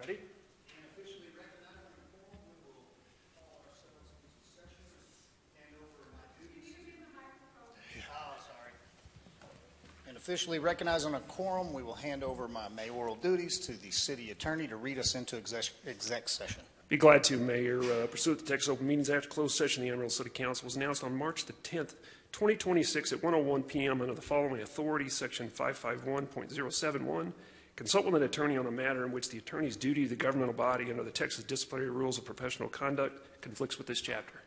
Ready? And officially recognizing the forum, we will call ourselves into session and hand over my duties. Oh, sorry. And officially recognizing a quorum, we will hand over my mayoral duties to the city attorney to read us into exec session. Be glad to, Mayor. Pursuant to Texas Open Meetings Act, closed session of the Amarillo City Council was announced on March the 10th, 2026 at 1:01 p.m. under the following authority, Section 551.071. Consult with an attorney on a matter in which the attorney's duty to the governmental body under the Texas Disciplinary Rules of Professional Conduct conflicts with this chapter.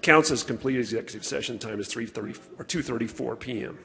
Council has completed executive session. Time is 3:30 or 2:34 p.m.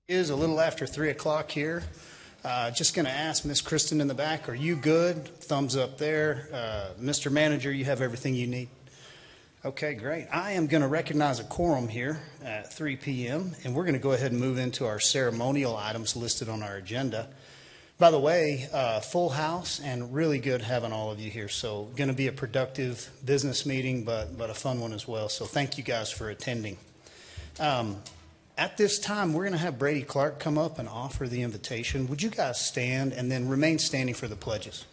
Is a little after 3 o'clock here. Just going to ask Miss Kristen in the back, are you good? Thumbs up there. Mr. Manager, you have everything you need? Okay, great. I am going to recognize a quorum here at 3 p.m., and we're going to go ahead and move into our ceremonial items listed on our agenda. By the way, full house and really good having all of you here. So going to be a productive business meeting, but a fun one as well. So thank you guys for attending. At this time, we're going to have Brady Clark come up and offer the invitation. Would you guys stand and then remain standing for the pledges?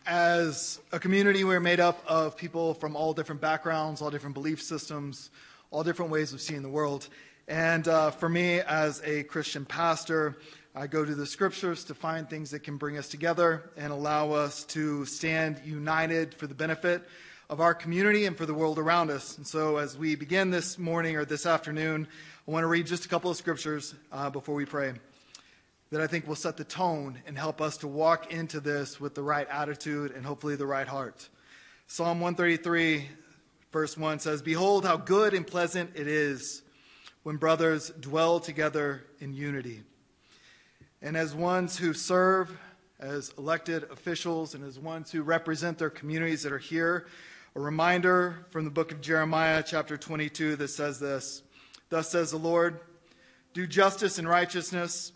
As a community, we're made up of people from all different backgrounds, all different belief systems, all different ways of seeing the world. And for me, as a Christian pastor, I go to the scriptures to find things that can bring us together and allow us to stand united for the benefit of our community and for the world around us. And so as we begin this morning or this afternoon, I want to read just a couple of scriptures before we pray that I think will set the tone and help us to walk into this with the right attitude and hopefully the right heart. Psalm 133, verse 1 says, "Behold how good and pleasant it is when brothers dwell together in unity." And as ones who serve as elected officials and as ones who represent their communities that are here, a reminder from the book of Jeremiah, chapter 22, that says this, "Thus says the Lord, do justice and righteousness,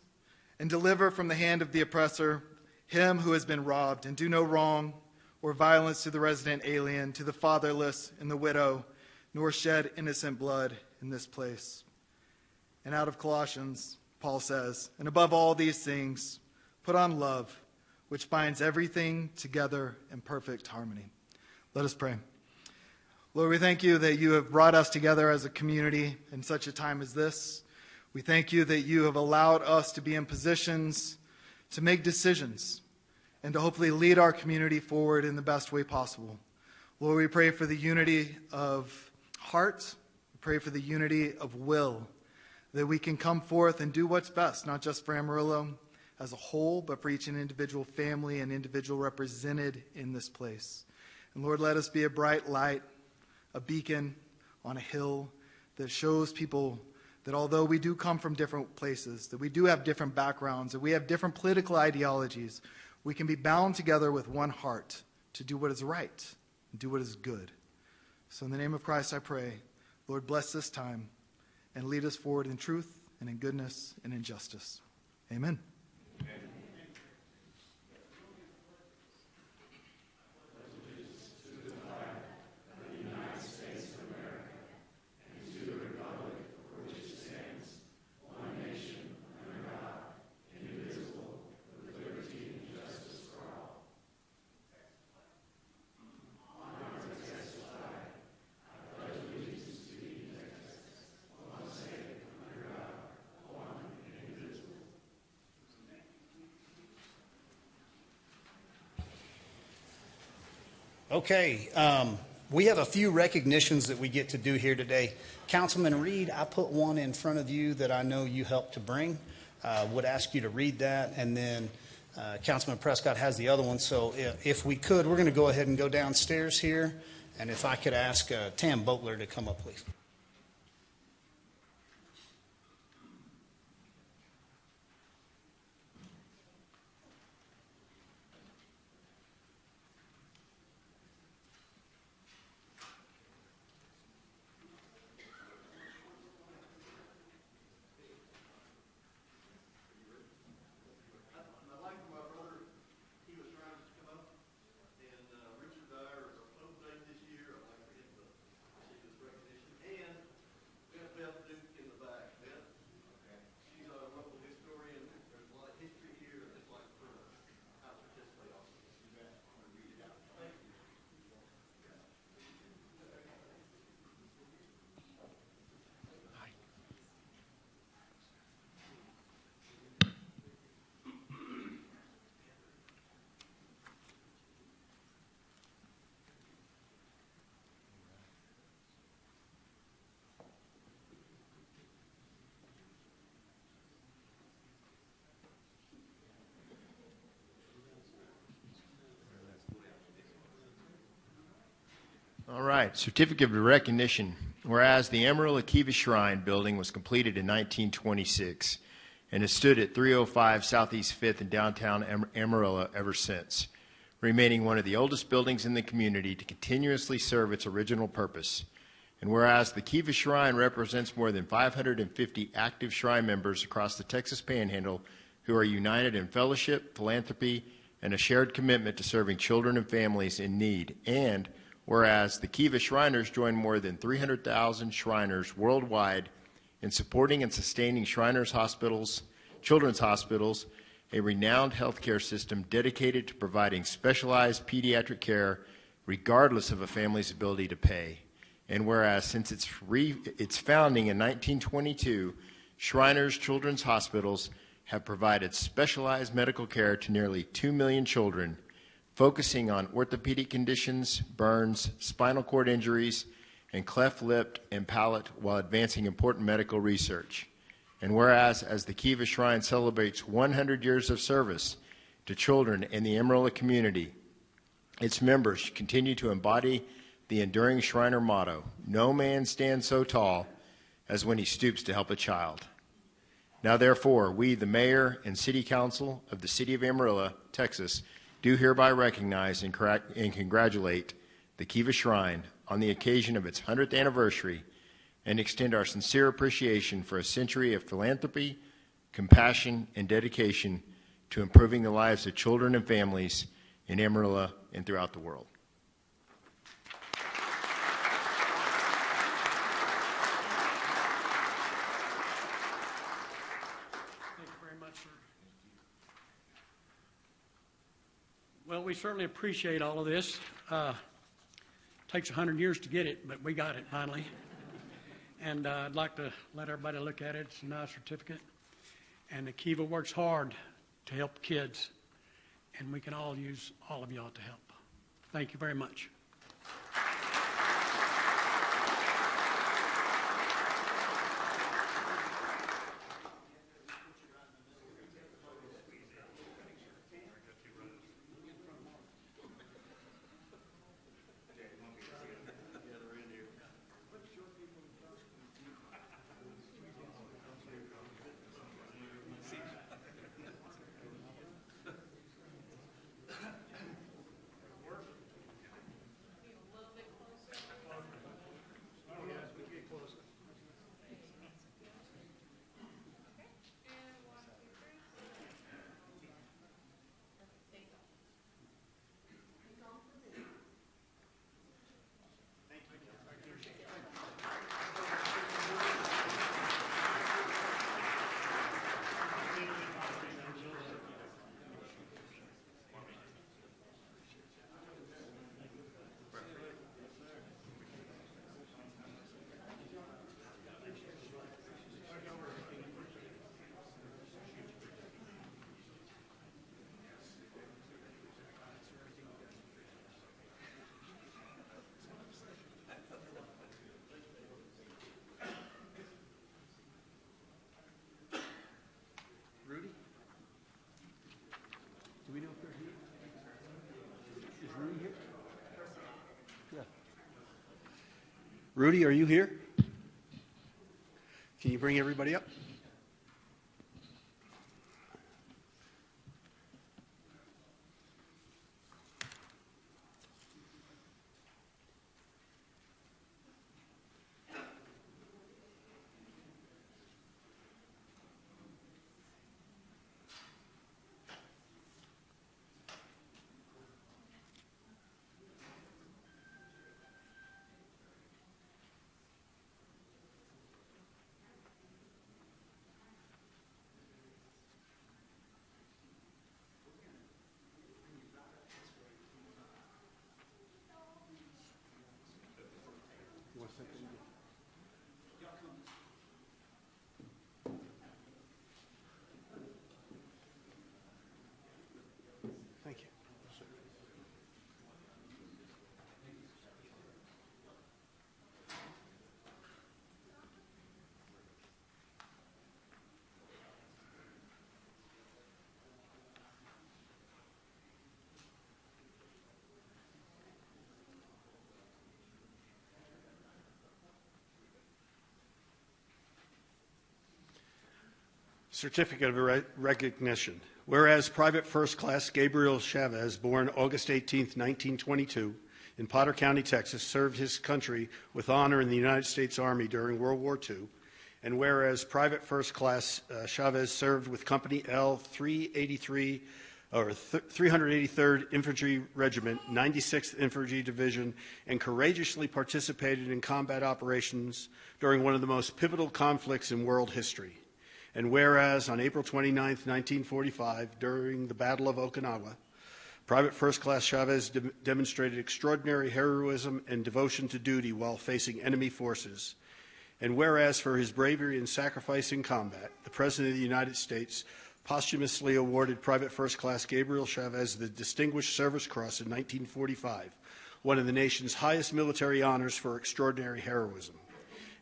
and deliver from the hand of the oppressor him who has been robbed, and do no wrong or violence to the resident alien, to the fatherless and the widow, nor shed innocent blood in this place." And out of Colossians, Paul says, "And above all these things, put on love, which binds everything together in perfect harmony." Let us pray. Lord, we thank you that you have brought us together as a community in such a time as this. We thank you that you have allowed us to be in positions to make decisions and to hopefully lead our community forward in the best way possible. Lord, we pray for the unity of heart. We pray for the unity of will, that we can come forth and do what's best, not just for Amarillo as a whole, but for each and individual family and individual represented in this place. And Lord, let us be a bright light, a beacon on a hill that shows people that although we do come from different places, that we do have different backgrounds, that we have different political ideologies, we can be bound together with one heart to do what is right and do what is good. So in the name of Christ I pray, Lord, bless this time and lead us forward in truth and in goodness and in justice. Amen. Amen. Okay, we have a few recognitions that we get to do here today. Councilman Reed, I put one in front of you that I know you helped to bring. Would ask you to read that, and then Councilman Prescott has the other one. So if we could, we're going to go ahead and go downstairs here, and if I could ask Tam Boatler to come up, please. All right, certificate of recognition. Whereas the Amarillo Kiva Shrine building was completed in 1926 and has stood at 305 Southeast 5th in downtown Amarillo ever since, remaining one of the oldest buildings in the community to continuously serve its original purpose. And whereas the Kiva Shrine represents more than 550 active shrine members across the Texas Panhandle who are united in fellowship, philanthropy, and a shared commitment to serving children and families in need. And whereas the Kiva Shriners join more than 300,000 Shriners worldwide in supporting and sustaining Shriners Hospitals, children's hospitals, a renowned healthcare system dedicated to providing specialized pediatric care regardless of a family's ability to pay. And whereas since its founding in 1922, Shriners Children's Hospitals have provided specialized medical care to nearly 2 million children, focusing on orthopedic conditions, burns, spinal cord injuries, and cleft lip and palate while advancing important medical research. And whereas, as the Kiva Shrine celebrates 100 years of service to children in the Amarillo community, its members continue to embody the enduring Shriner motto, "No man stands so tall as when he stoops to help a child." Now, therefore, we, the Mayor and City Council of the City of Amarillo, Texas, do hereby recognize and congratulate the Kiva Shrine on the occasion of its 100th anniversary and extend our sincere appreciation for a century of philanthropy, compassion, and dedication to improving the lives of children and families in Amarillo and throughout the world. Thank you very much, sir. Well, we certainly appreciate all of this. Takes 100 years to get it, but we got it finally. And I'd like to let everybody look at it. It's a nice certificate. And the Kiva works hard to help kids, and we can all use all of y'all to help. Thank you very much. Rudy? Do we know if they're here? Is Rudy here? Yeah. Rudy, are you here? Can you bring everybody up? Certificate of Recognition. Whereas Private First Class Gabriel Chavez, born August 18, 1922, in Potter County, Texas, served his country with honor in the United States Army during World War II. And whereas Private First Class Chavez served with Company L 383 or 383rd Infantry Regiment, 96th Infantry Division, and courageously participated in combat operations during one of the most pivotal conflicts in world history. And whereas on April 29, 1945, during the Battle of Okinawa, Private First Class Chavez demonstrated extraordinary heroism and devotion to duty while facing enemy forces. And whereas for his bravery and sacrifice in combat, the President of the United States posthumously awarded Private First Class Gabriel Chavez the Distinguished Service Cross in 1945, one of the nation's highest military honors for extraordinary heroism.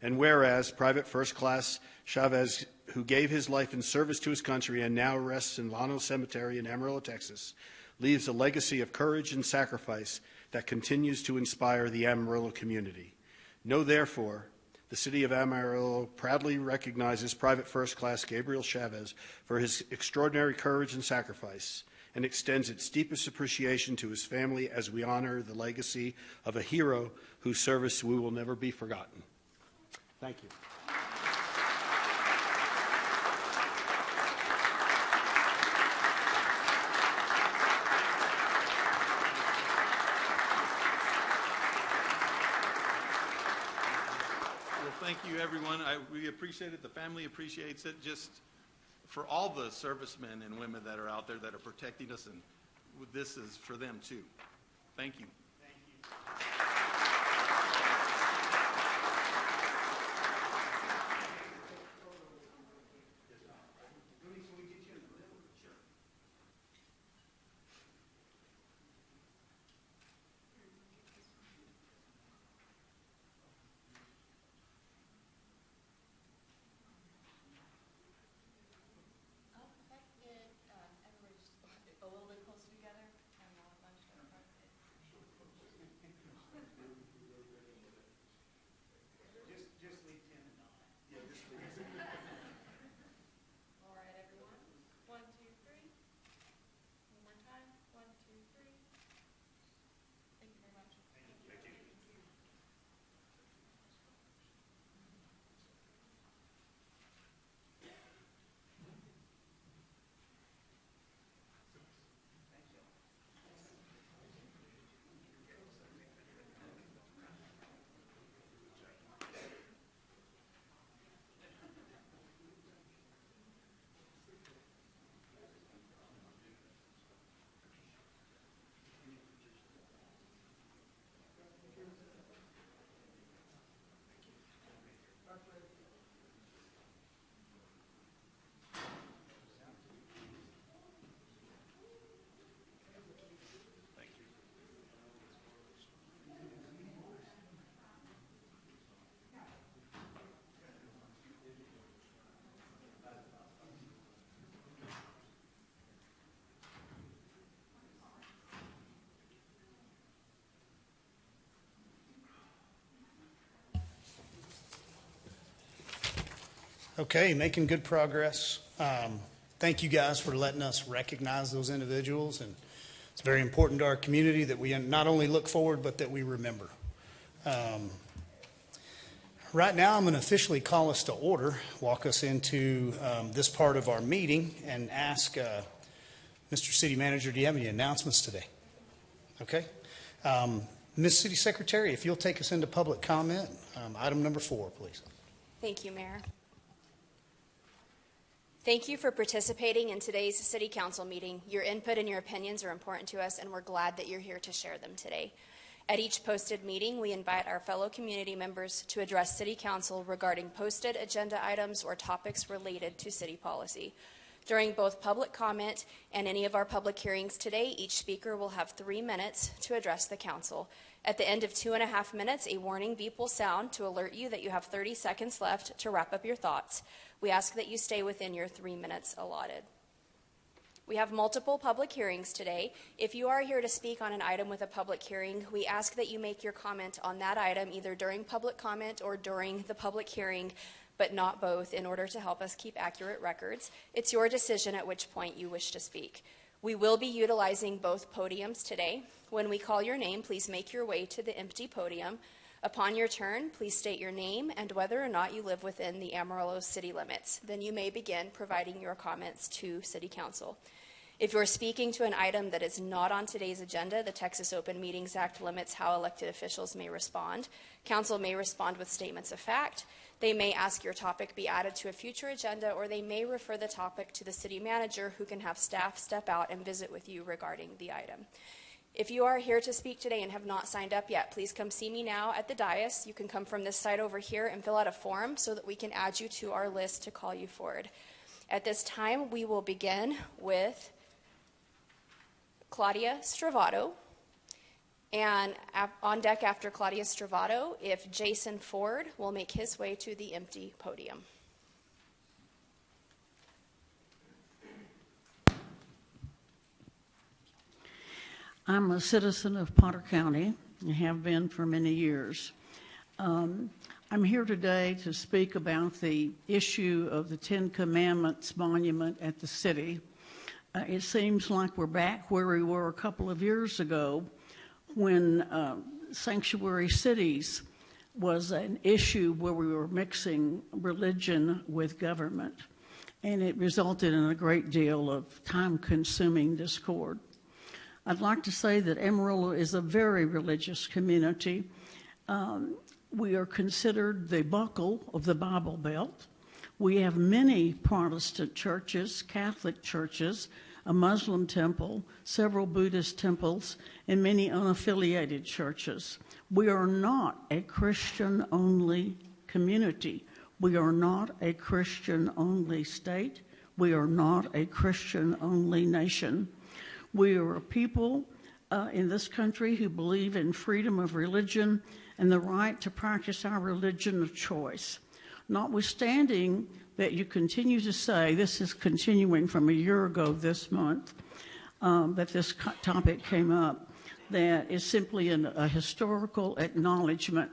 And whereas Private First Class Chavez, who gave his life in service to his country and now rests in Llano Cemetery in Amarillo, Texas, leaves a legacy of courage and sacrifice that continues to inspire the Amarillo community. Know therefore, the City of Amarillo proudly recognizes Private First Class Gabriel Chavez for his extraordinary courage and sacrifice, and extends its deepest appreciation to his family as we honor the legacy of a hero whose service we will never be forgotten. Thank you. Thank you, everyone. We appreciate it. The family appreciates it. Just for all the servicemen and women that are out there that are protecting us, and this is for them too. Thank you. Okay, making good progress. Thank you guys for letting us recognize those individuals, and it's very important to our community that we not only look forward but that we remember. Right now I'm going to officially call us to order, walk us into this part of our meeting, and ask Mr. City Manager, do you have any announcements today? Okay. Ms. City Secretary, if you'll take us into public comment, item number 4, please. Thank you, Mayor. Thank you for participating in today's City Council meeting. Your input and your opinions are important to us, and we're glad that you're here to share them today. At each posted meeting, we invite our fellow community members to address City Council regarding posted agenda items or topics related to city policy. During both public comment and any of our public hearings today, each speaker will have 3 minutes to address the council. At the end of 2.5 minutes, a warning beep will sound to alert you that you have 30 seconds left to wrap up your thoughts. We ask that you stay within your 3 minutes allotted. We have multiple public hearings today. If you are here to speak on an item with a public hearing, we ask that you make your comment on that item either during public comment or during the public hearing but not both, in order to help us keep accurate records. It's your decision at which point you wish to speak. We will be utilizing both podiums today. When we call your name, please make your way to the empty podium. Upon your turn, please state your name and whether or not you live within the Amarillo city limits. Then you may begin providing your comments to City Council. If you're speaking to an item that is not on today's agenda, the Texas Open Meetings Act limits how elected officials may respond. Council may respond with statements of fact. They may ask your topic be added to a future agenda, or they may refer the topic to the city manager, who can have staff step out and visit with you regarding the item. If you are here to speak today and have not signed up yet, please come see me now at the dais. You can come from this side over here and fill out a form so that we can add you to our list to call you forward. At this time, we will begin with Claudia Stravato. And on deck after Claudia Stravato, if Jason Ford will make his way to the empty podium. I'm a citizen of Potter County and have been for many years. I'm here today to speak about the issue of the Ten Commandments monument at the city. It seems like we're back where we were a couple of years ago when sanctuary cities was an issue where we were mixing religion with government, and it resulted in a great deal of time-consuming discord. I'd like to say that Amarillo is a very religious community. We are considered the buckle of the Bible Belt. We have many Protestant churches, Catholic churches, a Muslim temple, several Buddhist temples, and many unaffiliated churches. We are not a Christian-only community. We are not a Christian-only state. We are not a Christian-only nation. We are a people in this country who believe in freedom of religion and the right to practice our religion of choice. Notwithstanding that you continue to say, this is continuing from a year ago this month, that this topic came up, that is simply a historical acknowledgement.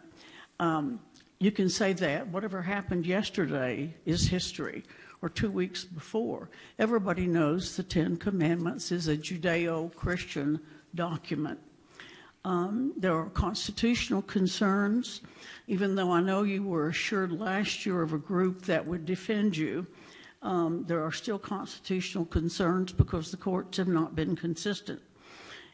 You can say that whatever happened yesterday is history, or 2 weeks before. Everybody knows the Ten Commandments is a Judeo-Christian document. There are constitutional concerns, even though I know you were assured last year of a group that would defend you. There are still constitutional concerns because the courts have not been consistent.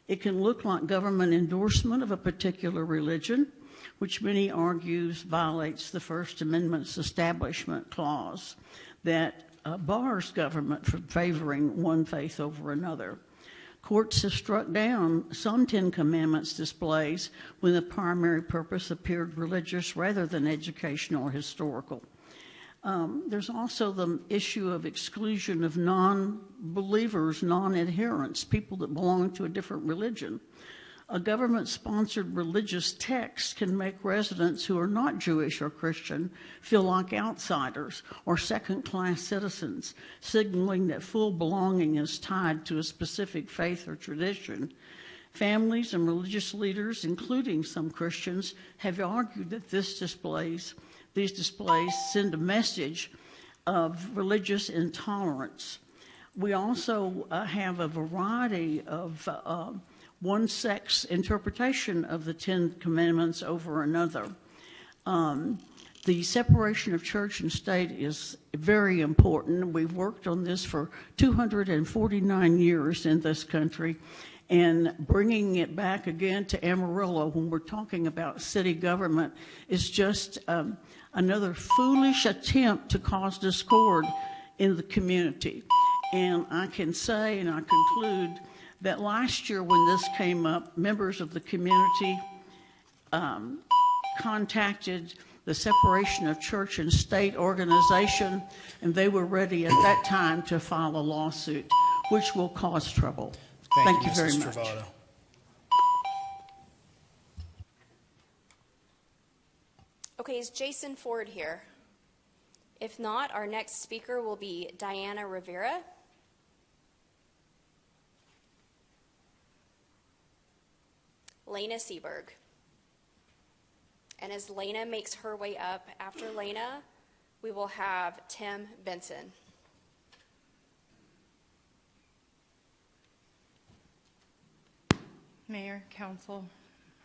It can look like government endorsement of a particular religion, which many argues violates the First Amendment's Establishment Clause that bars government from favoring one faith over another. Courts have struck down some Ten Commandments displays when the primary purpose appeared religious rather than educational or historical. There's also the issue of exclusion of non-believers, non-adherents, people that belong to a different religion. A government-sponsored religious text can make residents who are not Jewish or Christian feel like outsiders or second-class citizens, signaling that full belonging is tied to a specific faith or tradition. Families and religious leaders, including some Christians, have argued that these displays send a message of religious intolerance. We also have a variety of one-sex interpretation of the Ten Commandments over another. The separation of church and state is very important. We've worked on this for 249 years in this country, and bringing it back again to Amarillo when we're talking about city government is just another foolish attempt to cause discord in the community. And I can say, and I conclude, that last year when this came up, members of the community contacted the separation of church and state organization, and they were ready at that time to file a lawsuit, which will cause trouble. Thank you very much. Travato. Okay, is Jason Ford here? If not, our next speaker will be Diana Rivera. Lena Seberg. And as Lena makes her way up, after Lena, we will have Tim Benson. Mayor, Council,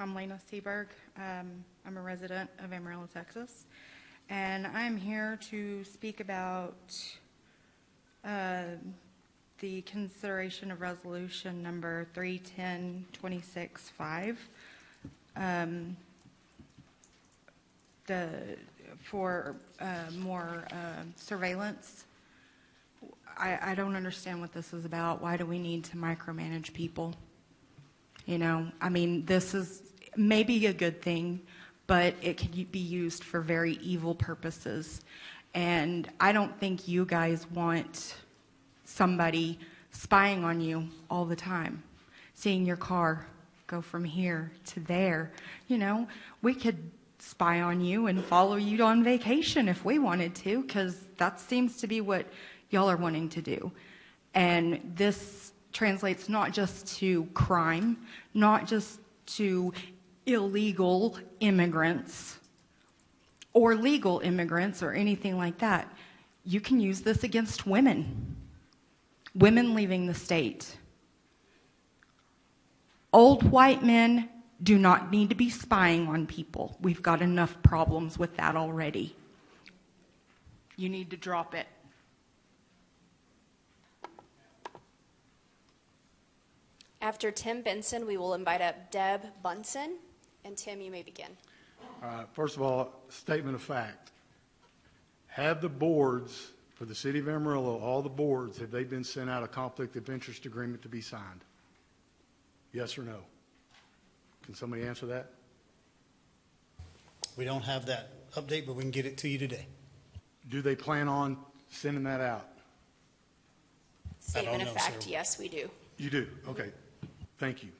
I'm Lena Seberg. I'm a resident of Amarillo, Texas, and I'm here to speak about the consideration of resolution number 310-26-5 for more surveillance. I don't understand what this is about. Why do we need to micromanage people? You know, I mean, this is maybe a good thing, but it could be used for very evil purposes. And I don't think you guys want somebody spying on you all the time, seeing your car go from here to there. You know, we could spy on you and follow you on vacation if we wanted to, because that seems to be what y'all are wanting to do. And this translates not just to crime, not just to illegal immigrants or legal immigrants or anything like that. You can use this against women leaving the state. Old white men do not need to be spying on people. We've got enough problems with that already. You need to drop it. After Tim Benson, we will invite up Deb Bunson. And Tim, you may begin. First of all, statement of fact. Have the boards for the city of Amarillo, all the boards, have they been sent out a conflict of interest agreement to be signed? Yes or no? Can somebody answer that? We don't have that update, but we can get it to you today. Do they plan on sending that out? Statement of know, fact, sir. yes, we do. You do? Okay. Thank you.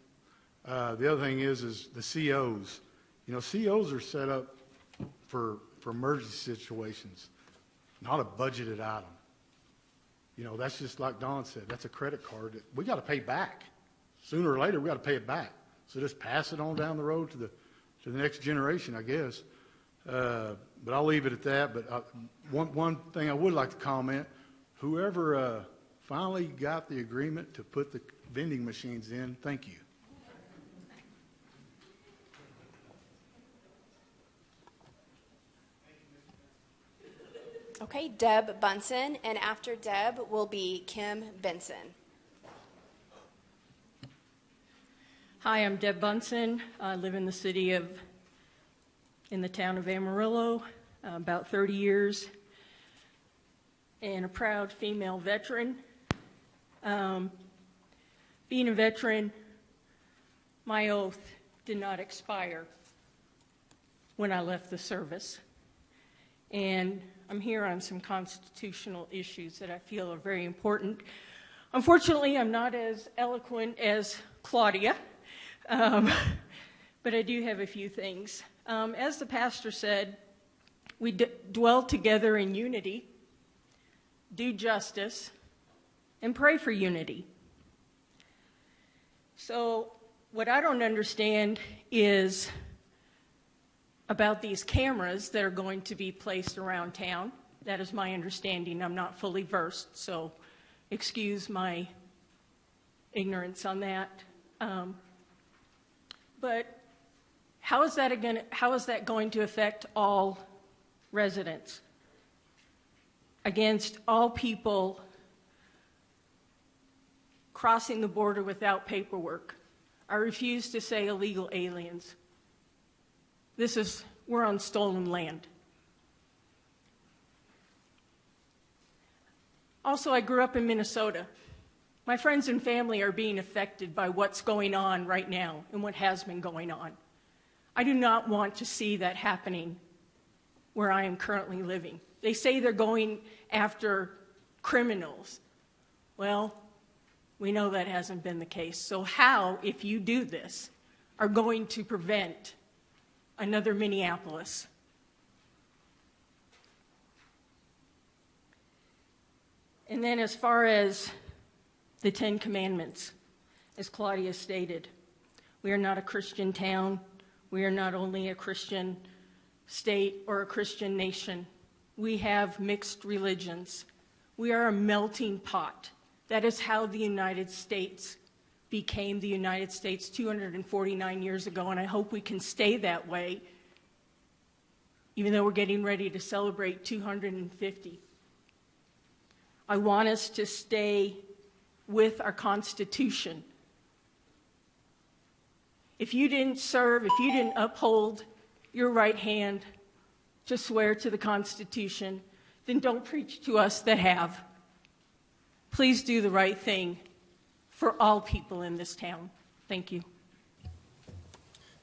The other thing is the COs. You know, COs are set up for emergency situations, not a budgeted item. You know, that's just like Don said, that's a credit card that we got to pay back. Sooner or later, we got to pay it back. So just pass it on down the road to the next generation, I guess. But I'll leave it at that. But one thing I would like to comment, whoever finally got the agreement to put the vending machines in, thank you. Okay, Deb Bunson, and after Deb will be Kim Benson. Hi, I'm Deb Bunson. I live in the town of Amarillo, about 30 years, and a proud female veteran. Being a veteran, my oath did not expire when I left the service. And I'm here on some constitutional issues that I feel are very important. Unfortunately, I'm not as eloquent as Claudia, but I do have a few things. As the pastor said, we dwell together in unity, do justice, and pray for unity. So what I don't understand is about these cameras that are going to be placed around town. That is my understanding. I'm not fully versed, so excuse my ignorance on that. But how is that going to affect all residents? Against all people crossing the border without paperwork. I refuse to say illegal aliens. We're on stolen land. Also, I grew up in Minnesota. My friends and family are being affected by what's going on right now and what has been going on. I do not want to see that happening where I am currently living. They say they're going after criminals. Well, we know that hasn't been the case. So how, if you do this, are going to prevent another Minneapolis? And then as far as the Ten Commandments, as Claudia stated, we are not a Christian town. We are not only a Christian state or a Christian nation. We have mixed religions. We are a melting pot. That is how the United States became the United States 249 years ago, and I hope we can stay that way, even though we're getting ready to celebrate 250. I want us to stay with our Constitution. If you didn't serve, if you didn't uphold your right hand to swear to the Constitution, then don't preach to us that have. Please do the right thing for all people in this town. Thank you.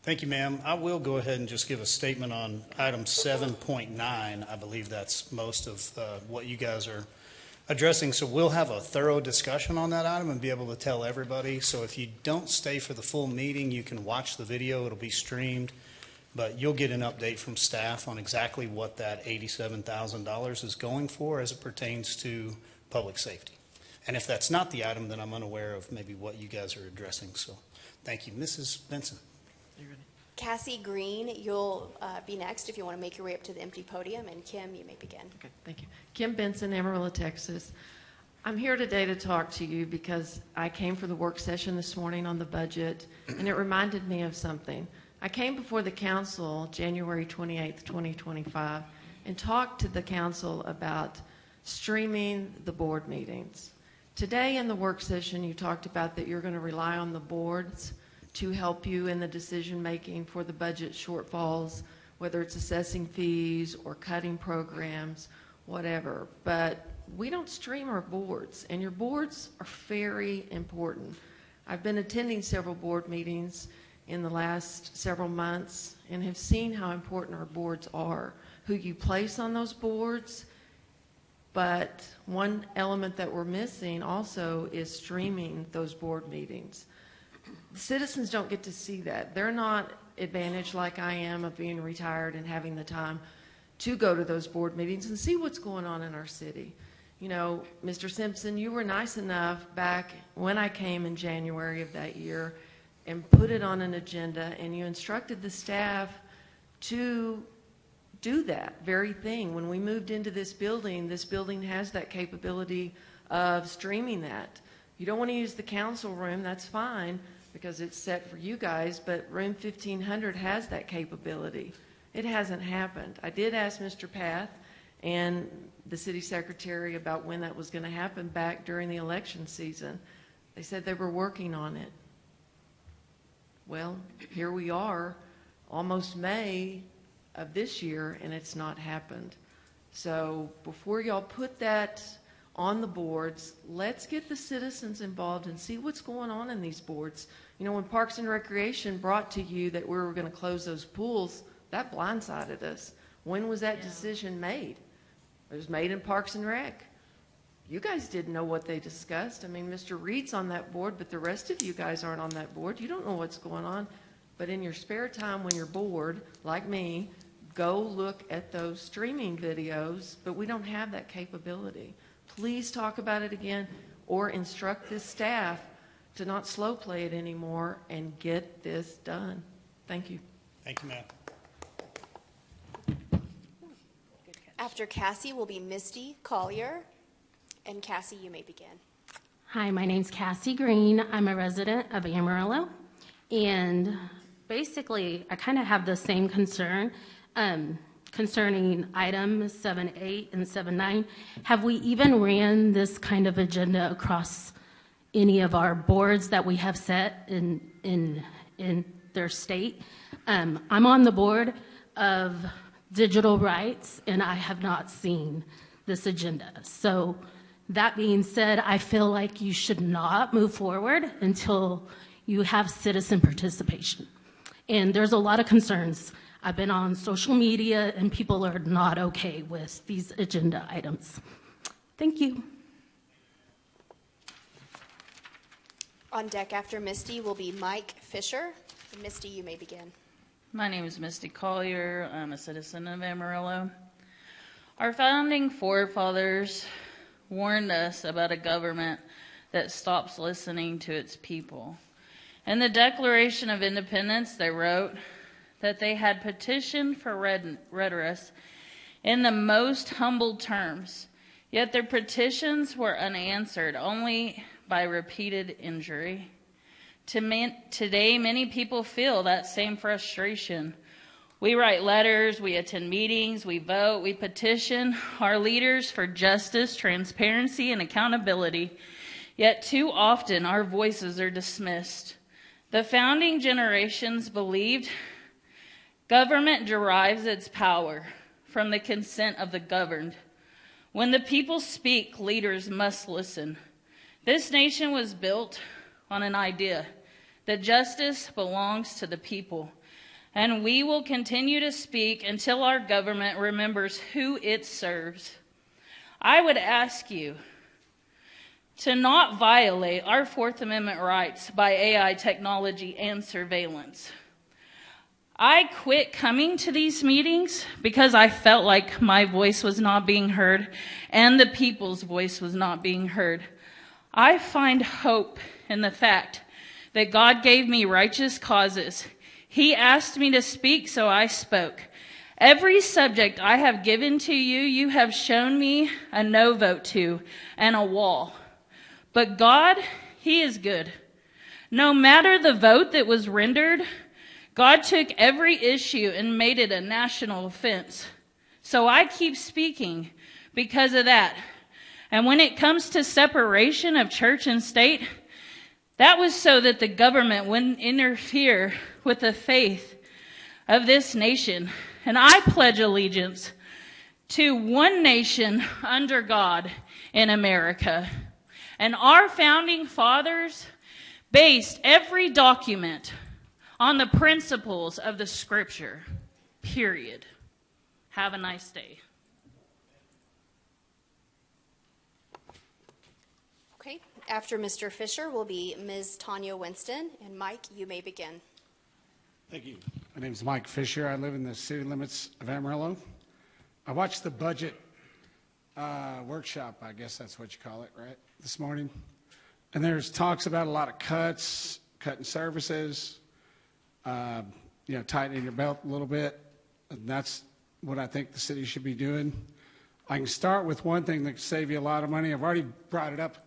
Thank you, ma'am. I will go ahead and just give a statement on item 7.9. I believe that's most of what you guys are addressing. So we'll have a thorough discussion on that item and be able to tell everybody. So if you don't stay for the full meeting, you can watch the video. It'll be streamed. But you'll get an update from staff on exactly what that $87,000 is going for as it pertains to public safety. And if that's not the item, then I'm unaware of maybe what you guys are addressing. So thank you. Mrs. Benson. Cassie Green, you'll be next if you want to make your way up to the empty podium. And Kim, you may begin. Okay, thank you. Kim Benson, Amarillo, Texas. I'm here today to talk to you because I came for the work session this morning on the budget, and it reminded me of something. I came before the council January 28th, 2025, and talked to the council about streaming the board meetings. Today in the work session, you talked about that you're going to rely on the boards to help you in the decision making for the budget shortfalls, whether it's assessing fees or cutting programs, whatever. But we don't stream our boards, and your boards are very important. I've been attending several board meetings in the last several months and have seen how important our boards are, who you place on those boards. But one element that we're missing also is streaming those board meetings. The citizens don't get to see that. They're not advantaged like I am of being retired and having the time to go to those board meetings and see what's going on in our city. You know, Mr. Simpson, you were nice enough back when I came in January of that year and put it on an agenda, and you instructed the staff to do that very thing. When we moved into this building has that capability of streaming that. You don't want to use the council room, that's fine, because it's set for you guys, but room 1500 has that capability. It hasn't happened. I did ask Mr. Path and the city secretary about when that was going to happen back during the election season. They said they were working on it. Well, here we are, almost May of this year, and it's not happened. So before y'all put that on the boards, let's get the citizens involved and see what's going on in these boards. You know, when Parks and Recreation brought to you that we were going to close those pools, that blindsided us. When was that decision made? It was made in Parks and Rec. You guys didn't know what they discussed. I mean, Mr. Reed's on that board, but the rest of you guys aren't on that board. You don't know what's going on. But in your spare time when you're bored, like me, go look at those streaming videos, but we don't have that capability. Please talk about it again or instruct this staff to not slow play it anymore and get this done. Thank you. Thank you, ma'am. After Cassie will be Misty Collier. And Cassie, you may begin. Hi, my name's Cassie Green. I'm a resident of Amarillo. And basically, I kind of have the same concern concerning items 7.8 and 7.9. Have we even ran this kind of agenda across any of our boards that we have set in their state? I'm on the board of digital rights, and I have not seen this agenda. So that being said, I feel like you should not move forward until you have citizen participation. And there's a lot of concerns. I've been on social media, and people are not okay with these agenda items. Thank you. On deck after Misty will be Mike Fisher. Misty, you may begin. My name is Misty Collier. I'm a citizen of Amarillo. Our founding forefathers warned us about a government that stops listening to its people. In the Declaration of Independence, they wrote that they had petitioned for redress in the most humble terms, yet their petitions were unanswered only by repeated injury. Today, many people feel that same frustration. We write letters, we attend meetings, we vote, we petition our leaders for justice, transparency, and accountability. Yet too often our voices are dismissed. The founding generations believed government derives its power from the consent of the governed. When the people speak, leaders must listen. This nation was built on an idea that justice belongs to the people. And we will continue to speak until our government remembers who it serves. I would ask you to not violate our Fourth Amendment rights by AI technology and surveillance. I quit coming to these meetings because I felt like my voice was not being heard and the people's voice was not being heard. I find hope in the fact that God gave me righteous causes. He asked me to speak, so I spoke. Every subject I have given to you, you have shown me a no vote to and a wall. But God, He is good. No matter the vote that was rendered, God took every issue and made it a national offense. So I keep speaking because of that. And when it comes to separation of church and state, that was so that the government wouldn't interfere with the faith of this nation. And I pledge allegiance to one nation under God in America. And our founding fathers based every document on the principles of the Scripture, period. Have a nice day. Okay, after Mr. Fisher will be Ms. Tanya Winston. And Mike, you may begin. Thank you. My name is Mike Fisher. I live in the city limits of Amarillo. I watched the budget workshop, I guess that's what you call it, right, this morning. And there's talks about a lot of cuts, cutting services, tightening your belt a little bit. And that's what I think the city should be doing. I can start with one thing that can save you a lot of money. I've already brought it up.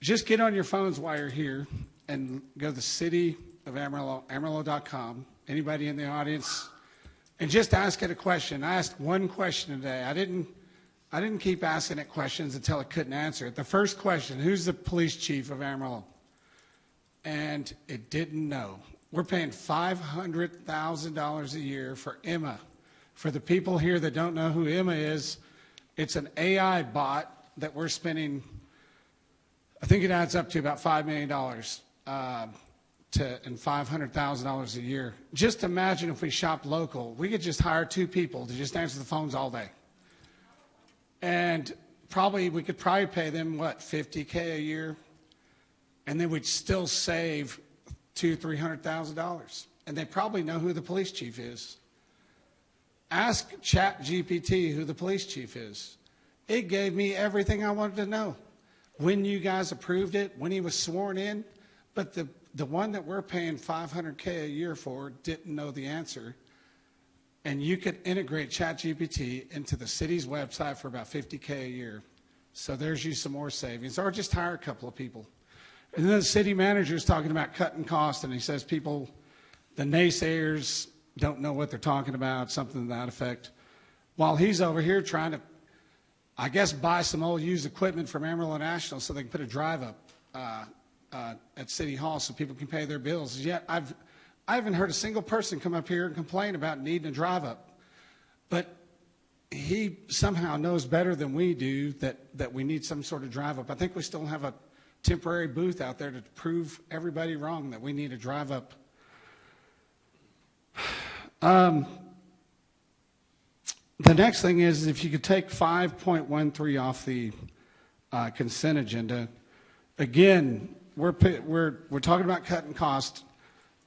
Just get on your phones while you're here and go to the city of Amarillo, Amarillo.com. Anybody in the audience, and just ask it a question. I asked one question today. I didn't keep asking it questions until I couldn't answer it. The first question: who's the police chief of Amarillo? And it didn't know. We're paying $500,000 a year for Emma. For the people here that don't know who Emma is, it's an AI bot that we're spending. I think it adds up to about $5 million. And $500,000 a year. Just imagine if we shopped local, we could just hire 2 people to just answer the phones all day. And we could probably pay them, $50K a year? And then we'd still save $200,000-$300,000. And they probably know who the police chief is. Ask ChatGPT who the police chief is. It gave me everything I wanted to know. When you guys approved it, when he was sworn in, but the one that we're paying $500K a year for didn't know the answer. And you could integrate ChatGPT into the city's website for about $50K a year. So there's you some more savings. Or just hire a couple of people. And then the city manager is talking about cutting costs, and he says the naysayers don't know what they're talking about, something to that effect. While he's over here trying to, I guess, buy some old used equipment from Amarillo National so they can put a drive-up at City Hall so people can pay their bills. Yet I haven't heard a single person come up here and complain about needing a drive-up. But he somehow knows better than we do that we need some sort of drive-up. I think we still have a temporary booth out there to prove everybody wrong that we need a drive-up. The next thing is if you could take 5.13 off the consent agenda. Again, we're talking about cutting costs.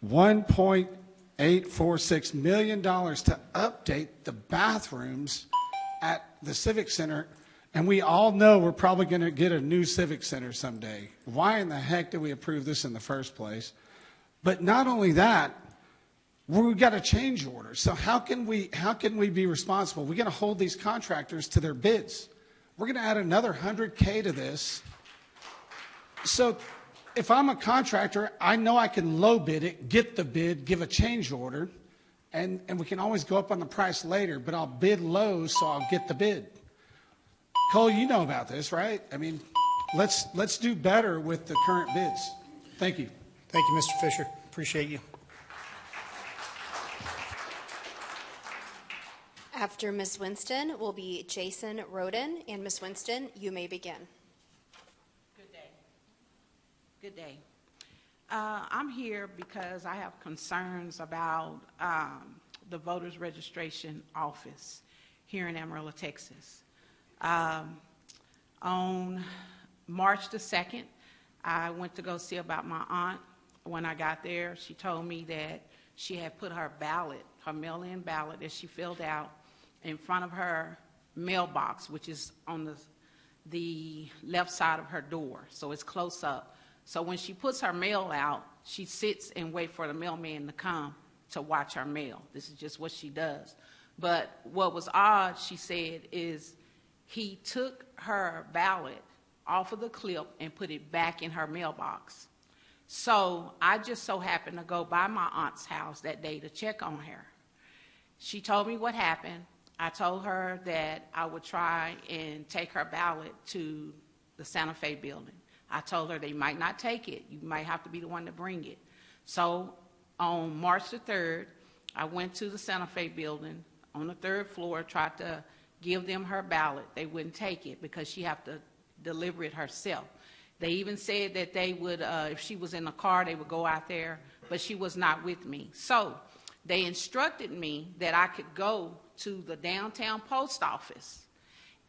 $1.846 million to update the bathrooms at the Civic Center. And we all know we're probably going to get a new Civic Center someday. Why in the heck did we approve this in the first place? But not only that, we got a change order. So how can we be responsible? We're going to hold these contractors to their bids. We're going to add another $100K to this. So if I'm a contractor, I know I can low bid it, get the bid, give a change order, and we can always go up on the price later, but I'll bid low so I'll get the bid. Cole, you know about this, right? I mean, let's do better with the current bids. Thank you. Thank you, Mr. Fisher. Appreciate you. After Ms. Winston will be Jason Roden, and Ms. Winston, you may begin. Good day. Good day. I'm here because I have concerns about the voters registration office here in Amarillo, Texas. On March the 2nd, I went to go see about my aunt. When I got there, she told me that she had put her ballot, her mail-in ballot that she filled out, in front of her mailbox, which is on the left side of her door, so it's close up. So when she puts her mail out, she sits and waits for the mailman to come to watch her mail. This is just what she does. But what was odd, she said, is he took her ballot off of the clip and put it back in her mailbox. So I just so happened to go by my aunt's house that day to check on her. She told me what happened. I told her that I would try and take her ballot to the Santa Fe building. I told her they might not take it. You might have to be the one to bring it. So on March the 3rd, I went to the Santa Fe building on the 3rd floor, tried to give them her ballot. They wouldn't take it because she had to deliver it herself. They even said that they would, if she was in the car, they would go out there, but she was not with me. So they instructed me that I could go to the downtown post office,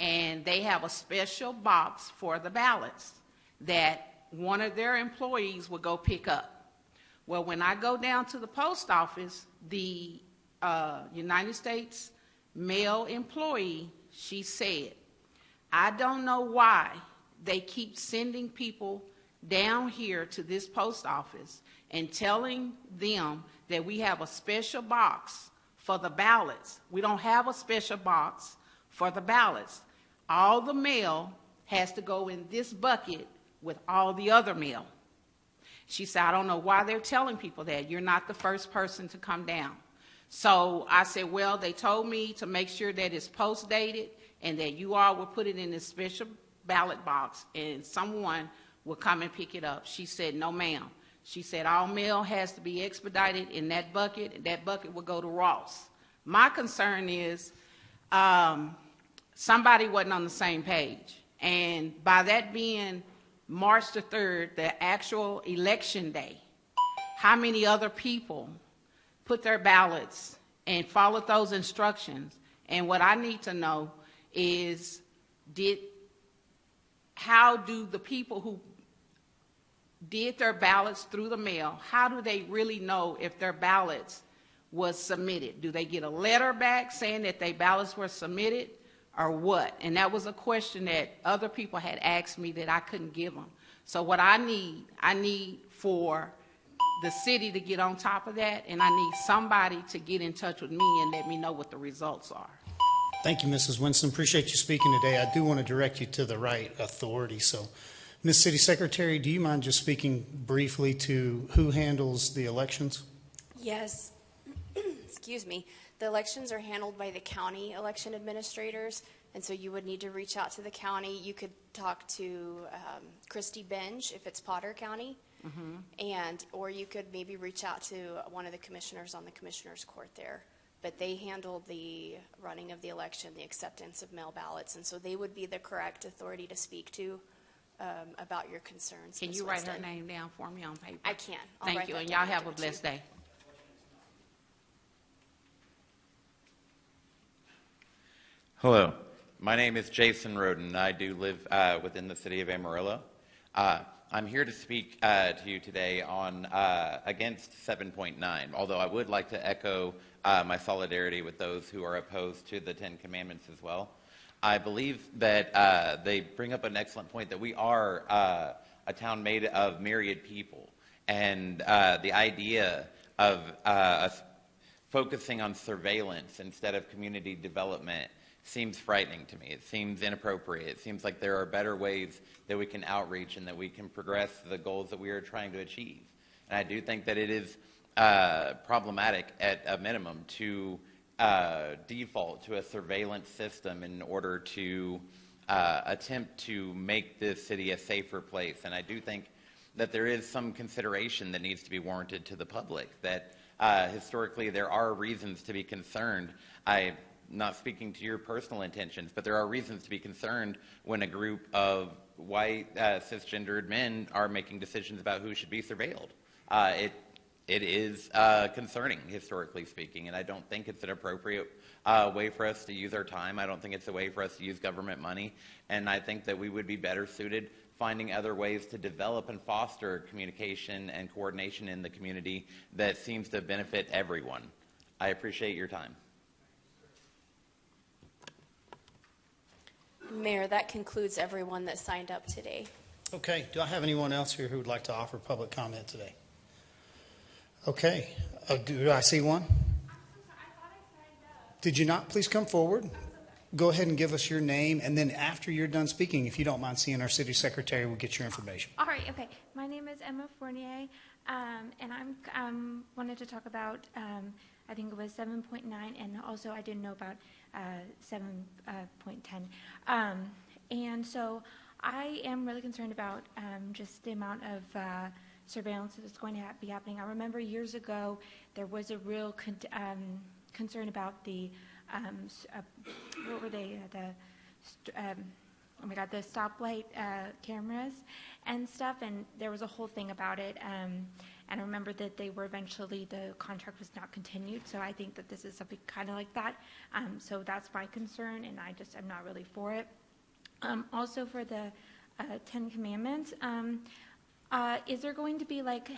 and they have a special box for the ballots that one of their employees would go pick up. Well, when I go down to the post office, the United States mail employee, she said, I don't know why they keep sending people down here to this post office and telling them that we have a special box for the ballots. We don't have a special box for the ballots. All the mail has to go in this bucket with all the other mail. She said, I don't know why they're telling people that. You're not the first person to come down. So I said, well, they told me to make sure that it's post-dated and that you all will put it in this special ballot box and someone will come and pick it up. She said, no, ma'am. She said, all mail has to be expedited in that bucket, and that bucket will go to Ross. My concern is somebody wasn't on the same page. And by that being March the 3rd, the actual election day, how many other people put their ballots and followed those instructions? And what I need to know is, how do the people who did their ballots through the mail, how do they really know if their ballots was submitted? Do they get a letter back saying that their ballots were submitted or what? And that was a question that other people had asked me that I couldn't give them. So what I need for the city to get on top of that, and I need somebody to get in touch with me and let me know what the results are. Thank you, Mrs. Winston. Appreciate you speaking today. I do want to direct you to the right authority. So, Ms. City Secretary, do you mind just speaking briefly to who handles the elections? Yes. Excuse me. The elections are handled by the county election administrators, and so you would need to reach out to the county. You could talk to Christy Benj if it's Potter County, or you could maybe reach out to one of the commissioners on the commissioner's court there. But they handle the running of the election, the acceptance of mail ballots, and so they would be the correct authority to speak to about your concerns. Can you write her name down for me on paper? I can. Thank you, and y'all have a blessed day. Hello, my name is Jason Roden. I do live within the city of Amarillo. I'm here to speak to you today on against 7.9, although I would like to echo my solidarity with those who are opposed to the Ten Commandments as well. I believe that they bring up an excellent point that we are a town made of myriad people, and the idea of focusing on surveillance instead of community development seems frightening to me. It seems inappropriate. It seems like there are better ways that we can outreach and that we can progress the goals that we are trying to achieve. And I do think that it is problematic at a minimum to default to a surveillance system in order to attempt to make this city a safer place. And I do think that there is some consideration that needs to be warranted to the public, that historically there are reasons to be concerned. I'm not speaking to your personal intentions, but there are reasons to be concerned when a group of white cisgendered men are making decisions about who should be surveilled. It is concerning, historically speaking, and I don't think it's an appropriate way for us to use our time. I don't think it's a way for us to use government money, and I think that we would be better suited finding other ways to develop and foster communication and coordination in the community that seems to benefit everyone. I appreciate your time. Mayor, that concludes everyone that signed up today. Okay, do I have anyone else here who would like to offer public comment today? Okay, do I see one? Did you not? Please come forward. Go ahead and give us your name, and then after you're done speaking, if you don't mind seeing our city secretary, we'll get your information. All right, okay. My name is Emma Fournier, and I'm wanted to talk about, I think it was 7.9, and also I didn't know about 7.10. And so I am really concerned about just the amount of surveillance that's going to be happening. I remember years ago there was a real concern about the what were they? Oh my God, the stoplight cameras and stuff, and there was a whole thing about it. And I remember that they were eventually, the contract was not continued. So I think that this is something kind of like that. So that's my concern, and I'm not really for it. Also for the 10 Commandments, is there going to be like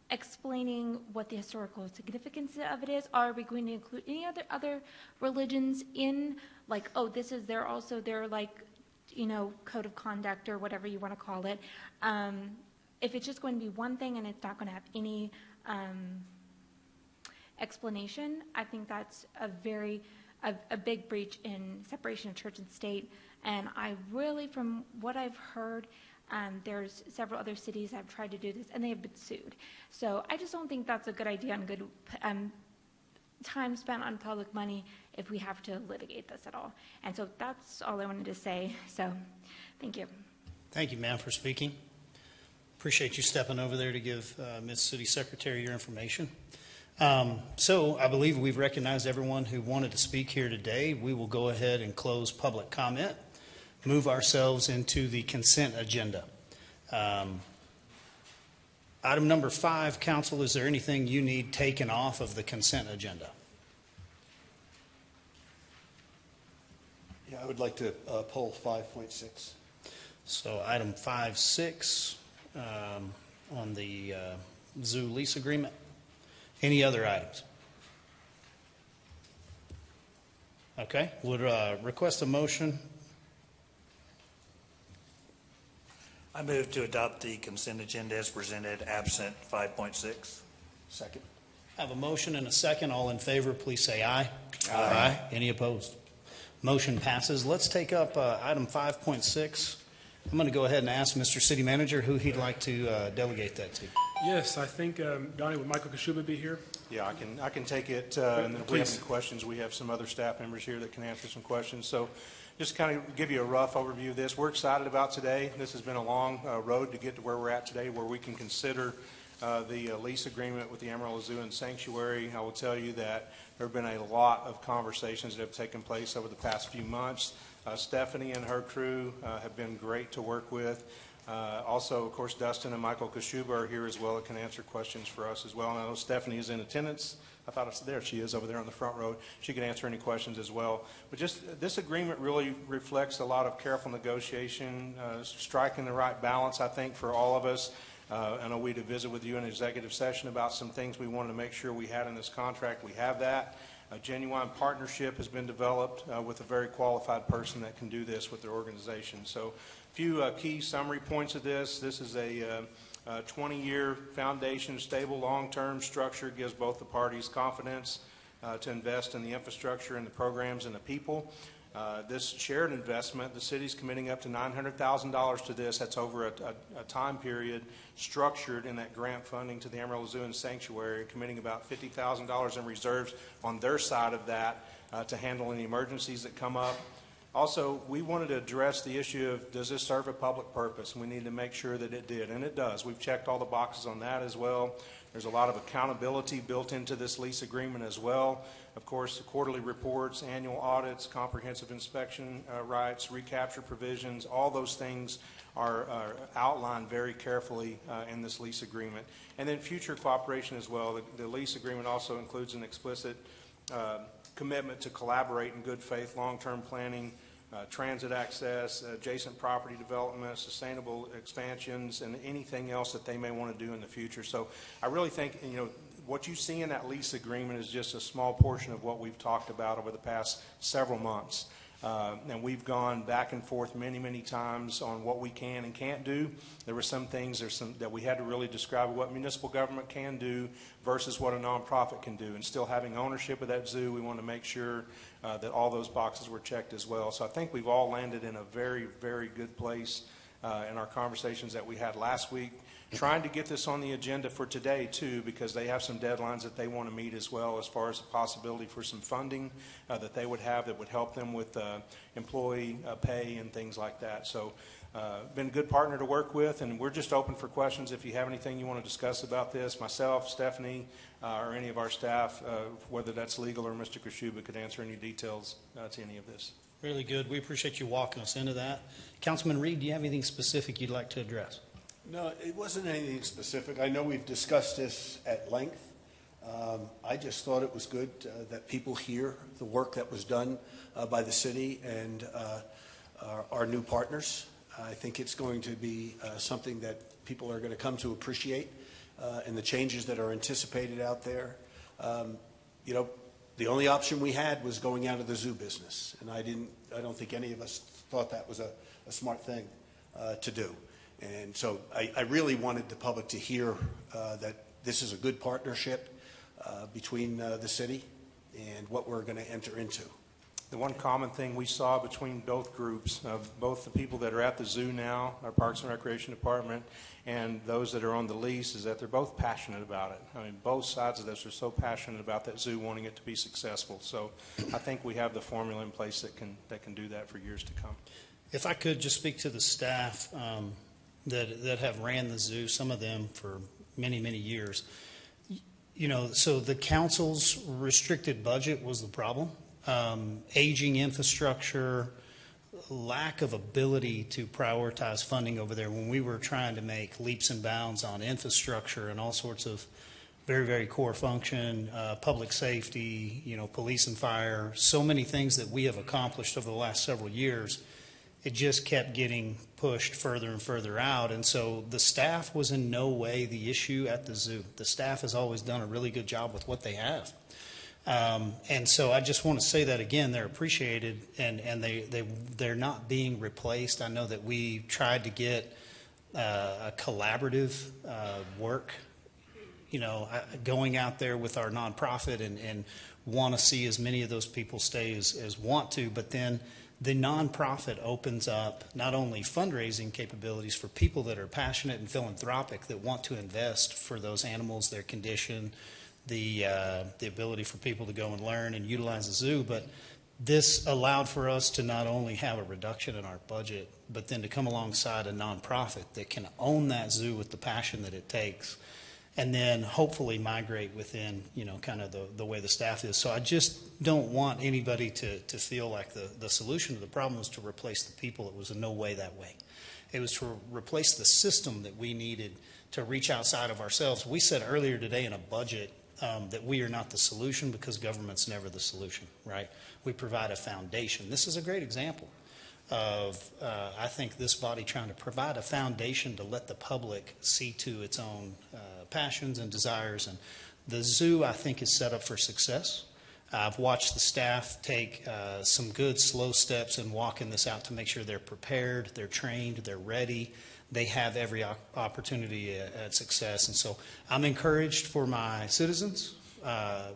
explaining what the historical significance of it is? Are we going to include any other religions in, like, oh, this is their like, code of conduct or whatever you want to call it? If it's just going to be one thing and it's not going to have any explanation, I think that's a big breach in separation of church and state. And I really, from what I've heard, there's several other cities that have tried to do this, and they have been sued. So I just don't think that's a good idea and good time spent on public money if we have to litigate this at all. And so that's all I wanted to say. So thank you. Thank you, ma'am, for speaking. Appreciate you stepping over there to give Ms. City Secretary your information. So I believe we've recognized everyone who wanted to speak here today. We will go ahead and close public comment, move ourselves into the consent agenda. Item number 5, council, is there anything you need taken off of the consent agenda? Yeah, I would like to pull 5.6. So item 5.6 on the zoo lease agreement. Any other items? Okay, would request a motion. I move to adopt the consent agenda as presented, absent 5.6. Second. I have a motion and a second. All in favor, please say aye. Aye. Any opposed? Motion passes. Let's take up item 5.6. I'm going to go ahead and ask Mr. City Manager who he'd like to delegate that to. Yes, I think, Donnie, would Michael Kashuba be here? Yeah, I can take it, and then if we have Please. any questions, we have some other staff members here that can answer some questions. So just kind of give you a rough overview of this. We're excited about today. This has been a long road to get to where we're at today, where we can consider the lease agreement with the Amarillo Zoo and Sanctuary. I will tell you that there have been a lot of conversations that have taken place over the past few months. Stephanie and her crew have been great to work with. Also, of course, Dustin and Michael Kashuba are here as well that can answer questions for us as well. And I know Stephanie is in attendance. I thought there she is over there on the front row. She can answer any questions as well. But just this agreement really reflects a lot of careful negotiation, striking the right balance, I think, for all of us. I know we had to visit with you in executive session about some things we wanted to make sure we had in this contract. We have that. A genuine partnership has been developed with a very qualified person that can do this with their organization. So a few key summary points of this. This is a 20-year foundation, stable long-term structure gives both the parties confidence to invest in the infrastructure and the programs and the people. This shared investment, the city's committing up to $900,000 to this. That's over a time period structured in that grant funding to the Amarillo Zoo and Sanctuary, committing about $50,000 in reserves on their side of that to handle any emergencies that come up. Also, we wanted to address the issue of, does this serve a public purpose? And we need to make sure that it did, and it does. We've checked all the boxes on that as well. There's a lot of accountability built into this lease agreement as well. Of course, the quarterly reports, annual audits, comprehensive inspection rights, recapture provisions, all those things are outlined very carefully in this lease agreement. And then future cooperation as well. The lease agreement also includes an explicit commitment to collaborate in good faith, long-term planning, transit access, adjacent property development, sustainable expansions, and anything else that they may want to do in the future. So I really think, what you see in that lease agreement is just a small portion of what we've talked about over the past several months. And we've gone back and forth many, many times on what we can and can't do. There were some things that we had to really describe what municipal government can do versus what a nonprofit can do. And still having ownership of that zoo, we want to make sure that all those boxes were checked as well. So I think we've all landed in a very, very good place in our conversations that we had last week, trying to get this on the agenda for today too, because they have some deadlines that they want to meet as well, as far as the possibility for some funding that they would have that would help them with employee pay and things like that. So been a good partner to work with, and we're just open for questions. If you have anything you want to discuss about this, myself, Stephanie, or any of our staff, whether that's legal or Mr. Kashuba, could answer any details to any of this. Really good. We appreciate you walking us into that. Councilman Reed, do you have anything specific you'd like to address? No, it wasn't anything specific. I know we've discussed this at length. I just thought it was good that people hear the work that was done by the city and our new partners. I think it's going to be something that people are going to come to appreciate, and the changes that are anticipated out there. The only option we had was going out of the zoo business, and I don't think any of us thought that was a smart thing to do. And so I really wanted the public to hear that this is a good partnership between the city and what we're going to enter into. The one common thing we saw between both groups, both the people that are at the zoo now, our Parks and Recreation Department, and those that are on the lease, is that they're both passionate about it. I mean, both sides of this are so passionate about that zoo, wanting it to be successful. So I think we have the formula in place that can do that for years to come. If I could just speak to the staff that have ran the zoo, some of them for many, many years. So the council's restricted budget was the problem. Aging infrastructure, lack of ability to prioritize funding over there when we were trying to make leaps and bounds on infrastructure and all sorts of very, very core function, public safety, police and fire, so many things that we have accomplished over the last several years. It just kept getting pushed further and further out. And so the staff was in no way the issue at the zoo. The staff has always done a really good job with what they have. And so I just want to say that again, they're appreciated, and they're not being replaced. I know that we tried to get a collaborative work, going out there with our nonprofit and want to see as many of those people stay as want to, but then the nonprofit opens up not only fundraising capabilities for people that are passionate and philanthropic that want to invest for those animals, their condition, the ability for people to go and learn and utilize the zoo, but this allowed for us to not only have a reduction in our budget, but then to come alongside a nonprofit that can own that zoo with the passion that it takes, and then hopefully migrate within, kind of the way the staff is. So I just don't want anybody to feel like the solution to the problem was to replace the people. It was in no way that way. It was to replace the system that we needed to reach outside of ourselves. We said earlier today in a budget that we are not the solution because government's never the solution, right? We provide a foundation. This is a great example of, I think, this body trying to provide a foundation to let the public see to its own passions and desires. And the zoo, I think, is set up for success. I've watched the staff take some good slow steps in walking this out to make sure they're prepared, they're trained, they're ready. they have every opportunity at success. And so I'm encouraged for my citizens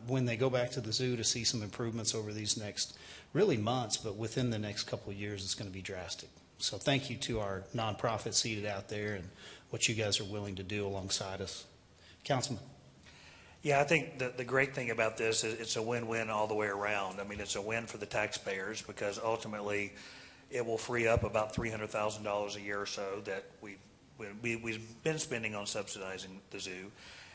when they go back to the zoo to see some improvements over these next really months, but within the next couple of years, it's going to be drastic. So thank you to our nonprofit seated out there and what you guys are willing to do alongside us. Councilman. Yeah, I think the great thing about this is it's a win-win all the way around. I mean, it's a win for the taxpayers because ultimately it will free up about $300,000 a year or so that we've been spending on subsidizing the zoo.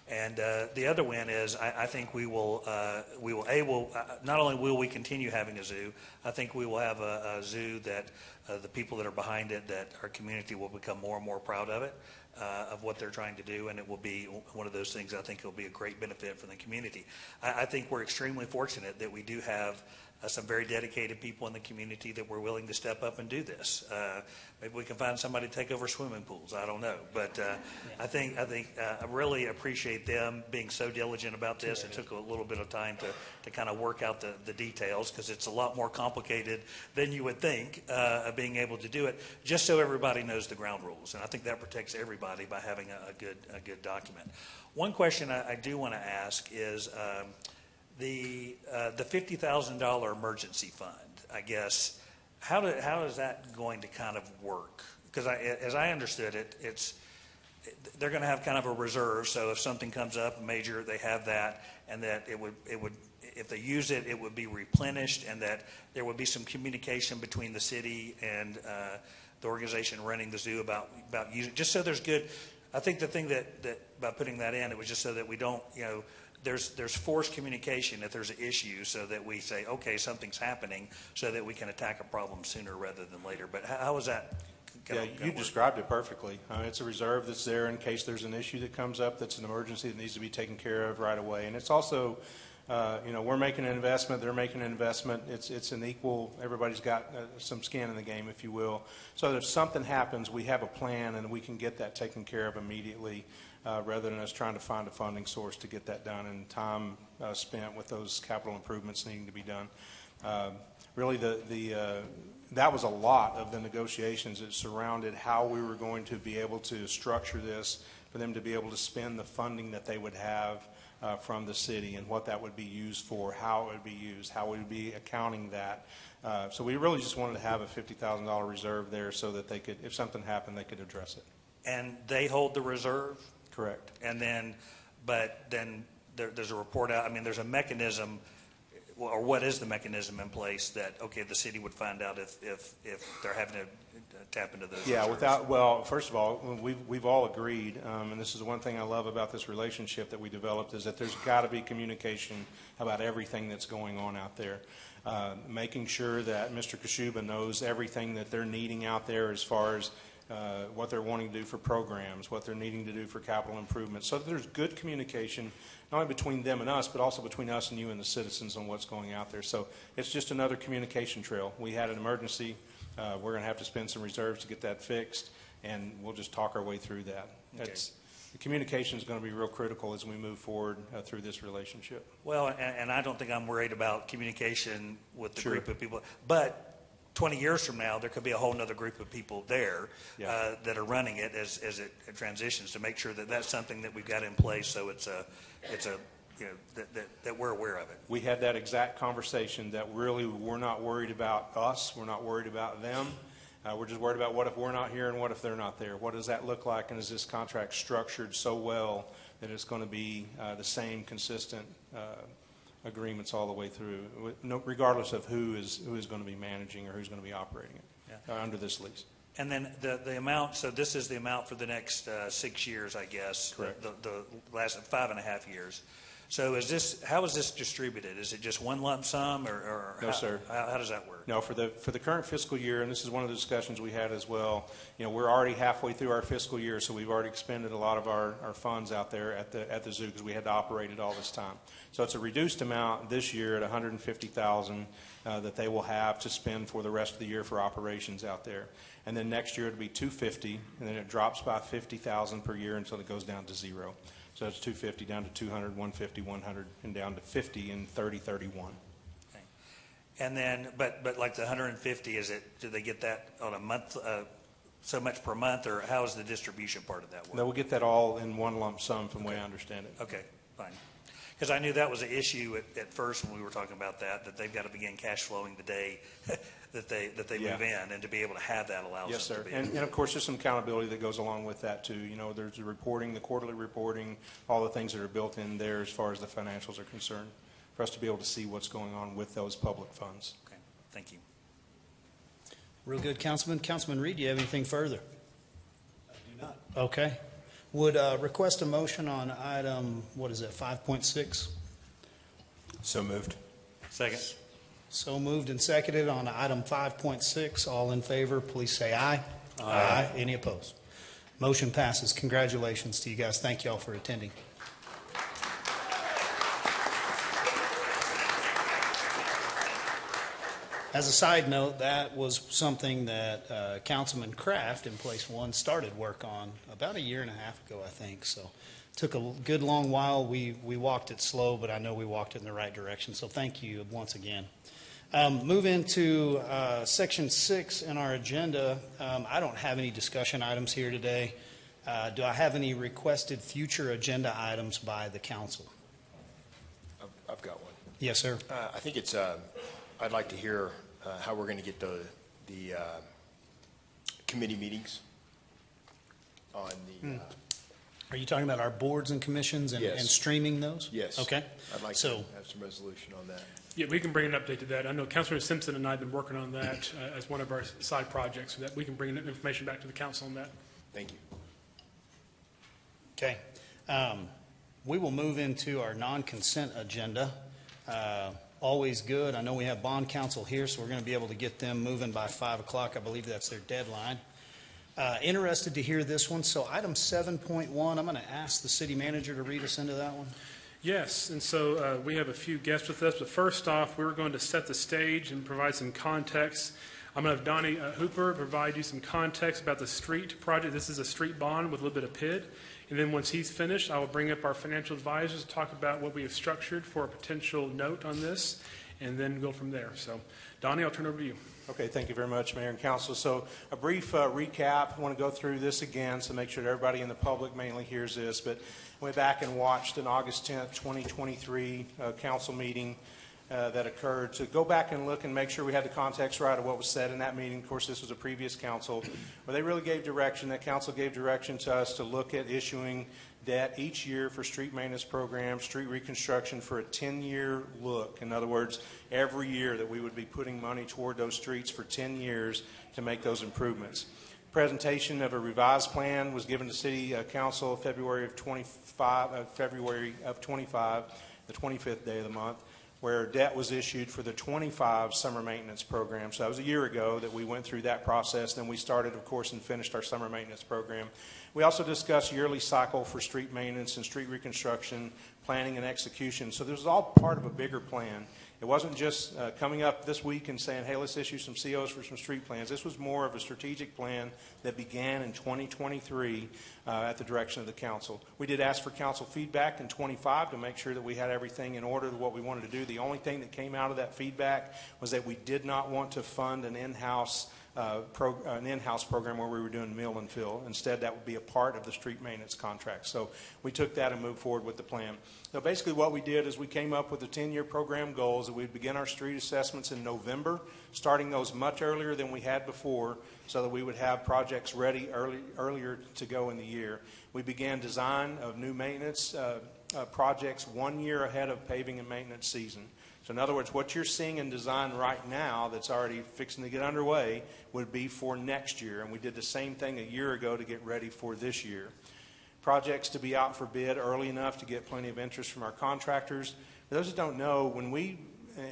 And the other win is I think we will not only will we continue having a zoo, I think we will have a zoo that the people that are behind it, that our community will become more and more proud of it, of what they're trying to do, and it will be one of those things I think will be a great benefit for the community. I think we're extremely fortunate that we do have some very dedicated people in the community that were willing to step up and do this. Maybe we can find somebody to take over swimming pools. I don't know, but I think I really appreciate them being so diligent about this. It took a little bit of time to kind of work out the details because it's a lot more complicated than you would think of being able to do it. Just so everybody knows the ground rules, and I think that protects everybody by having a good document. One question I do want to ask is. The $50,000 emergency fund, I guess, how is that going to kind of work? Because as I understood it, they're going to have kind of a reserve. So if something comes up major, they have that, and that it would if they use it, it would be replenished, and that there would be some communication between the city and the organization running the zoo about using just so there's good. I think the thing that by putting that in, it was just so that we don't there's forced communication if there's an issue so that we say, okay, something's happening so that we can attack a problem sooner rather than later. But how is that Yeah, you described it perfectly. It's a reserve that's there in case there's an issue that comes up that's an emergency that needs to be taken care of right away. And it's also, we're making an investment, they're making an investment. It's an equal, everybody's got some skin in the game, if you will. So that if something happens, we have a plan and we can get that taken care of immediately. Rather than us trying to find a funding source to get that done and time spent with those capital improvements needing to be done. Really, that was a lot of the negotiations that surrounded how we were going to be able to structure this for them to be able to spend the funding that they would have from the city and what that would be used for, how it would be used, how we would be accounting that. So we really just wanted to have a $50,000 reserve there so that they could, if something happened, they could address it. And they hold the reserve? Correct. And then, but then there's a report out. I mean, there's a mechanism, or what is the mechanism in place that, okay, the city would find out if they're having to tap into those reserves? Well, first of all, we've all agreed, and this is the one thing I love about this relationship that we developed, is that there's got to be communication about everything that's going on out there. Making sure that Mr. Kashuba knows everything that they're needing out there as far as what they're wanting to do for programs, what they're needing to do for capital improvements, so that there's good communication, not only between them and us, but also between us and you and the citizens on what's going out there. So it's just another communication trail. We had an emergency. We're going to have to spend some reserves to get that fixed, and we'll just talk our way through that. Okay. The communication is going to be real critical as we move forward through this relationship. Well, and I don't think I'm worried about communication with the Sure. group of people, but 20 years from now, there could be a whole other group of people there that are running it as it transitions to make sure that that's something that we've got in place. So it's a that we're aware of it. We had that exact conversation that really we're not worried about us. We're not worried about them. We're just worried about what if we're not here and what if they're not there. What does that look like? And is this contract structured so well that it's going to be the same consistent agreements all the way through, regardless of who is going to be managing or who's going to be operating it under this lease. And then the amount, so this is the amount for the next 6 years, I guess. Correct. The last 5.5 years. So how is this distributed? Is it just one lump sum, or No, sir. How does that work? No, for the current fiscal year, and this is one of the discussions we had as well, we're already halfway through our fiscal year, so we've already expended a lot of our funds out there at the zoo because we had to operate it all this time. So it's a reduced amount this year at $150,000 that they will have to spend for the rest of the year for operations out there. And then next year it'll be $250,000, and then it drops by $50,000 per year until it goes down to zero. So it's $250,000 down to $200,000, $150,000, $100,000, and down to $50,000 in 30/31. Okay. And then, but like the $150,000, do they get that on a month so much per month, or how is the distribution part of that work? No, we'll get that all in one lump sum from the way I understand it. Okay, fine. Because I knew that was an issue at first when we were talking about that they've got to begin cash flowing the day that they Yeah. move in, and to be able to have that allows Yes, them sir. to be. And of course, there's some accountability that goes along with that too. You know, there's the reporting, the quarterly reporting, all the things that are built in there as far as the financials are concerned, for us to be able to see what's going on with those public funds. Okay, thank you. Real good, Councilman. Councilman Reed, do you have anything further? I do not. Okay. Would request a motion on item, 5.6? So moved. Second. So moved and seconded on item 5.6. All in favor, please say aye. Aye. Any opposed? Motion passes. Congratulations to you guys. Thank you all for attending. As a side note, that was something that Councilman Kraft in Place 1 started work on about a year and a half ago, I think. So took a good long while. We walked it slow, but I know we walked it in the right direction. So thank you once again. Move into Section 6 in our agenda. I don't have any discussion items here today. Do I have any requested future agenda items by the council? I've got one. Yes, sir. I think it's, I'd like to hear how we're going to get the committee meetings on the. Are you talking about our boards and commissions and, Yes. and streaming those? Yes. Okay. I'd like So- to have some resolution on that. Yeah, we can bring an update to that. I know Councilor Simpson and I have been working on that as one of our side projects, so that we can bring that information back to the council on that. Thank you. Okay. We will move into our non-consent agenda. Always good. I know we have bond counsel here, so we're going to be able to get them moving by 5 o'clock. I believe that's their deadline. Interested to hear this one. So item 7.1, I'm going to ask the city manager to read us into that one. Yes, and so we have a few guests with us, but first off, we're going to set the stage and provide some context. I'm going to have Donnie Hooper provide you some context about the street project. This is a street bond with a little bit of PID. And then once he's finished, I will bring up our financial advisors to talk about what we have structured for a potential note on this, and then go from there. So, Donnie, I'll turn it over to you. Okay, thank you very much, Mayor and Council. So a brief recap. I want to go through this again to make sure that everybody in the public mainly hears this. But I went back and watched an August 10th, 2023 council meeting that occurred, to go back and look and make sure we had the context right of what was said in that meeting. Of course, this was a previous council, where they really gave direction. That council gave direction to us to look at issuing debt each year for street maintenance programs, street reconstruction for a 10-year look. In other words, every year that we would be putting money toward those streets for 10 years to make those improvements. Presentation of a revised plan was given to City Council February of 25, the 25th day of the month, where debt was issued for the 25 summer maintenance program. So that was a year ago that we went through that process. Then we started, of course, and finished our summer maintenance program. We also discussed yearly cycle for street maintenance and street reconstruction, planning and execution. So this was all part of a bigger plan. It wasn't just coming up this week and saying, hey, let's issue some COs for some street plans. This was more of a strategic plan that began in 2023 at the direction of the council. We did ask for council feedback in 25 to make sure that we had everything in order to what we wanted to do. The only thing that came out of that feedback was that we did not want to fund an in-house program where we were doing mill and fill. Instead, that would be a part of the street maintenance contract. So we took that and moved forward with the plan. So basically what we did is we came up with the 10-year program goals that we'd begin our street assessments in November, starting those much earlier than we had before, so that we would have projects ready earlier to go in the year. We began design of new maintenance projects 1 year ahead of paving and maintenance season. So in other words, what you're seeing in design right now that's already fixing to get underway would be for next year. And we did the same thing a year ago to get ready for this year. Projects to be out for bid early enough to get plenty of interest from our contractors. For those that don't know,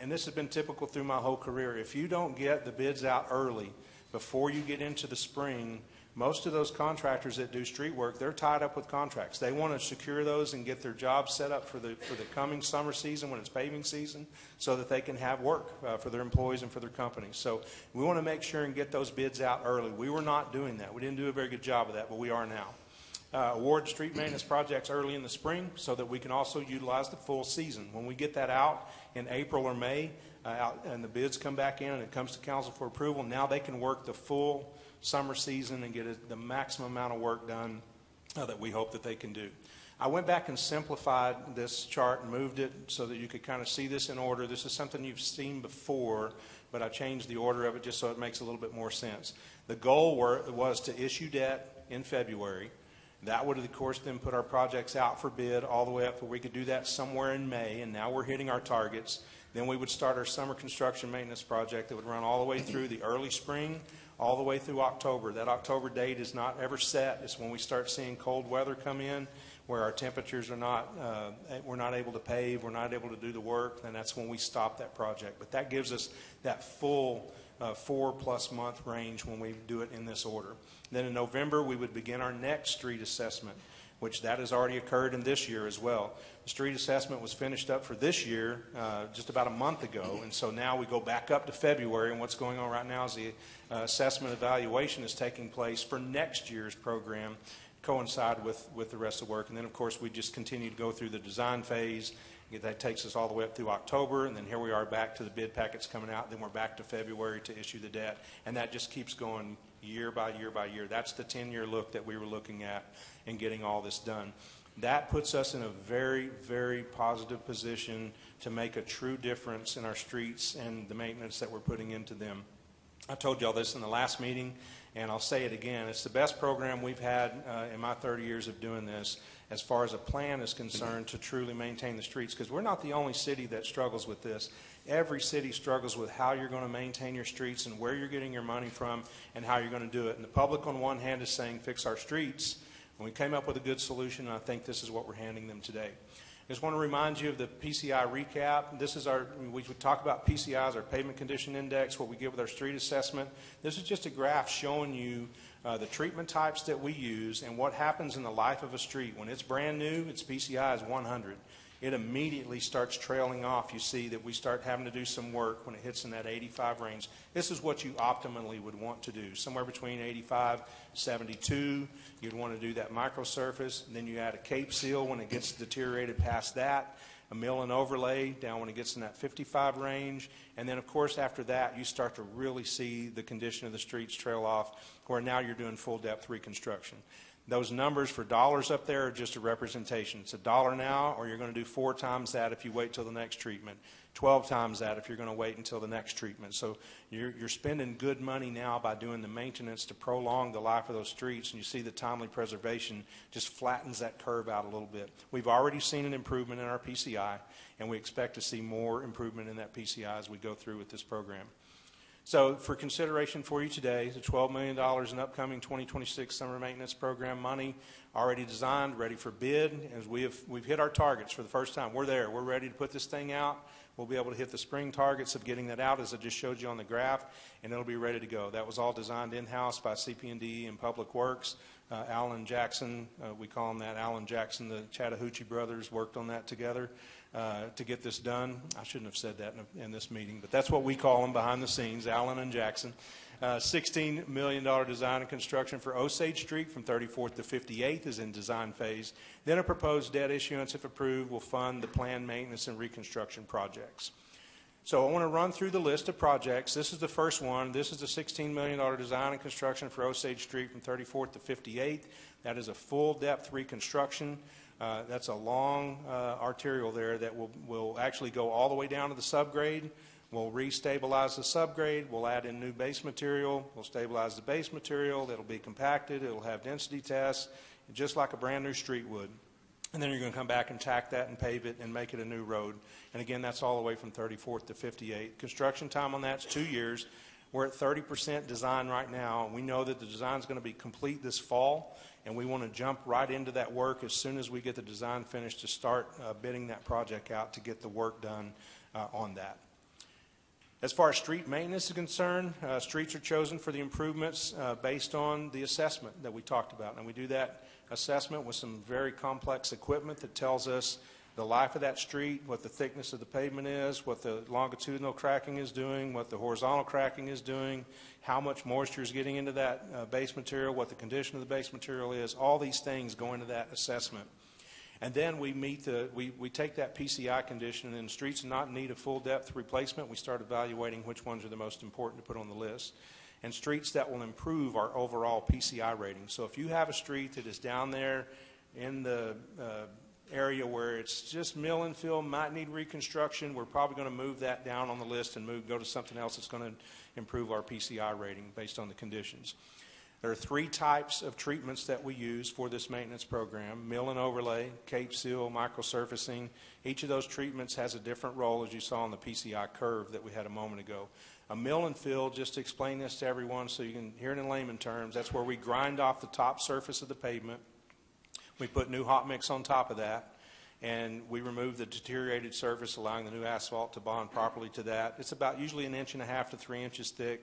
and this has been typical through my whole career, if you don't get the bids out early before you get into the spring, most of those contractors that do street work, they're tied up with contracts. They want to secure those and get their jobs set up for the coming summer season when it's paving season, so that they can have work for their employees and for their companies. So we want to make sure and get those bids out early. We were not doing that. We didn't do a very good job of that, but we are now. Award street maintenance projects early in the spring so that we can also utilize the full season. When we get that out in April or May, and the bids come back in and it comes to council for approval, now they can work the full summer season and get the maximum amount of work done that we hope that they can do. I went back and simplified this chart and moved it so that you could kind of see this in order. This is something you've seen before, but I changed the order of it just so it makes a little bit more sense. The goal was to issue debt in February. That would, of course, then put our projects out for bid all the way up where we could do that somewhere in May, and now we're hitting our targets. Then we would start our summer construction maintenance project that would run all the way through the early spring, all the way through October. That October date is not ever set. It's when we start seeing cold weather come in, where our temperatures are not, we're not able to pave, we're not able to do the work, then that's when we stop that project. But that gives us that full 4+ month range when we do it in this order. Then in November, we would begin our next street assessment, which that has already occurred in this year as well. The street assessment was finished up for this year just about a month ago, and so now we go back up to February, and what's going on right now is the assessment evaluation is taking place for next year's program, coincide with the rest of the work. And then, of course, we just continue to go through the design phase. That takes us all the way up through October, and then here we are back to the bid packets coming out. Then we're back to February to issue the debt, and that just keeps going year by year by year. That's the 10-year look that we were looking at in getting all this done. That puts us in a very, very positive position to make a true difference in our streets and the maintenance that we're putting into them. I told y'all this in the last meeting, and I'll say it again. It's the best program we've had in my 30 years of doing this as far as a plan is concerned to truly maintain the streets, because we're not the only city that struggles with this. Every city struggles with how you're going to maintain your streets and where you're getting your money from and how you're going to do it. And the public on one hand is saying fix our streets, and we came up with a good solution, and I think this is what we're handing them today. I just want to remind you of the PCI recap. This is we would talk about PCI as our pavement condition index, what we get with our street assessment. This is just a graph showing you the treatment types that we use and what happens in the life of a street. When it's brand new, its PCI is 100. It immediately starts trailing off. You see that we start having to do some work when it hits in that 85 range. This is what you optimally would want to do. Somewhere between 85, 72, you'd want to do that microsurface. And then you add a cape seal when it gets deteriorated past that, a mill and overlay down when it gets in that 55 range. And then, of course, after that, you start to really see the condition of the streets trail off, where now you're doing full depth reconstruction. Those numbers for dollars up there are just a representation. It's $1 now, or you're going to do 4 times that if you wait till the next treatment, 12 times that if you're going to wait until the next treatment. So you're spending good money now by doing the maintenance to prolong the life of those streets, and you see the timely preservation just flattens that curve out a little bit. We've already seen an improvement in our PCI, and we expect to see more improvement in that PCI as we go through with this program. So for consideration for you today, the $12 million in upcoming 2026 summer maintenance program money already designed, ready for bid. As we've hit our targets for the first time. We're there. We're ready to put this thing out. We'll be able to hit the spring targets of getting that out, as I just showed you on the graph, and it'll be ready to go. That was all designed in-house by CP&D and Public Works. Alan Jackson, we call him that, Alan Jackson, the Chattahoochee brothers worked on that together to get this done. I shouldn't have said that in this meeting, but that's what we call them behind the scenes, Alan and Jackson. $16 million design and construction for Osage Street from 34th to 58th is in design phase. Then a proposed debt issuance, if approved, will fund the planned maintenance and reconstruction projects. So I want to run through the list of projects. This is the first one. This is the $16 million design and construction for Osage Street from 34th to 58th. That is a full depth reconstruction. That's a long arterial there that will actually go all the way down to the subgrade. We'll restabilize the subgrade. We'll add in new base material. We'll stabilize the base material. It'll be compacted. It'll have density tests, just like a brand new street would. And then you're going to come back and tack that and pave it and make it a new road. And again, that's all the way from 34th to 58th. Construction time on that's 2 years. We're at 30% design right now. We know that the design is going to be complete this fall, and we want to jump right into that work as soon as we get the design finished to start bidding that project out to get the work done on that. As far as street maintenance is concerned, streets are chosen for the improvements based on the assessment that we talked about. And we do that assessment with some very complex equipment that tells us the life of that street, what the thickness of the pavement is, what the longitudinal cracking is doing, what the horizontal cracking is doing, how much moisture is getting into that base material, what the condition of the base material is. All these things go into that assessment. And then we take that PCI condition, and then streets not need a full depth replacement. We start evaluating which ones are the most important to put on the list. and streets that will improve our overall PCI rating. So if you have a street that is down there in the area where it's just mill and fill, might need reconstruction, we're probably going to move that down on the list and go to something else that's going to improve our PCI rating based on the conditions. There are 3 types of treatments that we use for this maintenance program: mill and overlay, cape seal, microsurfacing. Each of those treatments has a different role, as you saw on the PCI curve that we had a moment ago. A mill and fill, just to explain this to everyone so you can hear it in layman terms, that's where we grind off the top surface of the pavement. We put new hot mix on top of that, and we remove the deteriorated surface, allowing the new asphalt to bond properly to that. It's about usually 1.5 inches to 3 inches thick.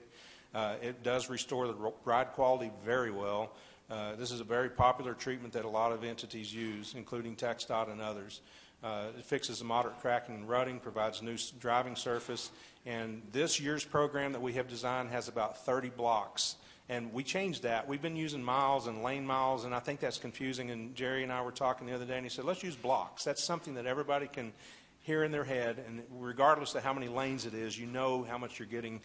It does restore the ride quality very well. This is a very popular treatment that a lot of entities use, including TxDOT and others. It fixes the moderate cracking and rutting, provides new driving surface, and this year's program that we have designed has about 30 blocks. And we changed that. We've been using miles and lane miles, and I think that's confusing. And Jerry and I were talking the other day, and he said, let's use blocks. That's something that everybody can hear in their head, and regardless of how many lanes it is, you know how much you're getting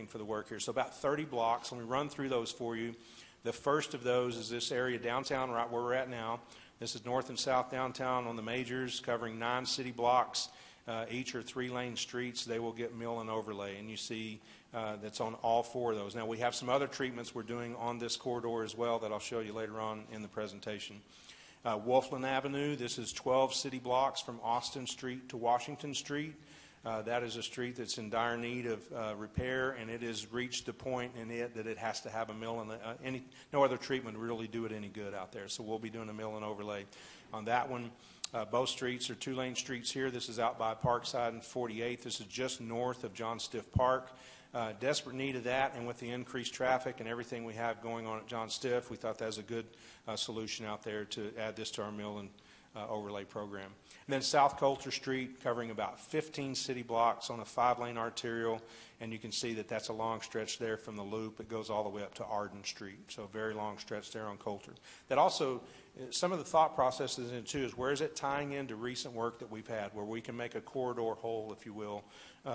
for the work here. So about 30 blocks, and we run through those for you. The first of those is this area downtown, right where we're at now. This is north and south downtown on the majors, covering 9 city blocks. Each are 3-lane streets. They will get mill and overlay, and you see that's on all 4 of those. Now, we have some other treatments we're doing on this corridor as well that I'll show you later on in the presentation. Wolfland Avenue, this is 12 city blocks from Austin Street to Washington Street. That is a street that's in dire need of repair, and it has reached the point in it that it has to have a mill and no other treatment would really do it any good out there. So we'll be doing a mill and overlay on that one. Both streets are 2-lane streets here. This is out by Parkside and 48th. This is just north of John Stiff Park. Desperate need of that, and with the increased traffic and everything we have going on at John Stiff, we thought that was a good solution out there to add this to our mill and overlay program. And then South Coulter Street, covering about 15 city blocks on a 5-lane arterial, and you can see that that's a long stretch there from the loop. It goes all the way up to Arden Street, so a very long stretch there on Coulter. That also, some of the thought processes in it too is where is it tying into recent work that we've had, where we can make a corridor whole, if you will,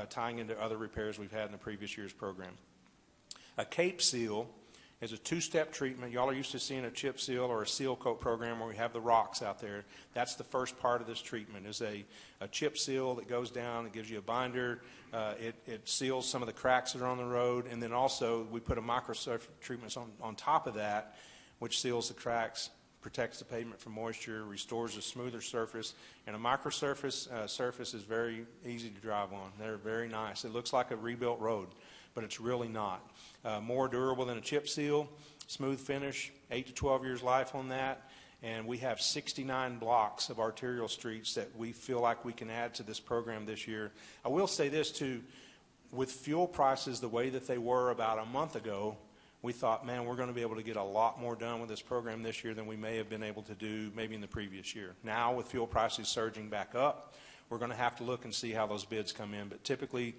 tying into other repairs we've had in the previous year's program. A cape seal is a 2-step treatment. Y'all are used to seeing a chip seal or a seal coat program where we have the rocks out there. That's the first part of this treatment, is a chip seal that goes down. It gives you a binder. It seals some of the cracks that are on the road. And then also we put a microsurface treatment on top of that, which seals the cracks, protects the pavement from moisture, restores a smoother surface. And a microsurface surface is very easy to drive on. They're very nice. It looks like a rebuilt road, but it's really not. More durable than a chip seal, smooth finish, 8 to 12 years life on that, and we have 69 blocks of arterial streets that we feel like we can add to this program this year. I will say this too, with fuel prices the way that they were about a month ago, we thought, man, we're going to be able to get a lot more done with this program this year than we may have been able to do maybe in the previous year. Now, with fuel prices surging back up, we're going to have to look and see how those bids come in, but typically,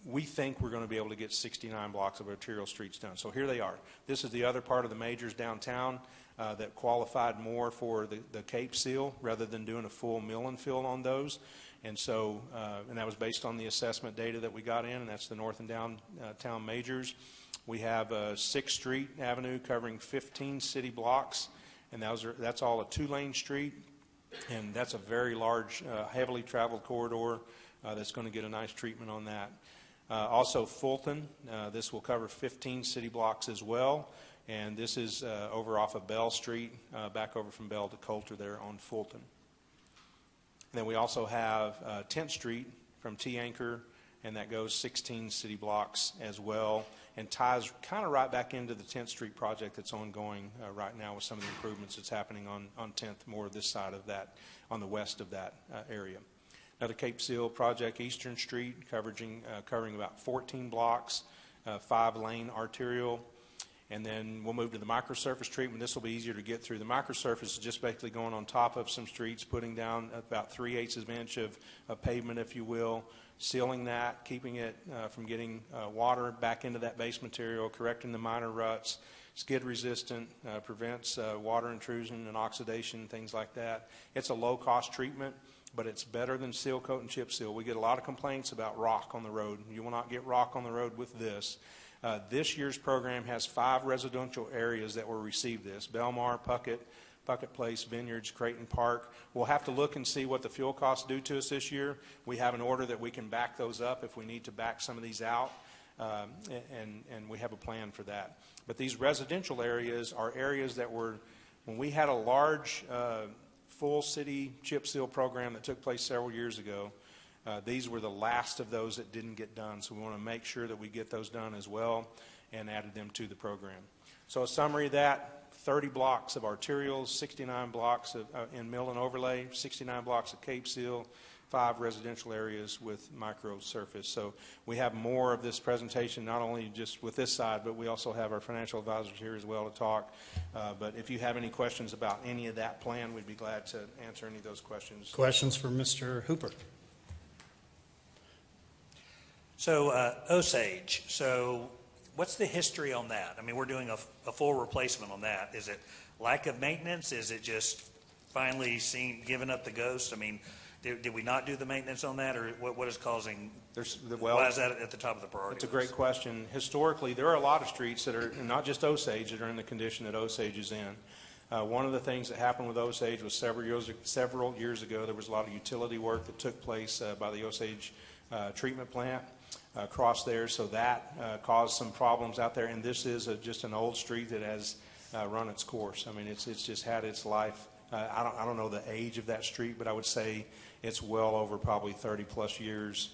we think we're going to be able to get 69 blocks of arterial streets done. So here they are. This is the other part of the majors downtown that qualified more for the Cape Seal rather than doing a full mill and fill on those. And so, and that was based on the assessment data that we got in, and that's the north and downtown majors. We have 6th Street Avenue covering 15 city blocks, and that's all a 2-lane street, and that's a very large, heavily traveled corridor. That's going to get a nice treatment on that. Also Fulton, this will cover 15 city blocks as well, and this is over off of Bell Street, back over from Bell to Coulter there on Fulton. And then we also have 10th Street from T-Anchor, and that goes 16 city blocks as well, and ties kind of right back into the 10th Street project that's ongoing right now with some of the improvements that's happening on 10th, more of this side of that, on the west of that area. Another Cape Seal project, Eastern Street, covering about 14 blocks, 5-lane arterial. And then we'll move to the microsurface treatment. This will be easier to get through. The microsurface is just basically going on top of some streets, putting down about 3/8 of an inch of pavement, if you will, sealing that, keeping it from getting water back into that base material, correcting the minor ruts, skid resistant, prevents water intrusion and oxidation, things like that. It's a low-cost treatment. but it's better than seal coat and chip seal. We get a lot of complaints about rock on the road. You will not get rock on the road with this. This year's program has 5 residential areas that will receive this: Belmar, Puckett Place, Vineyards, Creighton Park. We'll have to look and see what the fuel costs do to us this year. We have an order that we can back those up if we need to back some of these out, and we have a plan for that. But these residential areas are areas that were, when we had a large full city chip seal program that took place several years ago, these were the last of those that didn't get done. So we want to make sure that we get those done as well and added them to the program. So a summary of that: 30 blocks of arterials, 69 blocks in mill and overlay, 69 blocks of Cape Seal, 5 residential areas with micro surface. So we have more of this presentation, not only just with this side, but we also have our financial advisors here as well to talk. But if you have any questions about any of that plan, we'd be glad to answer any of those questions. Questions for Mr. Hooper? So Osage, so what's the history on that? I mean, we're doing a full replacement on that. Is it lack of maintenance? Is it just finally giving up the ghost? I mean, did we not do the maintenance on that, or what is causing, why is that at the top of the priority That's a list? great question. Historically, there are a lot of streets that are, not just Osage, that are in the condition that Osage is in. One of the things that happened with Osage was several years ago, there was a lot of utility work that took place by the Osage treatment plant across there, so that caused some problems out there. And this is just an old street that has run its course. I mean, it's just had its life. I don't know the age of that street, but I would say it's well over probably 30 plus years.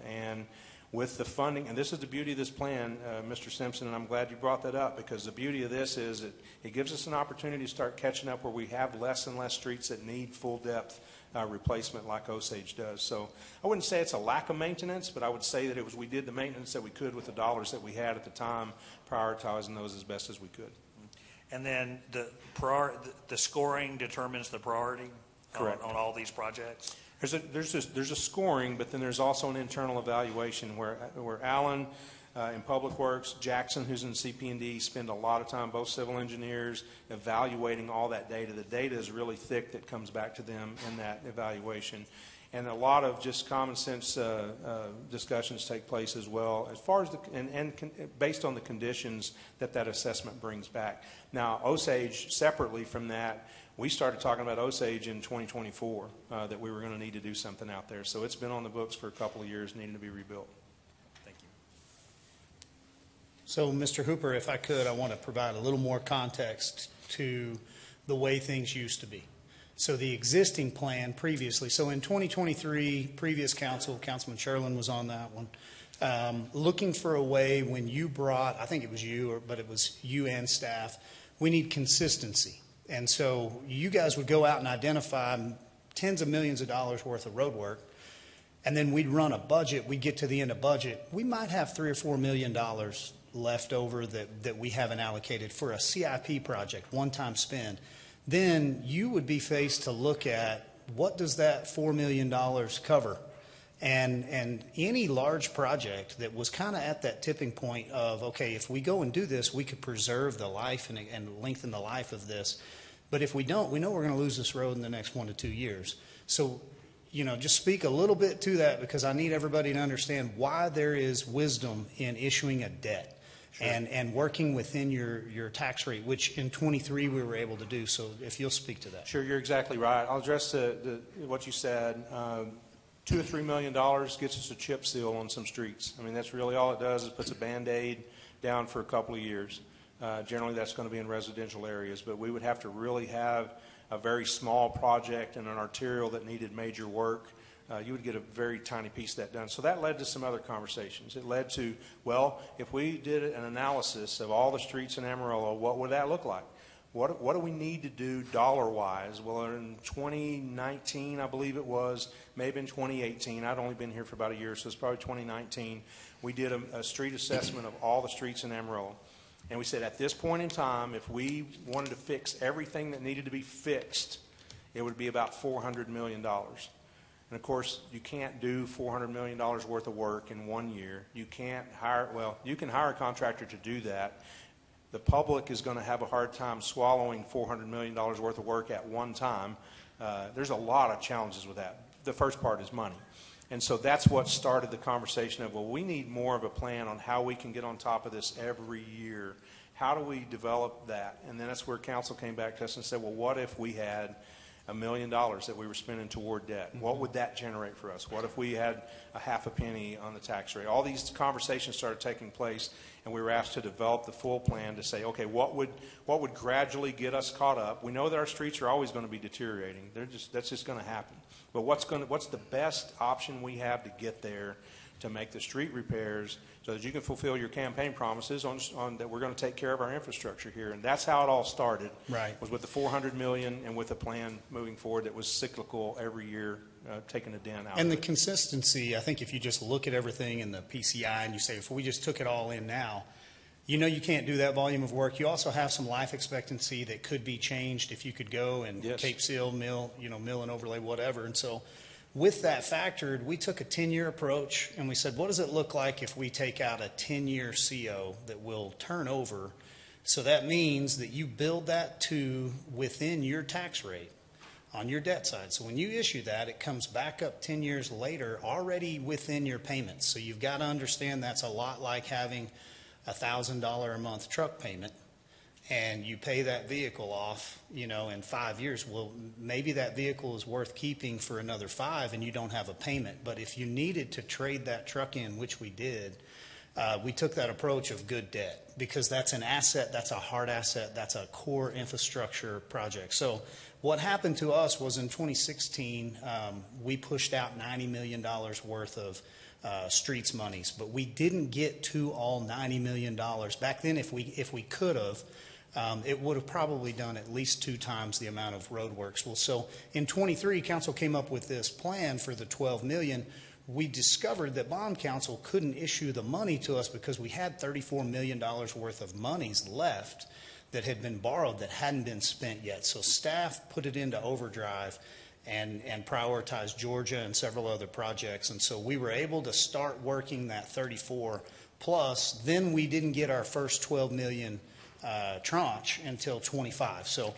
And with the funding, and this is the beauty of this plan, Mr. Simpson, and I'm glad you brought that up, because the beauty of this is that it gives us an opportunity to start catching up where we have less and less streets that need full depth replacement like Osage does. So I wouldn't say it's a lack of maintenance, but I would say that we did the maintenance that we could with the dollars that we had at the time, prioritizing those as best as we could. And then the scoring determines the priority on all these projects? There's a scoring, but then there's also an internal evaluation where Alan in Public Works, Jackson, who's in CP&D, spend a lot of time, both civil engineers, evaluating all that data. The data is really thick that comes back to them in that evaluation. And a lot of just common sense discussions take place as well, as far as based on the conditions that assessment brings back. Now, Osage, separately from that, we started talking about Osage in 2024, that we were going to need to do something out there. So it's been on the books for a couple of years, needing to be rebuilt. Thank you. So, Mr. Hooper, if I could, I want to provide a little more context to the way things used to be. So the existing plan previously, so in 2023, previous council, Councilman Sherlin was on that one, looking for a way when you brought, I think it was you, but it was you and staff, we need consistency. And so you guys would go out and identify tens of millions of dollars worth of road work, and then we'd run a budget. We'd get to the end of budget. We might have $3 or $4 million left over that we haven't allocated for a CIP project, one-time spend. Then you would be faced to look at what does that $4 million cover? And any large project that was kind of at that tipping point of, okay, if we go and do this, we could preserve the life and lengthen the life of this. But if we don't, we know we're going to lose this road in the next 1 to 2 years. So, just speak a little bit to that, because I need everybody to understand why there is wisdom in issuing a debt. Sure. And working within your tax rate, which in 23 we were able to do. So if you'll speak to that. Sure, you're exactly right. I'll address what you said. $2 or $3 million gets us a chip seal on some streets. I mean, that's really all it does, is puts a Band-Aid down for a couple of years. Generally, that's going to be in residential areas, but we would have to really have a very small project and an arterial that needed major work. You would get a very tiny piece of that done. So that led to some other conversations. It led to, well, if we did an analysis of all the streets in Amarillo, what would that look like? What do we need to do dollar-wise? Well, in 2019, I believe it was, maybe in 2018, I'd only been here for about a year, so it's probably 2019, we did a street assessment of all the streets in Amarillo. And we said at this point in time, if we wanted to fix everything that needed to be fixed, it would be about $400 million. And, of course, you can't do $400 million worth of work in 1 year. You can't hire, well, you can hire a contractor to do that. The public is going to have a hard time swallowing $400 million worth of work at one time. There's a lot of challenges with that. the first part is money. And so that's what started the conversation of, well, we need more of a plan on how we can get on top of this every year. How do we develop that? And then that's where council came back to us and said, well, what if we had $1 million that we were spending toward debt? What would that generate for us? What if we had a half a penny on the tax rate? All these conversations started taking place, and we were asked to develop the full plan to say, okay, what would gradually get us caught up? We know that our streets are always going to be deteriorating. That's just going to happen. But what's the best option we have to get there to make the street repairs so that you can fulfill your campaign promises on that we're going to take care of our infrastructure here? And that's how it all started. Right. Was with the $400 million and with a plan moving forward that was cyclical every year, taking a dent out. And of the it. consistency, I think if you just look at everything in the PCI and you say, if we just took it all in now, you know you can't do that volume of work. You also have some life expectancy that could be changed if you could go and Yes. Cape Seal, mill and overlay, whatever. And so with that factored, we took a 10-year approach and we said, what does it look like if we take out a 10-year CO that will turn over? So that means that you build that to within your tax rate on your debt side. So when you issue that, it comes back up 10 years later already within your payments. So you've got to understand that's a lot like having a $1,000 a month truck payment, and you pay that vehicle off, in 5 years. Well, maybe that vehicle is worth keeping for another 5 and you don't have a payment. But if you needed to trade that truck in, which we did, we took that approach of good debt, because that's an asset, that's a hard asset, that's a core infrastructure project. So what happened to us was in 2016, we pushed out $90 million worth of streets monies, but we didn't get to all $90 million. Back then, if we could have, it would have probably done at least 2 times the amount of road works. Well, so in 23, council came up with this plan for the $12 million. We discovered that bond council couldn't issue the money to us because we had $34 million worth of monies left that had been borrowed that hadn't been spent yet. So staff put it into overdrive and prioritized Georgia and several other projects. And so we were able to start working that 34 plus. Then we didn't get our first 12 million tranche until 25. So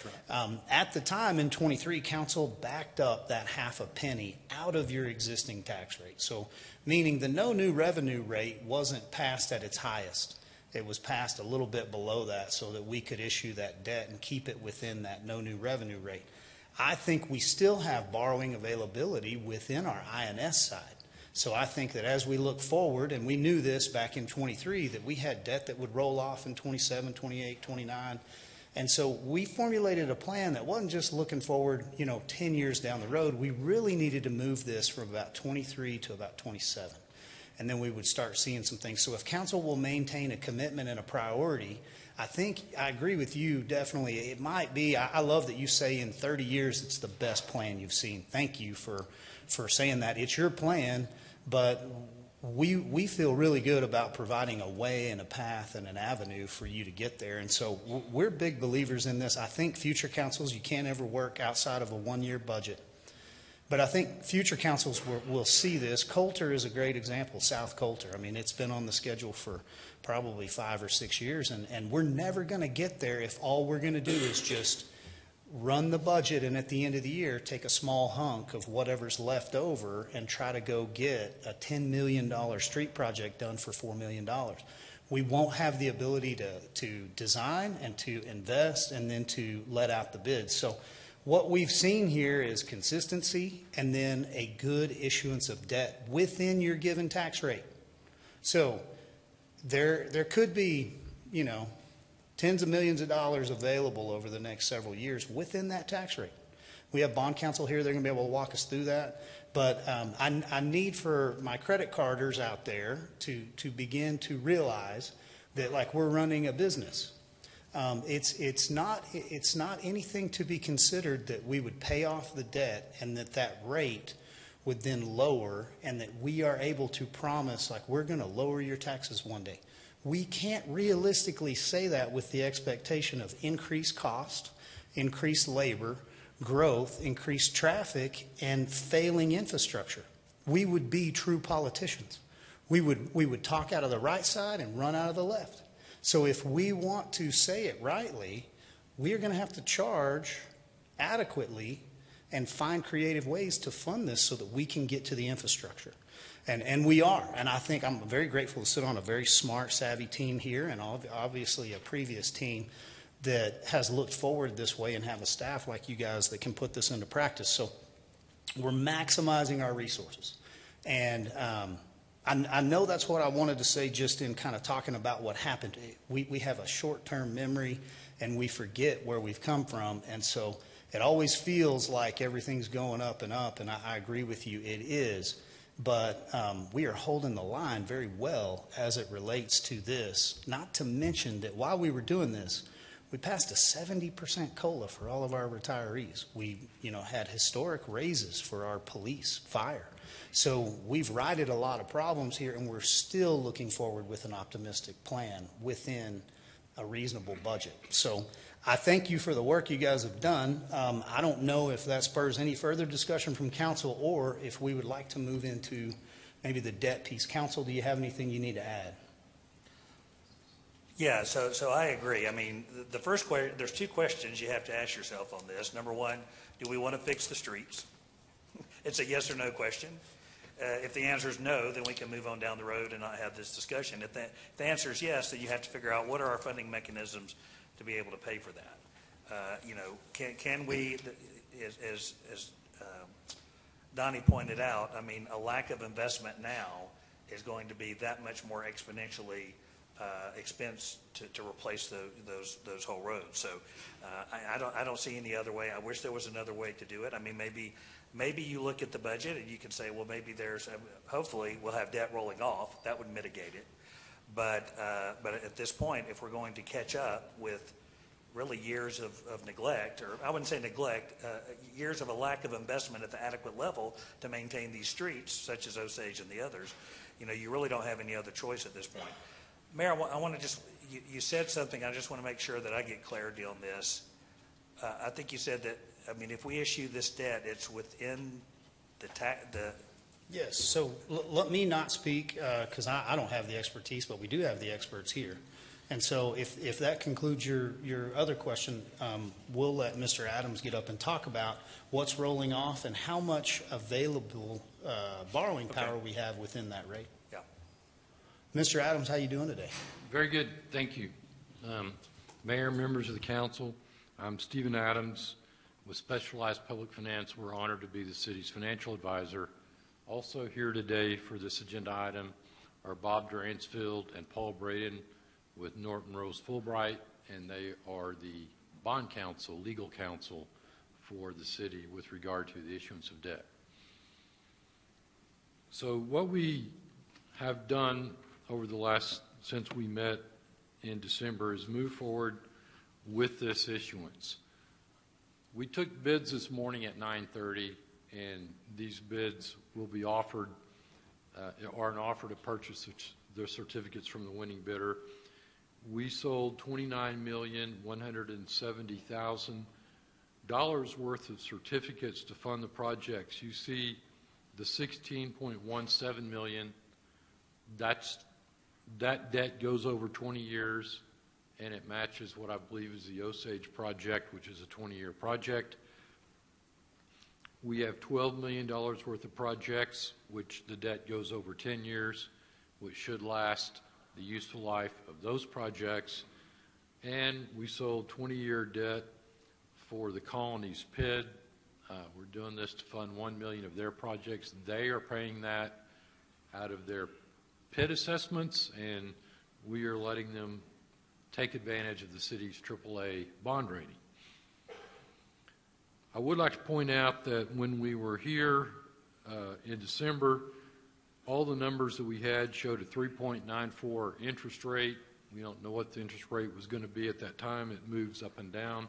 at the time in 23, council backed up that half a penny out of your existing tax rate. So meaning the no new revenue rate wasn't passed at its highest. It was passed a little bit below that so that we could issue that debt and keep it within that no new revenue rate. I think we still have borrowing availability within our INS side. So I think that as we look forward, and we knew this back in 23, that we had debt that would roll off in 27, 28, 29. And so we formulated a plan that wasn't just looking forward, 10 years down the road. We really needed to move this from about 23 to about 27. And then we would start seeing some things. So if council will maintain a commitment and a priority, I think I agree with you, definitely. It might be, I love that you say in 30 years it's the best plan you've seen. Thank you for saying that. It's your plan, but we feel really good about providing a way and a path and an avenue for you to get there. And so we're big believers in this. I think future councils, you can't ever work outside of a one-year budget. But I think future councils will see this. Coulter is a great example, South Coulter. I mean, it's been on the schedule for probably 5 or 6 years, and we're never going to get there if all we're going to do is just run the budget and at the end of the year take a small hunk of whatever's left over and try to go get a $10 million street project done for $4 million. We won't have the ability to design and to invest and then to let out the bids. So what we've seen here is consistency and then a good issuance of debt within your given tax rate. So there could be, tens of millions of dollars available over the next several years within that tax rate. We have bond counsel here. They're going to be able to walk us through that. But I need for my credit carders out there to begin to realize that, like, we're running a business. It's not anything to be considered that we would pay off the debt and that rate would then lower, and that we are able to promise, like, we're going to lower your taxes one day. We can't realistically say that with the expectation of increased cost, increased labor, growth, increased traffic, and failing infrastructure. We would be true politicians. We would talk out of the right side and run out of the left. So if we want to say it rightly, we are going to have to charge adequately and find creative ways to fund this so that we can get to the infrastructure. And we are. And I think I'm very grateful to sit on a very smart, savvy team here, and obviously a previous team that has looked forward this way and have a staff like you guys that can put this into practice. So we're maximizing our resources. And I know that's what I wanted to say just in kind of talking about what happened. We have a short-term memory, and we forget where we've come from. And so it always feels like everything's going up, and I agree with you, it is. But we are holding the line very well as it relates to this. Not to mention that while we were doing this, we passed a 70% COLA for all of our retirees. We, had historic raises for our police, fire. So we've righted a lot of problems here, and we're still looking forward with an optimistic plan within a reasonable budget. So I thank you for the work you guys have done. I don't know if that spurs any further discussion from council or if we would like to move into maybe the debt piece. Council, do you have anything you need to add? Yeah, so I agree. I mean, the first question, there's two questions you have to ask yourself on this. Number one, do we want to fix the streets? It's a yes or no question. If the answer is no, then we can move on down the road and not have this discussion. If the answer is yes, then you have to figure out what are our funding mechanisms to be able to pay for that. Can we, as Donnie pointed out, I mean, a lack of investment now is going to be that much more exponentially expense to replace those whole roads. So I don't see any other way. I wish there was another way to do it. I mean, maybe you look at the budget and you can say, well, maybe hopefully we'll have debt rolling off. That would mitigate it. But at this point, if we're going to catch up with really years of neglect, or I wouldn't say neglect, years of a lack of investment at the adequate level to maintain these streets, such as Osage and the others, you really don't have any other choice at this point. Mayor, I want to just, you said something, I just want to make sure that I get clarity on this. I think you said that, I mean, if we issue this debt, it's within the Yes, so let me not speak because I don't have the expertise, but we do have the experts here. And so if that concludes your other question, we'll let Mr. Adams get up and talk about what's rolling off and how much available borrowing power we have within that rate. Yeah. Mr. Adams, how you doing today? Very good, thank you. Mayor, members of the council, I'm Stephen Adams with Specialized Public Finance. We're honored to be the city's financial advisor. Also here today for this agenda item are Bob Dransfield and Paul Braden with Norton Rose Fulbright, and they are the bond counsel, legal counsel for the city with regard to the issuance of debt. So what we have done over the last, since we met in December, is move forward with this issuance. We took bids this morning at 9:30, and these bids will be offered, are an offer to purchase the certificates from the winning bidder. We sold $29,170,000 worth of certificates to fund the projects. You see the $16.17 million, that debt goes over 20 years, and it matches what I believe is the Osage project, which is a 20-year project. We have $12 million worth of projects, which the debt goes over 10 years, which should last the useful life of those projects. And we sold 20-year debt for the colony's PID. We're doing this to fund $1 million of their projects. They are paying that out of their PID assessments, and we are letting them take advantage of the city's AAA bond rating. I would like to point out that when we were here in December, all the numbers that we had showed a 3.94 interest rate. We don't know what the interest rate was going to be at that time. It moves up and down.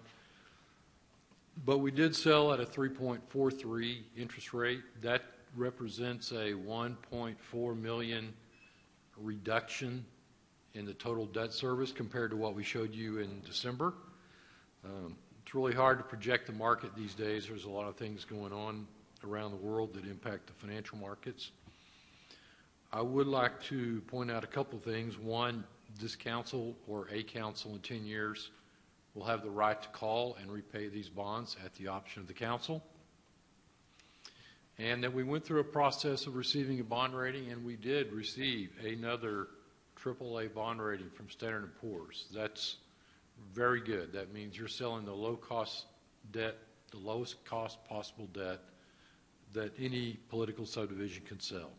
But we did sell at a 3.43 interest rate. That represents a $1.4 million reduction in the total debt service compared to what we showed you in December. It's really hard to project the market these days. There's a lot of things going on around the world that impact the financial markets. I would like to point out a couple of things. One, this council or a council in 10 years will have the right to call and repay these bonds at the option of the council. and that we went through a process of receiving a bond rating, and we did receive another AAA bond rating from Standard & Poor's. That's very good. That means you're selling the low-cost debt, the lowest cost possible debt that any political subdivision can sell.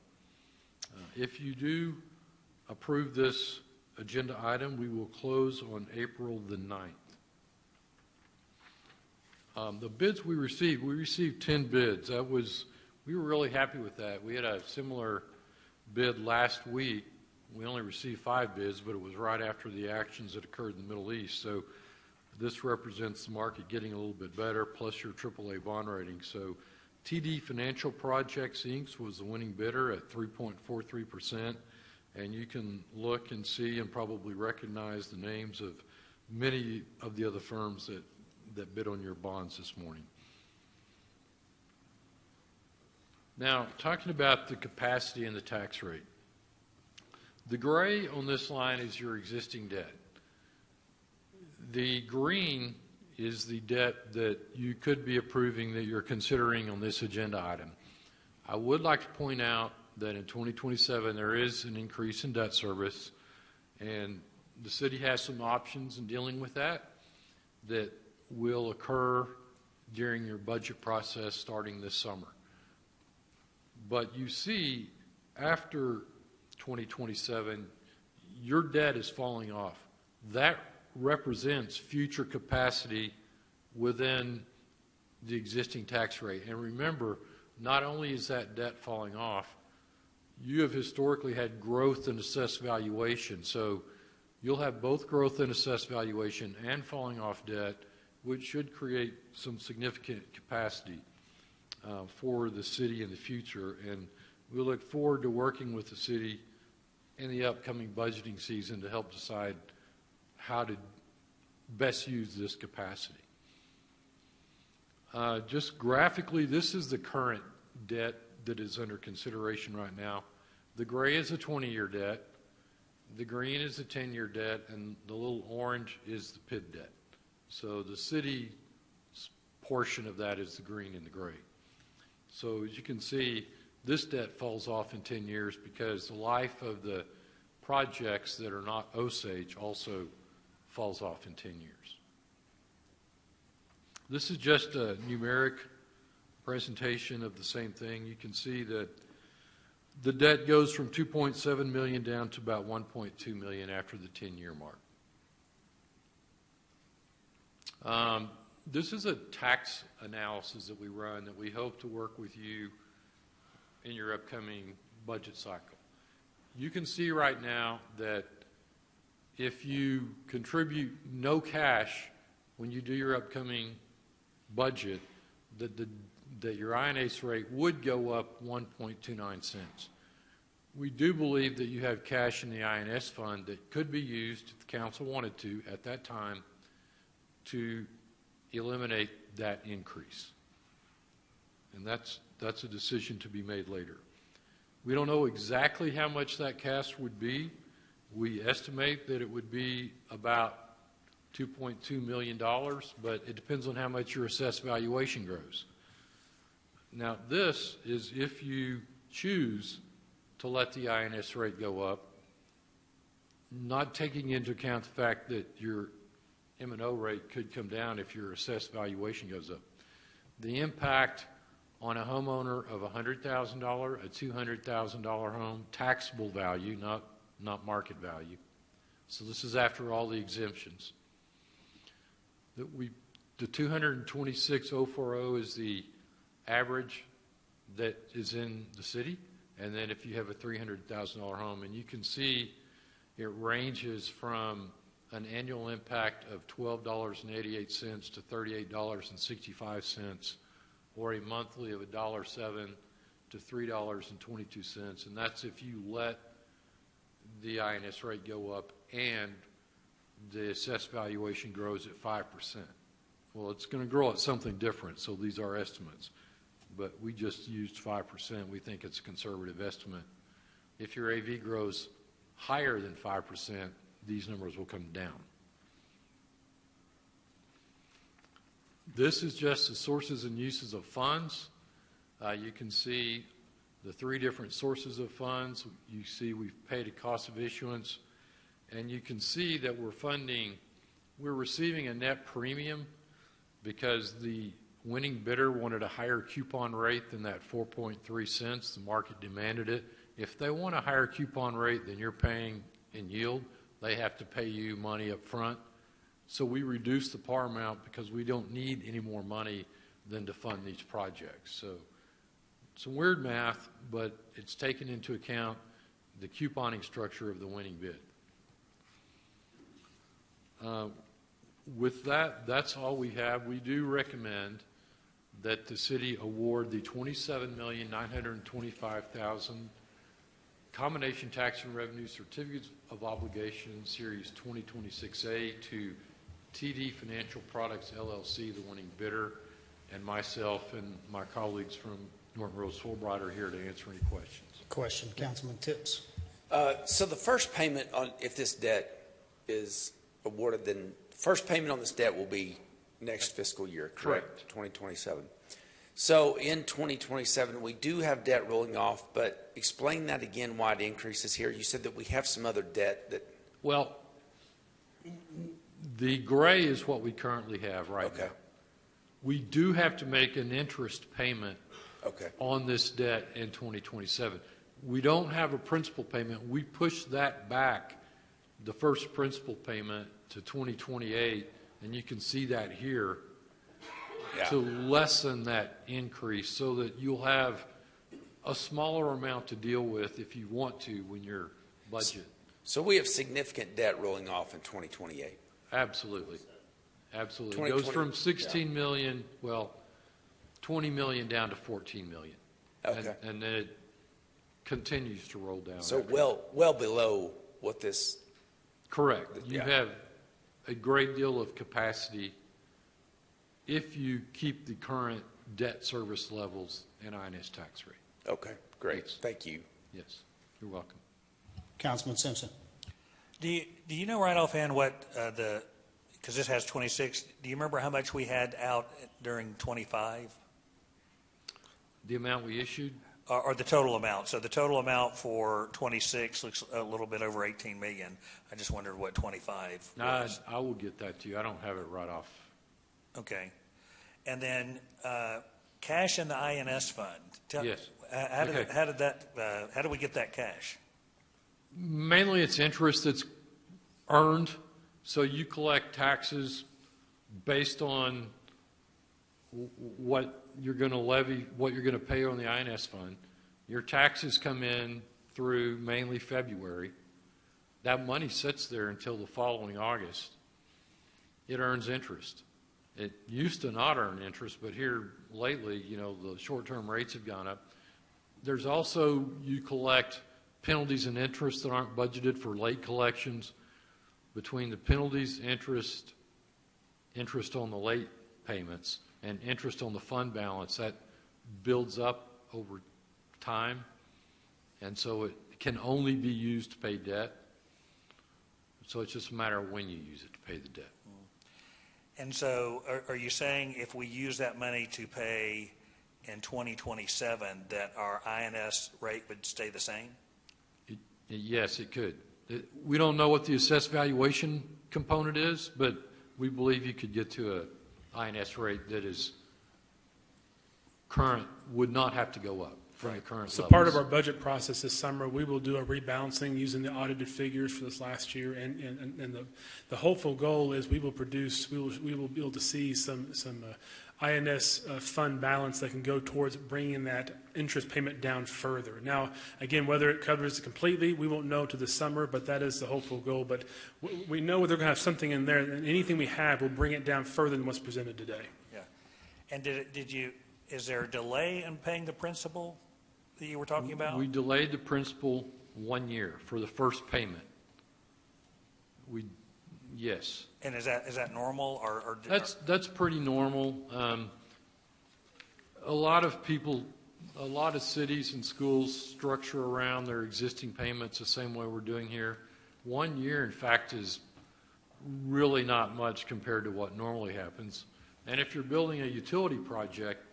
If you do approve this agenda item, we will close on April the 9th. The bids we received 10 bids. We were really happy with that. We had a similar bid last week. We only received 5 bids, but it was right after the actions that occurred in the Middle East. So this represents the market getting a little bit better, plus your AAA bond rating. So TD Financial Projects, Inc. was the winning bidder at 3.43%, and you can look and see and probably recognize the names of many of the other firms that bid on your bonds this morning. Now, talking about the capacity and the tax rate. The gray on this line is your existing debt. The green is the debt that you could be approving that you're considering on this agenda item. I would like to point out that in 2027 there is an increase in debt service, and the city has some options in dealing with that will occur during your budget process starting this summer. But you see, after 2027, your debt is falling off. That represents future capacity within the existing tax rate. And remember, not only is that debt falling off, you have historically had growth in assessed valuation. So you'll have both growth in assessed valuation and falling off debt, which should create some significant capacity for the city in the future. And we look forward to working with the city in the upcoming budgeting season to help decide how to best use this capacity. Just graphically, this is the current debt that is under consideration right now. The gray is a 20-year debt, the green is a 10-year debt, and the little orange is the PID debt. So the city's portion of that is the green and the gray. So as you can see, this debt falls off in 10 years because the life of the projects that are not Osage also falls off in 10 years. This is just a numeric presentation of the same thing. You can see that the debt goes from $2.7 million down to about $1.2 million after the 10-year mark. This is a tax analysis that we run that we hope to work with you in your upcoming budget cycle. You can see right now that if you contribute no cash when you do your upcoming budget, that your INACE rate would go up 1.29 cents. We do believe that you have cash in the INS fund that could be used, if the council wanted to, at that time, to eliminate that increase. And that's a decision to be made later. We don't know exactly how much that cash would be. We estimate that it would be about $2.2 million, but it depends on how much your assessed valuation grows. Now, this is if you choose to let the INS rate go up, not taking into account the fact that your M&O rate could come down if your assessed valuation goes up. The impact on a homeowner of $100,000, a $200,000 home, taxable value, not market value. So this is after all the exemptions. The 226,040 is the average that is in the city, and then if you have a $300,000 home, and you can see it ranges from an annual impact of $12.88 to $38.65, or a monthly of $1.07 to $3.22, and that's if you let the INS rate go up and the assessed valuation grows at 5%. Well, it's going to grow at something different, so these are estimates. But we just used 5%. We think it's a conservative estimate. If your AV grows higher than 5%, these numbers will come down. This is just the sources and uses of funds. You can see the three different sources of funds. You see we've paid a cost of issuance, and you can see that we're receiving a net premium because the winning bidder wanted a higher coupon rate than that 4.3 cents. The market demanded it. If they want a higher coupon rate than you're paying in yield, they have to pay you money up front. So we reduce the par amount because we don't need any more money than to fund these projects. So some weird math, but it's taken into account the couponing structure of the winning bid. With that, that's all we have. We do recommend that the city award the $27,925,000 combination tax and revenue certificates of obligation series 2026A to TD Financial Products LLC, the winning bidder, and myself and my colleagues from Norton Rose Fulbright are here to answer any questions. Question, Councilman Tips. So the first payment on, if this debt is awarded, then first payment on this debt will be next fiscal year, correct? 2027. So in 2027, we do have debt rolling off, but explain that again, why it increases here. You said that we have some other debt that... Well, the gray is what we currently have right now. We do have to make an interest payment on this debt in 2027. We don't have a principal payment. We push that back, the first principal payment, to 2028, and you can see that here, to lessen that increase so that you'll have a smaller amount to deal with if you want to when your budget. So we have significant debt rolling off in 2028. Absolutely. Absolutely. It goes from 16 million, well, 20 million down to 14 million. And then it continues to roll down. So well below what this... Correct. You have a great deal of capacity if you keep the current debt service levels and INS tax rate. Okay, great. Yes. Thank you. Yes, you're welcome. Councilman Simpson. Do you know right offhand what because this has 26, do you remember how much we had out during 25? The amount we issued? Or the total amount. So the total amount for 26 looks a little bit over 18 million. I just wondered what 25 was. I will get that to you. I don't have it right off. Okay. And then cash in the INS fund. Yes. How did we get that cash? Mainly it's interest that's earned. So you collect taxes based on what you're going to levy, what you're going to pay on the INS fund. Your taxes come in through mainly February. That money sits there until the following August. It earns interest. It used to not earn interest, but here lately, the short-term rates have gone up. There's also, you collect penalties and interest that aren't budgeted for late collections. Between the penalties, interest on the late payments, and interest on the fund balance, that builds up over time, and so it can only be used to pay debt. So it's just a matter of when you use it to pay the debt. And so are you saying if we use that money to pay in 2027 that our INS rate would stay the same? Yes, it could. We don't know what the assessed valuation component is, but we believe you could get to a INS rate that is current, would not have to go up from the current So levels. part of our budget process this summer, we will do a rebalancing using the audited figures for this last year, and the hopeful goal is we will be able to see some INS fund balance that can go towards bringing that interest payment down further. Now, again, whether it covers it completely, we won't know to the summer, but that is the hopeful goal. But we know they're going to have something in there, and anything we have will bring it down further than what's presented today. Yeah. And is there a delay in paying the principal that you were talking about? We delayed the principal 1 year for the first payment. Yes. And is that normal or that's pretty normal. A lot of cities and schools structure around their existing payments the same way we're doing here. 1 year, in fact, is really not much compared to what normally happens. And if you're building a utility project,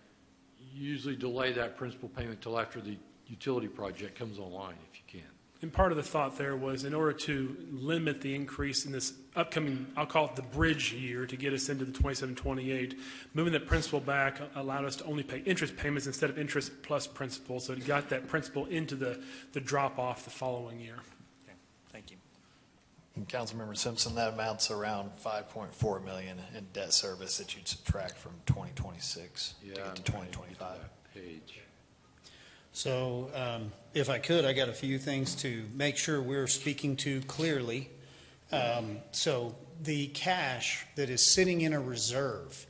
You usually delay that principal payment till after the utility project comes online, if you can. And part of the thought there was in order to limit the increase in this upcoming, I'll call it the bridge year, to get us into the 27-28, moving that principal back allowed us to only pay interest payments instead of interest plus principal. So it got that principal into the drop off the following year. Okay, thank you. Councilmember Simpson, that amounts around $5.4 million in debt service that you'd subtract from 2026 to get to 2025. Page. So if I could, I got a few things to make sure we're speaking to clearly. So the cash that is sitting in a reserve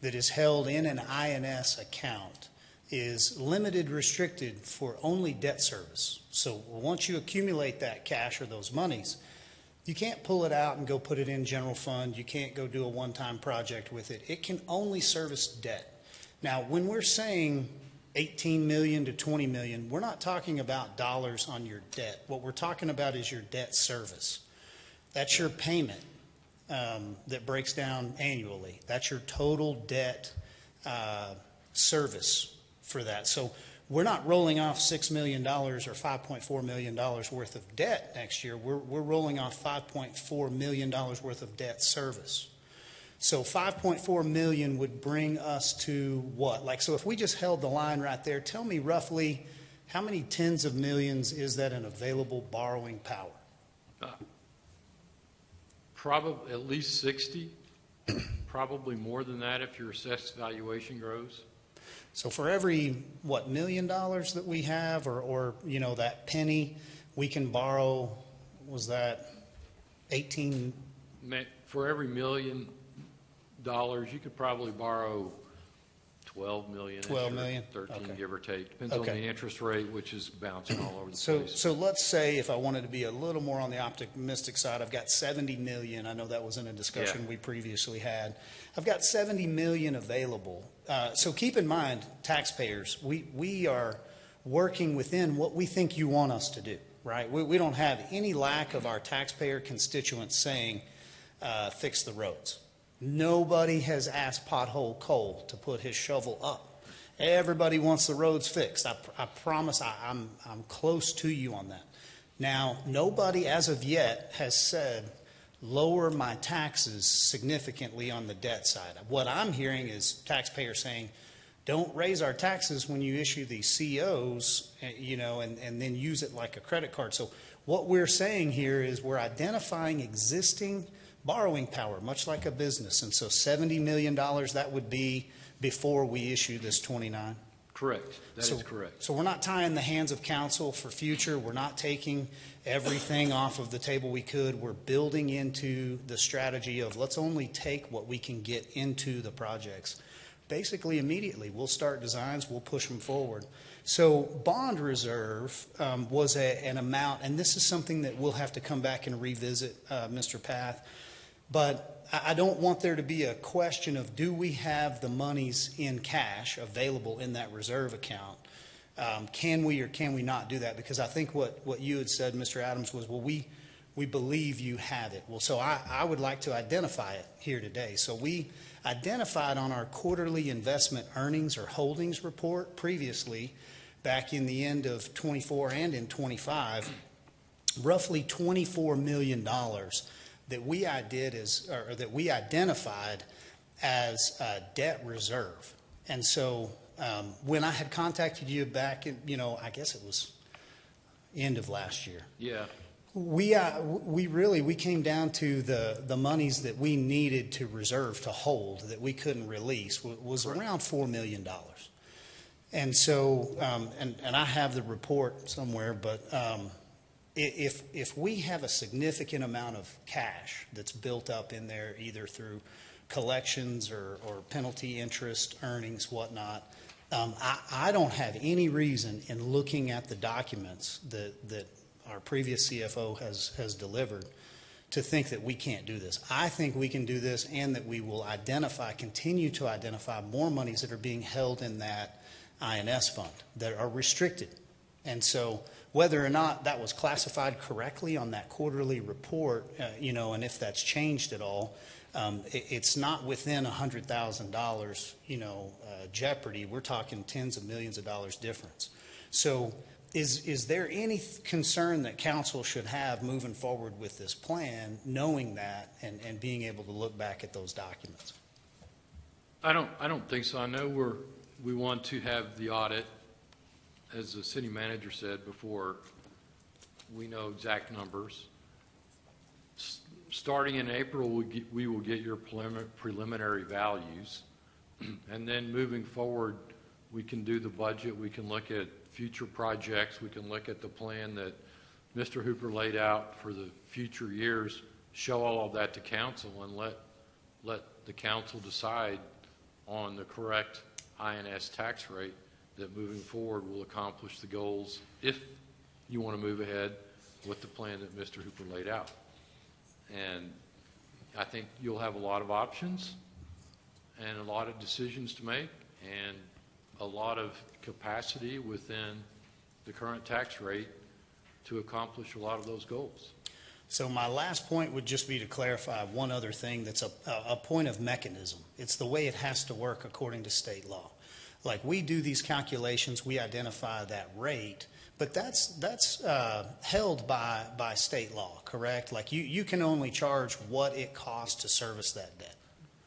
that is held in an INS account is limited, restricted for only debt service. So once you accumulate that cash or those monies, you can't pull it out and go put it in general fund. You can't go do a one-time project with it. It can only service debt. Now, when we're saying 18 million to 20 million, we're not talking about dollars on your debt. What we're talking about is your debt service. That's your payment that breaks down annually. That's your total debt service for that. So we're not rolling off $6 million or $5.4 million worth of debt next year. We're rolling off $5.4 million worth of debt service. So 5.4 million would bring us to what? Like, so if we just held the line right there, tell me roughly how many tens of millions is that in available borrowing power? Probably at least 60, probably more than that if your assessed valuation grows. So for every, what, $1 million that we have, or you know, that penny, we can borrow, was that 18? For every $1 million, you could probably borrow 12 million. 12 million? 13, Okay. give or take. Depends on the interest rate, which is bouncing all over the place. So let's say if I wanted to be a little more on the optimistic side, I've got 70 million. I know that was in a discussion we previously had. I've got 70 million available. So keep in mind, taxpayers, we are working within what we think you want us to do, right? We don't have any lack of our taxpayer constituents saying, fix the roads. Nobody has asked Pothole Cole to put his shovel up. Everybody wants the roads fixed. I promise I'm close to you on that. Now, nobody as of yet has said, lower my taxes significantly on the debt side. What I'm hearing is taxpayers saying, don't raise our taxes when you issue these COs, you know, and then use it like a credit card. So what we're saying here is we're identifying existing borrowing power, much like a business. And so $70 million, that would be before we issue this 29. Correct. That is correct. So we're not tying the hands of council for future. We're not taking everything off of the table we could. We're building into the strategy of let's only take what we can get into the projects. Basically, immediately, we'll start designs, we'll push them forward. So bond reserve was an amount, and this is something that we'll have to come back and revisit, Mr. Path. But I don't want there to be a question of do we have the monies in cash available in that reserve account? Can we or can we not do that? Because I think what you had said, Mr. Adams, was, well, we believe you have it. Well, so I would like to identify it here today. So we identified on our quarterly investment earnings or holdings report previously, back in the end of 24 and in 25, roughly $24 million that we identified as a debt reserve. And so when I had contacted you back in, I guess it was end of last year. Yeah. We came down to the monies that we needed to reserve to hold that we couldn't release was around $4 million. And so, and I have the report somewhere, but if we have a significant amount of cash that's built up in there, either through collections or penalty interest, earnings, whatnot, I don't have any reason in looking at the documents that our previous CFO has delivered to think that we can't do this. I think we can do this, and that we will continue to identify more monies that are being held in that INS fund that are restricted. And so whether or not that was classified correctly on that quarterly report, and if that's changed at all, It's not within $100,000, jeopardy. We're talking tens of millions of dollars difference. So is there any concern that council should have moving forward with this plan, knowing that and being able to look back at those documents? I don't think so. I know we want to have the audit, as the city manager said, before we know exact numbers. Starting in April, we will get your preliminary values. And then moving forward, we can do the budget. We can look at future projects. We can look at the plan that Mr. Hooper laid out for the future years, show all of that to council, and let the council decide on the correct INS tax rate that moving forward will accomplish the goals if you want to move ahead with the plan that Mr. Hooper laid out. And I think you'll have a lot of options and a lot of decisions to make and a lot of capacity within the current tax rate to accomplish a lot of those goals. So my last point would just be to clarify one other thing that's a point of mechanism. It's the way it has to work according to state law. Like we do these calculations, we identify that rate, but that's held by state law, correct? Like you can only charge what it costs to service that debt.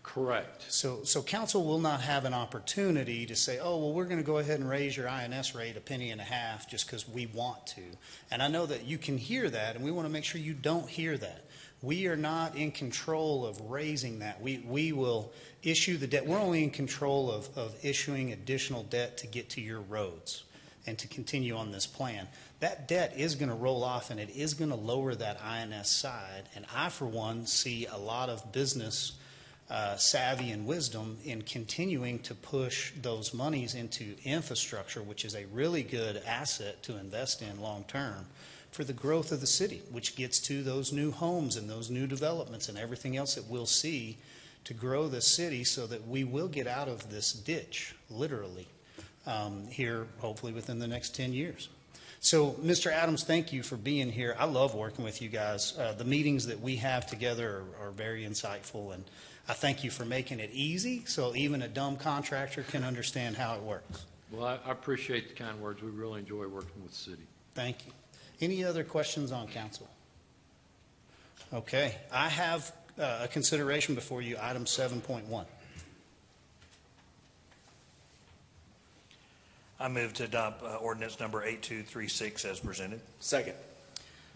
Correct. So council will not have an opportunity to say, oh, well, we're going to go ahead and raise your INS rate $0.015 just because we want to. And I know that you can hear that, and we want to make sure you don't hear that. We are not in control of raising that. We will issue the debt. We're only in control of issuing additional debt to get to your roads and to continue on this plan. That debt is going to roll off, and it is going to lower that INS side. And I, for one, see a lot of business savvy and wisdom in continuing to push those monies into infrastructure, which is a really good asset to invest in long term for the growth of the city, which gets to those new homes and those new developments and everything else that we'll see to grow the city so that we will get out of this ditch, literally, here hopefully within the next 10 years. So, Mr. Adams, thank you for being here. I love working with you guys. The meetings that we have together are very insightful, and I thank you for making it easy so even a dumb contractor can understand how it works. Well, I appreciate the kind words. We really enjoy working with the city. Thank you. Any other questions on council? Okay. I have a consideration before you, item 7.1. I move to adopt ordinance number 8236 as presented. Second.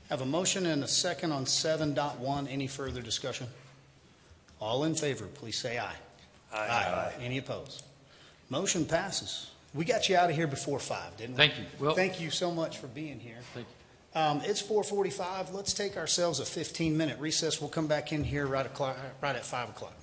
Have a motion and a second on 7.1. Any further discussion? All in favor, please say aye. Aye. Any opposed? Motion passes. We got you out of here before 5, didn't we? Thank you. Well, thank you so much for being here. Thank you. It's 4:45. Let's take ourselves a 15-minute recess. We'll come back in here right at 5 o'clock.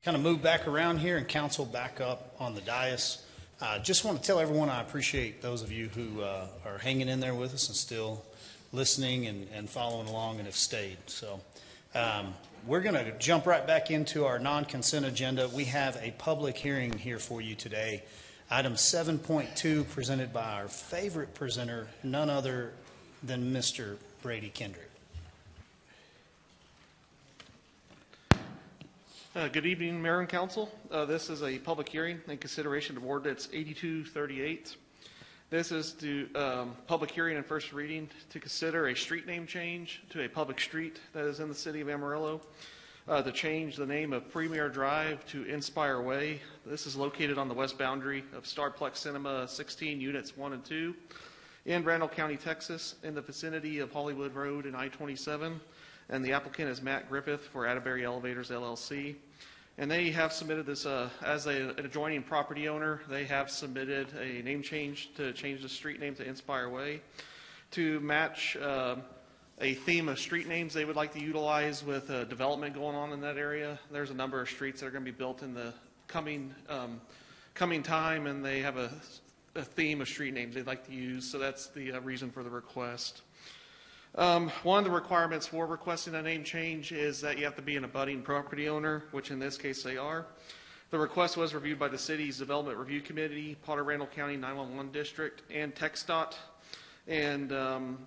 kind of move back around here and council back up on the dais. Just want to tell everyone I appreciate those of you who are hanging in there with us and still listening and following along and have stayed. So we're going to jump right back into our non-consent agenda. We have a public hearing here for you today. Item 7.2 presented by our favorite presenter, none other than Mr. Brady Kendrick. Good evening, Mayor and Council. This is a public hearing in consideration of Ordinance 8238. This is the public hearing and first reading to consider a street name change to a public street that is in the city of Amarillo. To change the name of Premier Drive to Inspire Way. This is located on the west boundary of Starplex Cinema 16 Units 1 and 2 in Randall County, Texas, in the vicinity of Hollywood Road and I-27. And the applicant is Matt Griffith for Atterbury Elevators, LLC. And they have submitted this as an adjoining property owner. They have submitted a name change to change the street name to Inspire Way to match a theme of street names they would like to utilize with development going on in that area. There's a number of streets that are going to be built in the coming time, and they have a theme of street names they'd like to use. So that's the reason for the request. One of the requirements for requesting a name change is that you have to be an abutting property owner, which in this case they are. The request was reviewed by the city's Development Review Committee, Potter-Randall County 911 District, and TxDOT, and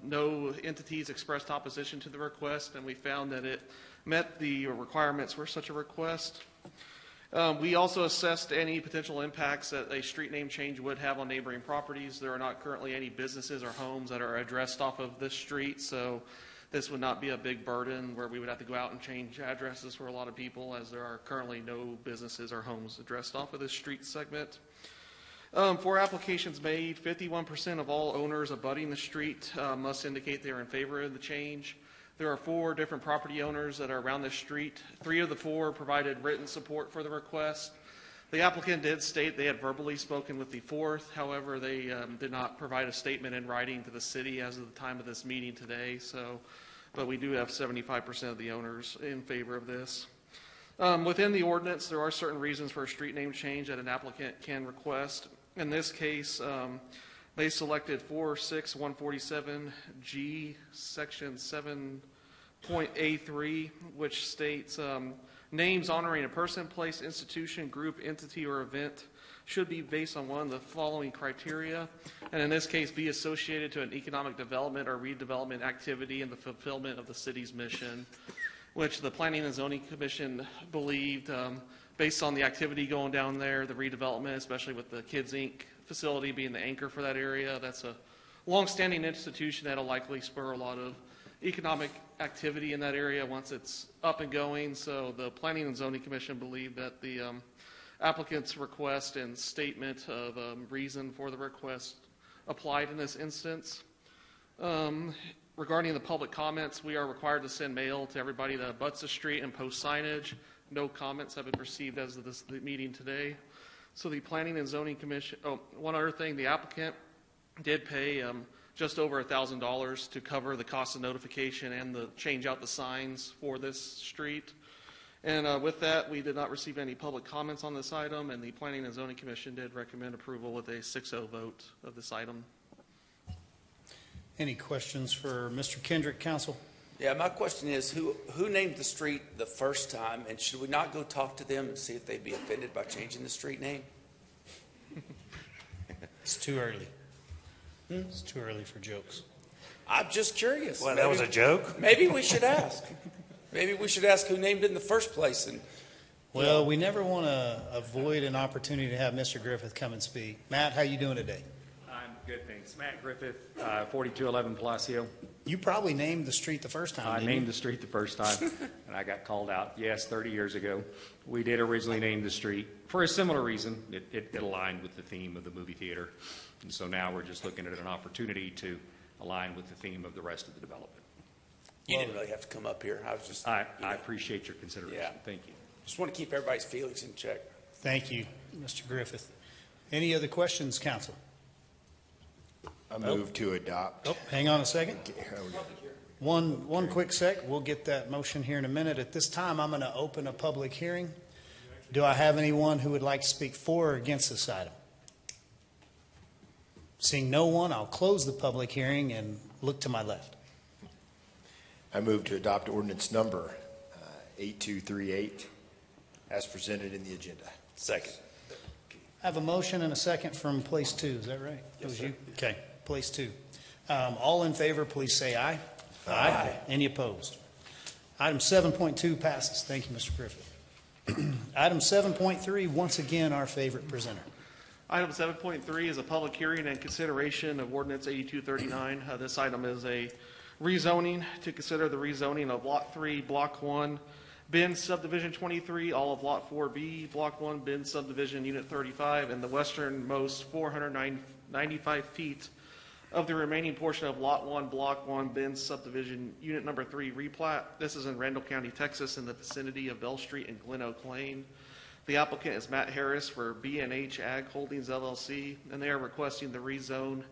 no entities expressed opposition to the request, and we found that it met the requirements for such a request. We also assessed any potential impacts that a street name change would have on neighboring properties. There are not currently any businesses or homes that are addressed off of this street, so this would not be a big burden where we would have to go out and change addresses for a lot of people, as there are currently no businesses or homes addressed off of this street segment. For applications made, 51% of all owners abutting the street must indicate they are in favor of the change. There are 4 different property owners that are around this street. 3 of the 4 provided written support for the request. The applicant did state they had verbally spoken with the 4th. However, they did not provide a statement in writing to the city as of the time of this meeting today. But we do have 75% of the owners in favor of this. Within the ordinance, there are certain reasons for a street name change that an applicant can request. In this case, they selected 46147G, section 7.A3, which states names honoring a person, place, institution, group, entity, or event should be based on one of the following criteria, and in this case be associated to an economic development or redevelopment activity in the fulfillment of the city's mission, which the Planning and Zoning Commission believed, based on the activity going down there, the redevelopment, especially with the Kids Inc. facility being the anchor for that area. That's a long-standing institution that'll likely spur a lot of economic activity in that area once it's up and going. So the Planning and Zoning Commission believed that the applicant's request and statement of reason for the request applied in this instance. Regarding the public comments, we are required to send mail to everybody that abuts the street and post signage. No comments have been received as of this meeting today. So the Planning and Zoning Commission, one other thing, the applicant did pay just over $1,000 to cover the cost of notification and the change out the signs for this street. And with that, we did not receive any public comments on this item, and the Planning and Zoning Commission did recommend approval with a 6-0 vote of this item. Any questions for Mr. Kendrick, council? Yeah, my question is, who named the street the first time, and should we not go talk to them and see if they'd be offended by changing the street name? It's too early. It's too early for jokes. I'm just curious. Well, that was a joke? Maybe we should ask. Maybe we should ask who named it in the first place. And Well, we never want to avoid an opportunity to have Mr. Griffith come and speak. Matt, how you doing today? I'm good, thanks. Matt Griffith, 4211 Palacio. You probably named the street the first time, I didn't named you? the street the first time, and I got called out. Yes, 30 years ago. We did originally name the street for a similar reason. It aligned with the theme of the movie theater. And so now we're just looking at an opportunity to align with the theme of the rest of the development. You didn't really have to come up here. I was just. I appreciate your consideration. Yeah. Thank you. Just want to keep everybody's feelings in check. Thank you, Mr. Griffith. Any other questions, council? I move to adopt. Oh, hang on a second. One quick sec. We'll get that motion here in a minute. At this time, I'm going to open a public hearing. Do I have anyone who would like to speak for or against this item? Seeing no one, I'll close the public hearing and look to my left. I move to adopt ordinance number 8238 as presented in the agenda. Second. I have a motion and a second from place two. Is that right? Yes, sir. You? Okay, place two. All in favor, please say aye. Aye. Any opposed? Item 7.2 passes. Thank you, Mr. Griffith. Item 7.3, once again, our favorite presenter. Item 7.3 is a public hearing and consideration of ordinance 8239. This item is a rezoning to consider the rezoning of Lot 3, Block 1, Bin Subdivision 23, all of Lot 4B, Block 1, Bin Subdivision Unit 35, and the westernmost 495 feet of the remaining portion of Lot 1, Block 1, Bin Subdivision Unit Number 3 replat. This is in Randall County, Texas, in the vicinity of Bell Street and Glen Oak Lane. The applicant is Matt Harris for B&H Ag Holdings LLC, and they are requesting the rezone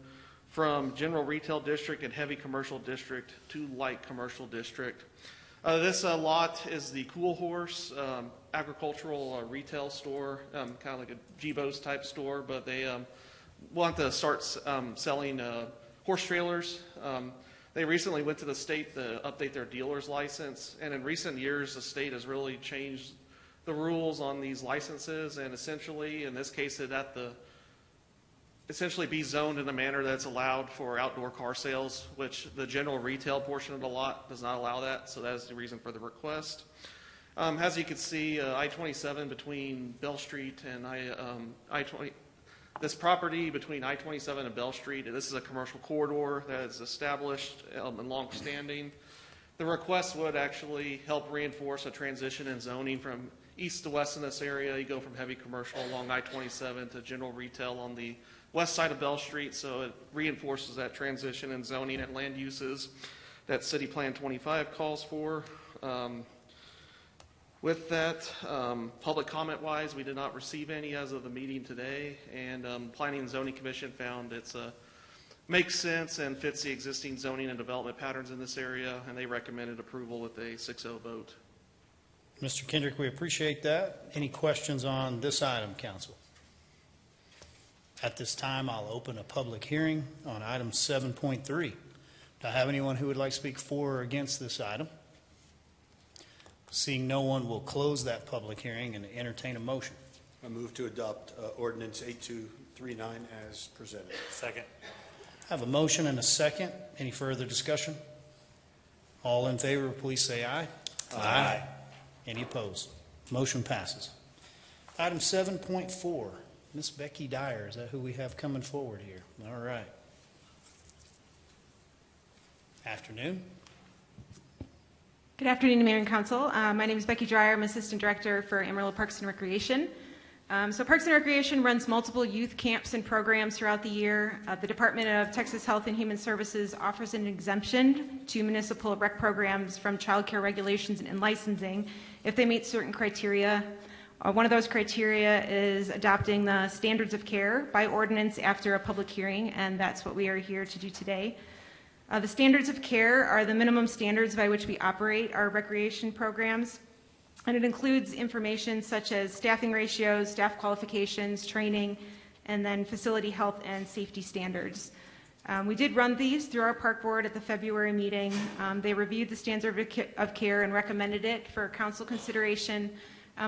from General Retail District and Heavy Commercial District to Light Commercial District. This lot is the Cool Horse agricultural retail store, kind of like a G-Bo's type store, but they want to start selling horse trailers. They recently went to the state to update their dealer's license, and in recent years, the state has really changed the rules on these licenses, and essentially, in this case, it had to essentially be zoned in a manner that's allowed for outdoor car sales, which the general retail portion of the lot does not allow that, so that is the reason for the request. As you can see, I-27 between Bell Street and I-20, this property between I-27 and Bell Street, this is a commercial corridor that is established and long-standing. The request would actually help reinforce a transition in zoning from east to west in this area. You go from heavy commercial along I-27 to general retail on the west side of Bell Street, so it reinforces that transition in zoning and land uses that City Plan 25 calls for. With that, public comment-wise, we did not receive any as of the meeting today, and Planning and Zoning Commission found it makes sense and fits the existing zoning and development patterns in this area, and they recommended approval with a 6-0 vote. Mr. Kendrick, we appreciate that. Any questions on this item, council? At this time, I'll open a public hearing on item 7.3. Do I have anyone who would like to speak for or against this item? Seeing no one, we'll close that public hearing and entertain a motion. I move to adopt ordinance 8239 as presented. Second. I have a motion and a second. Any further discussion? All in favor, please say aye. Aye. Any opposed? Motion passes. Item 7.4, Ms. Becky Dyer, is that who we have coming forward here? All right. Afternoon. Good afternoon, Mayor and Council. My name is Becky Dreyer. I'm Assistant Director for Amarillo Parks and Recreation. So Parks and Recreation runs multiple youth camps and programs throughout the year. The Department of Texas Health and Human Services offers an exemption to municipal rec programs from child care regulations and licensing if they meet certain criteria. One of those criteria is adopting the standards of care by ordinance after a public hearing, and that's what we are here to do today. The standards of care are the minimum standards by which we operate our recreation programs, and it includes information such as staffing ratios, staff qualifications, training, and then facility health and safety standards. We did run these through our park board at the February meeting. They reviewed the standard of care and recommended it for council consideration,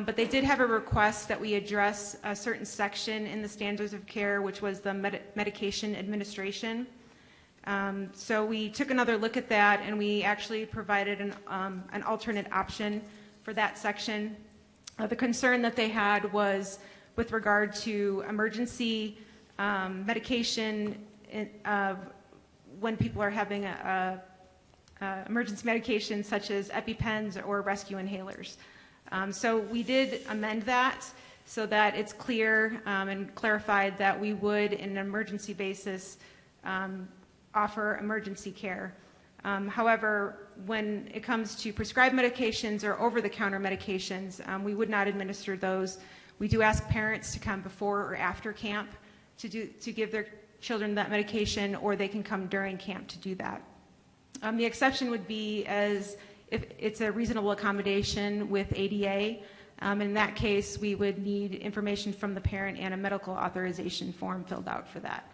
but they did have a request that we address a certain section in the standards of care, which was the medication administration. So we took another look at that, and we actually provided an alternate option for that section. The concern that they had was with regard to emergency medication when people are having emergency medication such as EpiPens or rescue inhalers. So we did amend that so that it's clear and clarified that we would, in an emergency basis, offer emergency care. However, when it comes to prescribed medications or over-the-counter medications, we would not administer those. We do ask parents to come before or after camp to give their children that medication, or they can come during camp to do that. The exception would be as if it's a reasonable accommodation with ADA, In that case, we would need information from the parent and a medical authorization form filled out for that.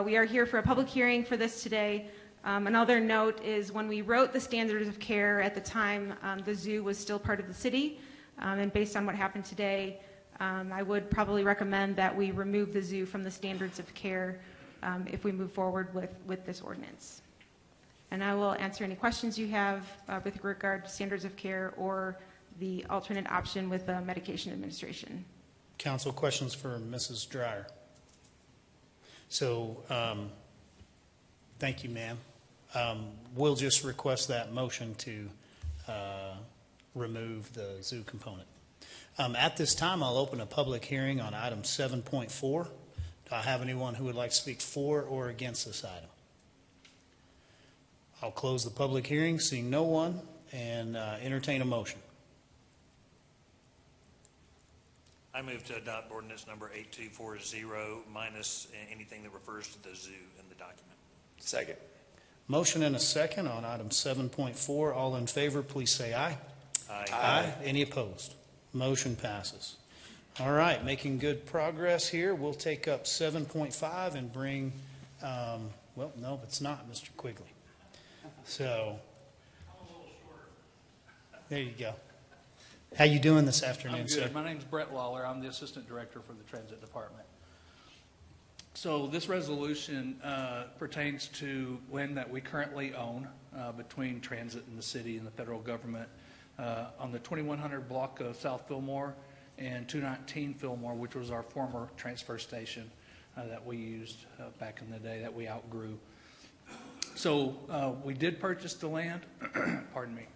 We are here for a public hearing for this today. Another note is when we wrote the standards of care at the time, the zoo was still part of the city. And based on what happened today, I would probably recommend that we remove the zoo from the standards of care if we move forward with this ordinance. And I will answer any questions you have with regard to standards of care or the alternate option with the medication administration. Council, questions for Mrs. Dreyer? So, thank you, ma'am. We'll just request that motion to remove the zoo component. At this time, I'll open a public hearing on item 7.4. Do I have anyone who would like to speak for or against this item? I'll close the public hearing, seeing no one, and entertain a motion. I move to adopt ordinance number 8240 minus anything that refers to the zoo in the document. Second. Motion and a second on item 7.4. All in favor, please say aye. Aye. Aye. Any opposed? Motion passes. All right, making good progress here. We'll take up 7.5 and bring, well, no, it's not, Mr. Quigley. So, there you go. How you doing this afternoon, I'm sir? good. My name's Brett Lawler. I'm the Assistant Director for the Transit Department. So this resolution pertains to land that we currently own between transit and the city and the federal government on the 2100 block of South Fillmore and 219 Fillmore, which was our former transfer station that we used back in the day that we outgrew. So we did purchase the land, pardon me.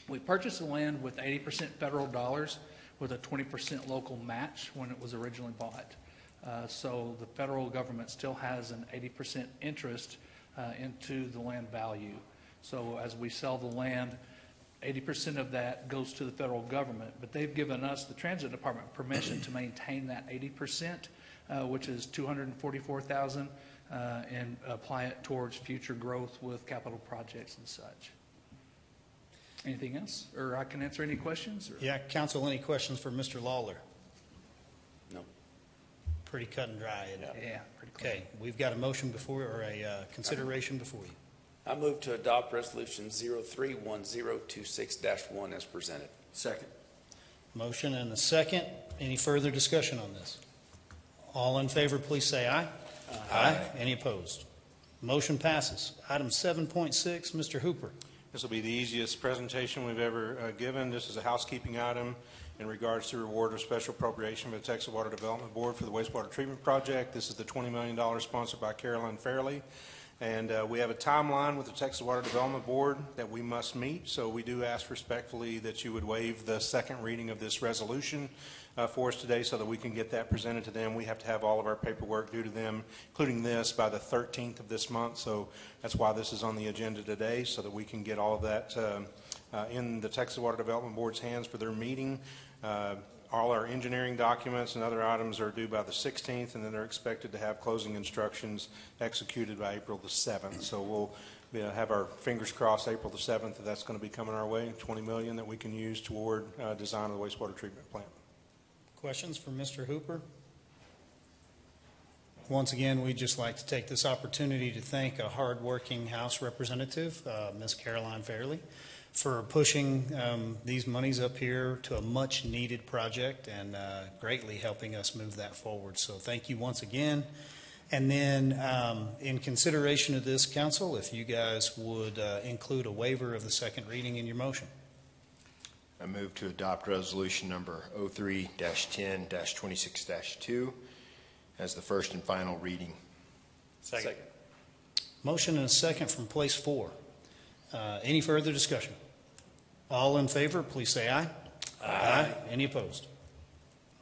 We purchased the land with 80% federal dollars with a 20% local match when it was originally bought. So the federal government still has an 80% interest into the land value. So as we sell the land, 80% of that goes to the federal government, but they've given us, the Transit Department, permission to maintain that 80%, which is $244,000, and apply it towards future growth with capital projects and such. Anything else? Or I can answer any questions? Or? Yeah, council, any questions for Mr. Lawler? No. Pretty cut and dry, isn't it? Yeah, pretty clear. Okay, we've got a motion before, or a consideration before you. I move to adopt resolution 031026-1 as presented. Second. Motion and a second. Any further discussion on this? All in favor, please say aye. Aye. Any opposed? Motion passes. Item 7.6, Mr. Hooper. This will be the easiest presentation we've ever given. This is a housekeeping item in regards to reward of special appropriation for the Texas Water Development Board for the wastewater treatment project. This is the $20 million sponsored by Carolyn Fairley. And we have a timeline with the Texas Water Development Board that we must meet. So we do ask respectfully that you would waive the second reading of this resolution for us today so that we can get that presented to them. We have to have all of our paperwork due to them, including this, by the 13th of this month. So that's why this is on the agenda today, so that we can get all of that in the Texas Water Development Board's hands for their meeting. All our engineering documents and other items are due by the 16th, and then they're expected to have closing instructions executed by April the 7th. So we'll have our fingers crossed April the 7th that that's going to be coming our way, $20 million that we can use toward design of the wastewater treatment plant. Questions for Mr. Hooper? Once again, we'd just like to take this opportunity to thank a hardworking House representative, Ms. Caroline Fairley, for pushing these monies up here to a much-needed project and greatly helping us move that forward. So thank you once again. And then in consideration of this, council, if you guys would include a waiver of the second reading in your motion. I move to adopt resolution number 03-10-26-2 as the first and final reading. Second. Motion and a second from place 4. Any further discussion? All in favor, please say aye. Aye. Any opposed?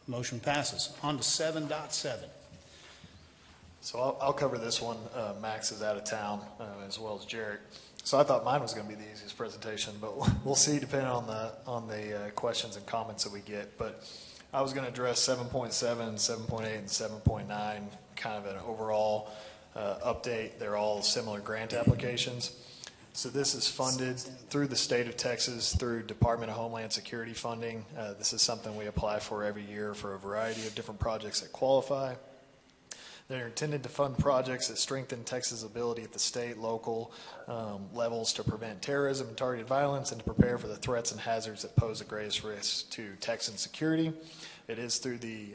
Motion passes. On to 7.7. So I'll cover this one. Max is out of town, as well as Jarrett. So I thought mine was going to be the easiest presentation, but we'll see depending on the questions and comments that we get. But I was going to address 7.7, 7.8, and 7.9, kind of an overall update. They're all similar grant applications. So this is funded through the state of Texas through Department of Homeland Security funding. This is something we apply for every year for a variety of different projects that qualify. They're intended to fund projects that strengthen Texas' ability at the state, local levels to prevent terrorism and targeted violence and to prepare for the threats and hazards that pose the greatest risk to Texan security. It is through the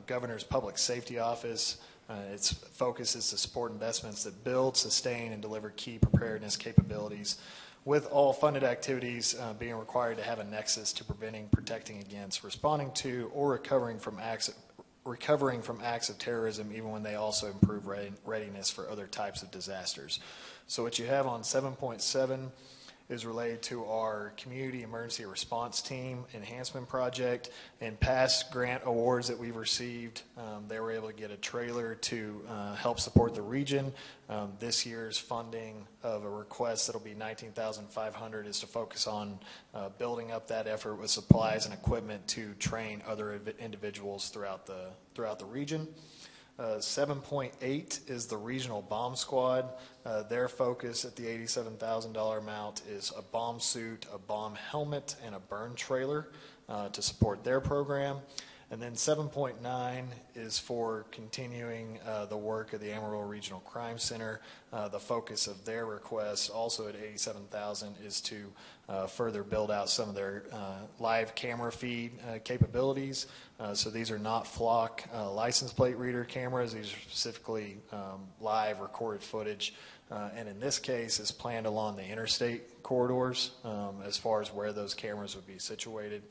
Governor's Public Safety Office. Its focus is to support investments that build, sustain, and deliver key preparedness capabilities, with all funded activities being required to have a nexus to preventing, protecting against, responding to, or recovering from acts of terrorism, even when they also improve readiness for other types of disasters. So what you have on 7.7 is related to our Community Emergency Response Team Enhancement Project. And past grant awards that we've received, they were able to get a trailer to help support the region. This year's funding of a request that'll be $19,500 is to focus on building up that effort with supplies and equipment to train other individuals throughout the region. 7.8 is the Regional Bomb Squad. Their focus at the $87,000 amount is a bomb suit, a bomb helmet, and a burn trailer to support their program. And then 7.9 is for continuing the work of the Amarillo Regional Crime Center. The focus of their request, also at $87,000, is to further build out some of their live camera feed capabilities. So these are not flock license plate reader cameras. These are specifically live recorded footage. And in this case, is planned along the interstate corridors as far as where those cameras would be situated.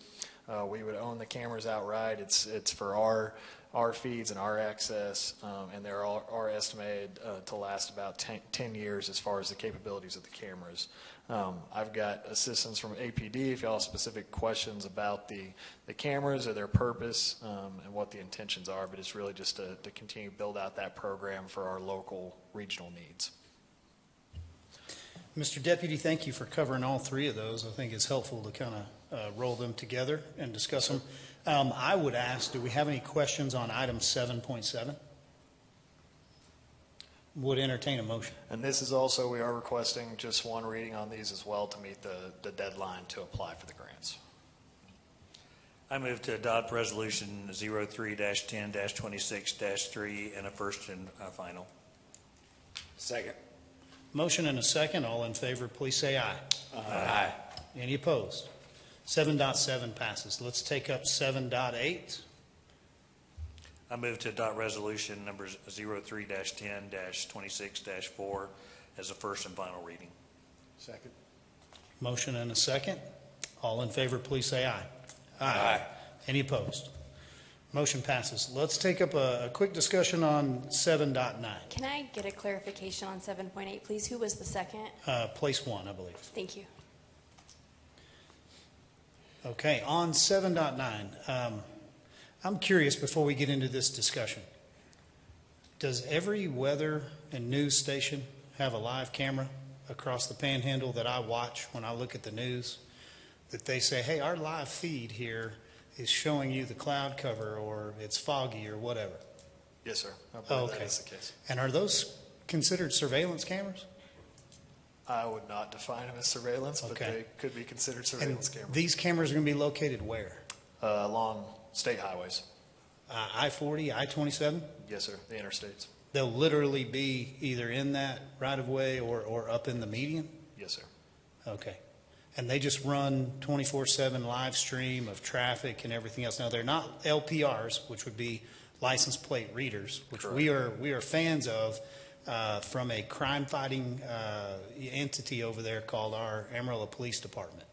We would own the cameras outright. It's for our feeds and our access, and they're are estimated to last about 10 years as far as the capabilities of the cameras. I've got assistance from APD if y'all have specific questions about the cameras or their purpose and what the intentions are, but it's really just to continue to build out that program for our local regional needs. Mr. Deputy, thank you for covering all three of those. I think it's helpful to kind of roll them together and discuss them. I would ask, do we have any questions on item 7.7? Would entertain a motion. And this is also, we are requesting just one reading on these as well to meet the deadline to apply for the grants. I move to adopt Resolution 03-10-26-3 and a first and final. Second. Motion and a second. All in favor, please say aye. Aye. Any opposed? 7.7 passes. Let's take up 7.8. I move to adopt resolution numbers 03-10-26-4 as a first and final reading. Second. Motion and a second. All in favor, please say aye. Aye. Any opposed? Motion passes. Let's take up a quick discussion on 7.9. Can I get a clarification on 7.8, please? Who was the second? Place one, I believe. Thank you. Okay, on 7.9, I'm curious before we get into this discussion. Does every weather and news station have a live camera across the panhandle that I watch when I look at the news? That they say, hey, our live feed here is showing you the cloud cover or it's foggy or whatever? Yes, sir. I believe that is the case. And are those considered surveillance cameras? I would not define them as surveillance, but they could be considered surveillance cameras. These cameras are going to be located where? Along state highways. I-40, I-27? Yes, sir. The interstates. They'll literally be either in that right-of-way or up in the median? Yes, sir. Okay. And they just run 24/7 live stream of traffic and everything else. Now, they're not LPRs, which would be license plate readers, which we are fans of from a crime-fighting entity over there called our Amarillo Police Department.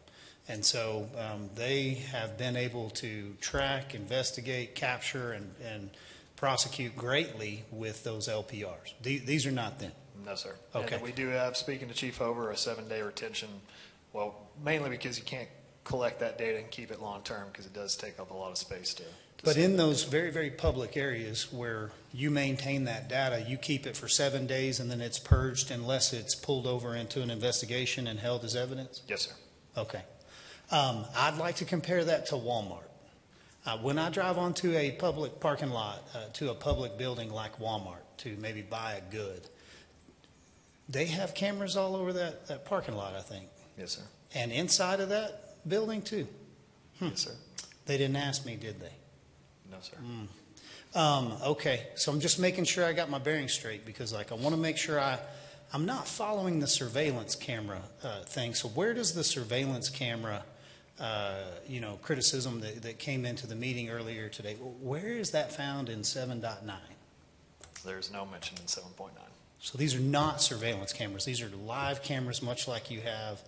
And so they have been able to track, investigate, capture, and prosecute greatly with those LPRs. These are not them. No, sir. Okay. And we do have, speaking to Chief Hover, a 7-day retention. Well, mainly because you can't collect that data and keep it long-term because it does take up a lot of space to But in those very, very public areas where you maintain that data, you keep it for 7 days and then it's purged unless it's pulled over into an investigation and held as evidence? Yes, sir. Okay. I'd like to compare that to Walmart. When I drive onto a public parking lot, to a public building like Walmart to maybe buy a good, They have cameras all over that parking lot, I think. Yes, sir. And inside of that building, too. Yes, sir. They didn't ask me, did they? No, sir. Okay, so I'm just making sure I got my bearings straight because, like, I want to make sure I'm not following the surveillance camera thing. So where does the surveillance camera, criticism that came into the meeting earlier today, where is that found in 7.9? There's no mention in 7.9. So these are not surveillance cameras. These are live cameras, much like you have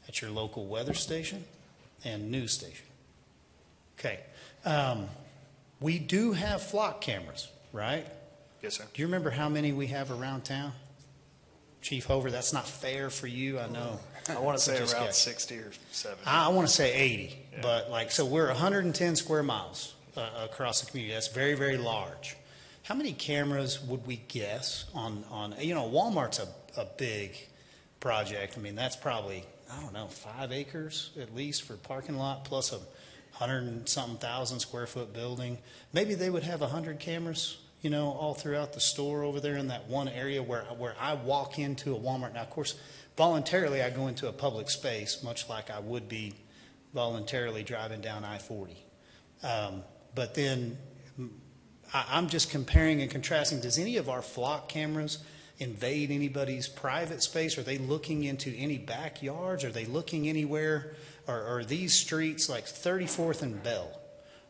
at your local weather station and news station. Okay. We do have flock cameras, right? Yes, sir. Do you remember how many we have around town? Chief Hover, that's not fair for you, I know. I want to say Just around guess. 60 or 70. I want to say 80, but so we're 110 square miles across the community. That's very, very large. How many cameras would we guess on Walmart's a big project. I mean, that's probably, 5 acres at least for parking lot plus a 100-something thousand square foot building. Maybe they would have 100 cameras, all throughout the store over there in that one area where I walk into a Walmart. Now, of course, voluntarily I go into a public space, much like I would be voluntarily driving down I-40. But then I'm just comparing and contrasting. Does any of our flock cameras invade anybody's private space? Are they looking into any backyards? Are they looking anywhere? Or are these streets like 34th and Bell,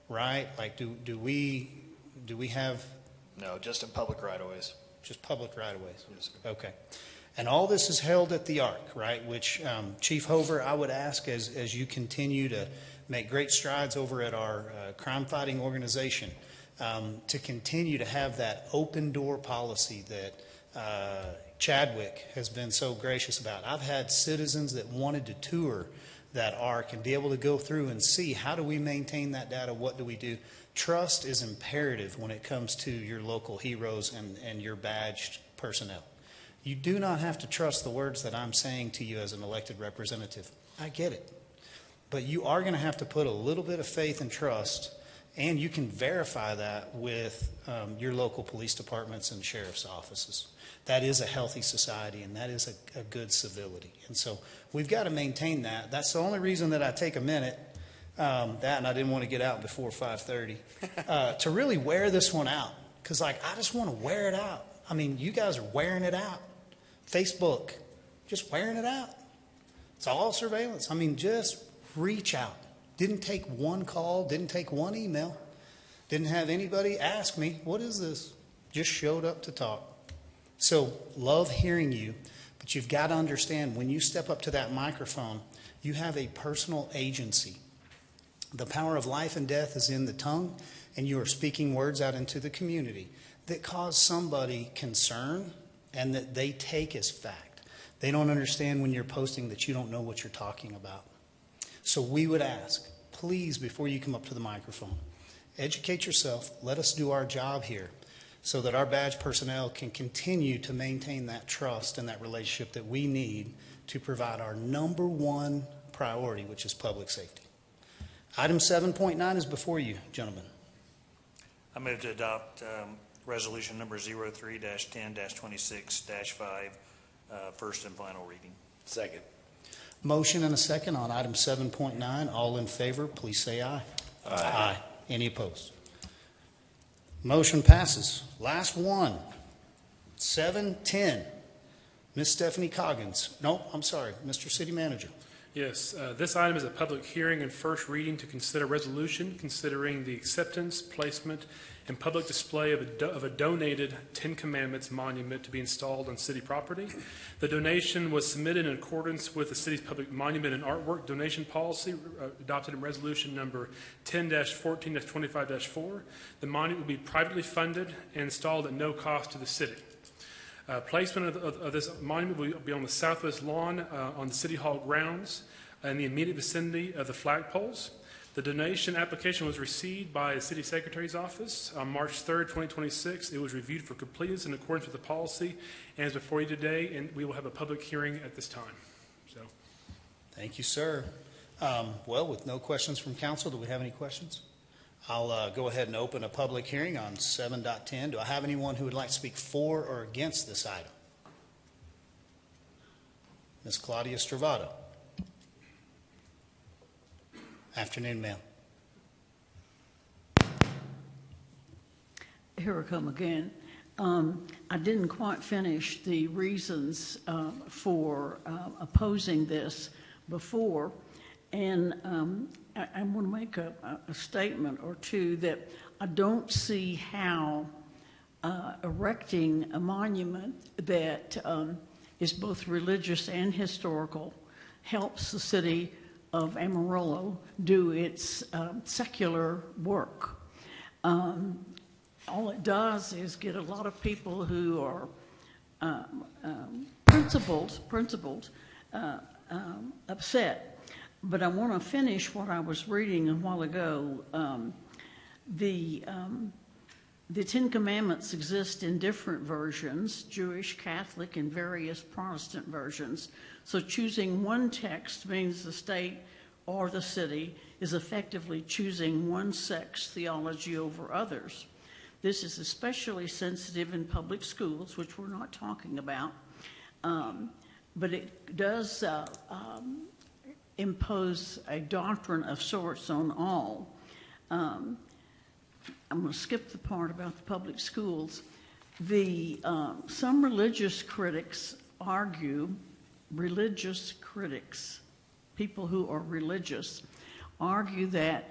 right? Like, do we have? No, just in public right-of-ways. Just public right-of-ways? Yes, sir. Okay. And all this is held at the Ark, right? Which, Chief Hover, I would ask as you continue to make great strides over at our crime-fighting organization, to continue to have that open door policy that Chadwick has been so gracious about. I've had citizens that wanted to tour that Ark and be able to go through and see how do we maintain that data, what do we do. Trust is imperative when it comes to your local heroes and your badged personnel. You do not have to trust the words that I'm saying to you as an elected representative. I get it. But you are going to have to put a little bit of faith and trust, and you can verify that with your local police departments and sheriff's offices. That is a healthy society, and that is a good civility. And so we've got to maintain that. That's the only reason that I take a minute, and I didn't want to get out before 5:30, to really wear this one out. Because, I just want to wear it out. I mean, you guys are wearing it out. Facebook, just wearing it out. It's all surveillance. I mean, just reach out. Didn't take one call, didn't take one email, didn't have anybody ask me, what is this? Just showed up to talk. So, love hearing you, but you've got to understand when you step up to that microphone, you have a personal agency. The power of life and death is in the tongue, and you are speaking words out into the community that cause somebody concern and that they take as fact. They don't understand when you're posting that you don't know what you're talking about. So we would ask, please, before you come up to the microphone, educate yourself. Let us do our job here so that our badge personnel can continue to maintain that trust and that relationship that we need to provide our number one priority, which is public safety. Item 7.9 is before you, gentlemen. I move to adopt resolution number 03-10-26-5, first and final reading. Second. Motion and a second on item 7.9. All in favor, please say aye. Aye. Any opposed? Motion passes. Last one. 7.10. Ms. Stephanie Coggins. No, I'm sorry, Mr. City Manager. Yes, this item is a public hearing and first reading to consider resolution considering the acceptance, placement, and public display of a donated Ten Commandments monument to be installed on city property. The donation was submitted in accordance with the city's public monument and artwork donation policy adopted in resolution number 10-14-25-4. The monument will be privately funded and installed at no cost to the city. Placement of this monument will be on the southwest lawn on the City Hall grounds in the immediate vicinity of the flagpoles. The donation application was received by the City Secretary's office on March 3rd, 2026. It was reviewed for completeness in accordance with the policy and is before you today, and we will have a public hearing at this time. So, thank you, sir. Well, with no questions from council, do we have any questions? I'll go ahead and open a public hearing on 7.10. Do I have anyone who would like to speak for or against this item? Ms. Claudia Stravato. Afternoon, ma'am. Here I come again. I didn't quite finish the reasons for opposing this before, and I want to make a statement or two that I don't see how erecting a monument that is both religious and historical helps the city of Amarillo do its secular work. All it does is get a lot of people who are principled upset. But I want to finish what I was reading a while ago. The Ten Commandments exist in different versions, Jewish, Catholic, and various Protestant versions. So choosing one text means the state or the city is effectively choosing one sect's theology over others. This is especially sensitive in public schools, which we're not talking about, but it does impose a doctrine of sorts on all. I'm going to skip the part about the public schools. Some religious critics argue, people who are religious, argue that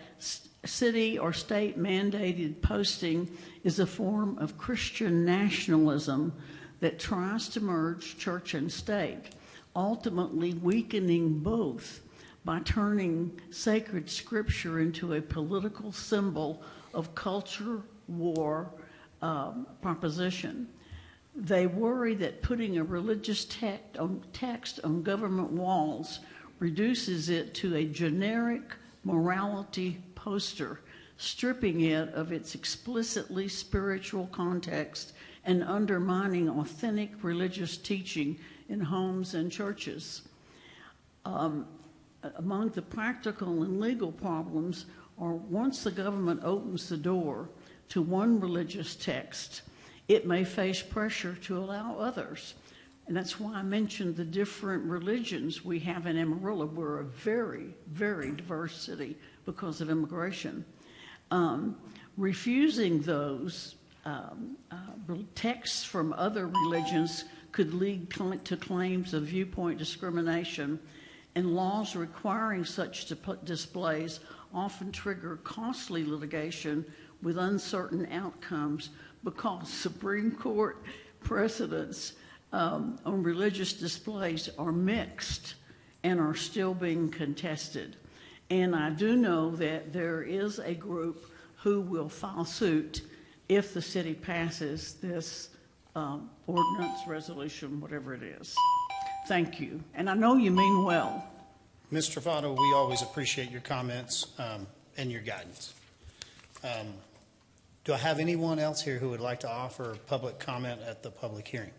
city or state mandated posting is a form of Christian nationalism that tries to merge church and state, ultimately weakening both by turning sacred scripture into a political symbol of culture war proposition. They worry that putting a religious text on government walls reduces it to a generic morality poster, stripping it of its explicitly spiritual context and undermining authentic religious teaching in homes and churches. Among the practical and legal problems are once the government opens the door to one religious text, it may face pressure to allow others. And that's why I mentioned the different religions we have in Amarillo. We're a very, very diverse city because of immigration. Refusing those texts from other religions could lead to claims of viewpoint discrimination, and laws requiring such displays often trigger costly litigation with uncertain outcomes because Supreme Court precedents on religious displays are mixed and are still being contested. And I do know that there is a group who will file suit if the city passes this ordinance, resolution, whatever it is. Thank you. And I know you mean well. Ms. Travato, we always appreciate your comments and your guidance. Do I have anyone else here who would like to offer public comment at the public hearing?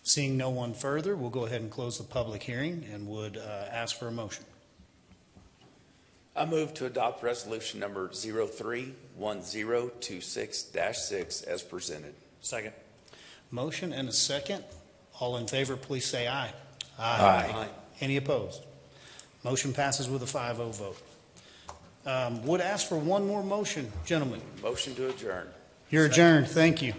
Seeing no one further, we'll go ahead and close the public hearing and would ask for a motion. I move to adopt resolution number 031026-6 as presented. Second. Motion and a second. All in favor, please say aye. Aye. Any opposed? Motion passes with a 5-0 vote. Would ask for one more motion, gentlemen. Motion to adjourn. You're adjourned. Thank you.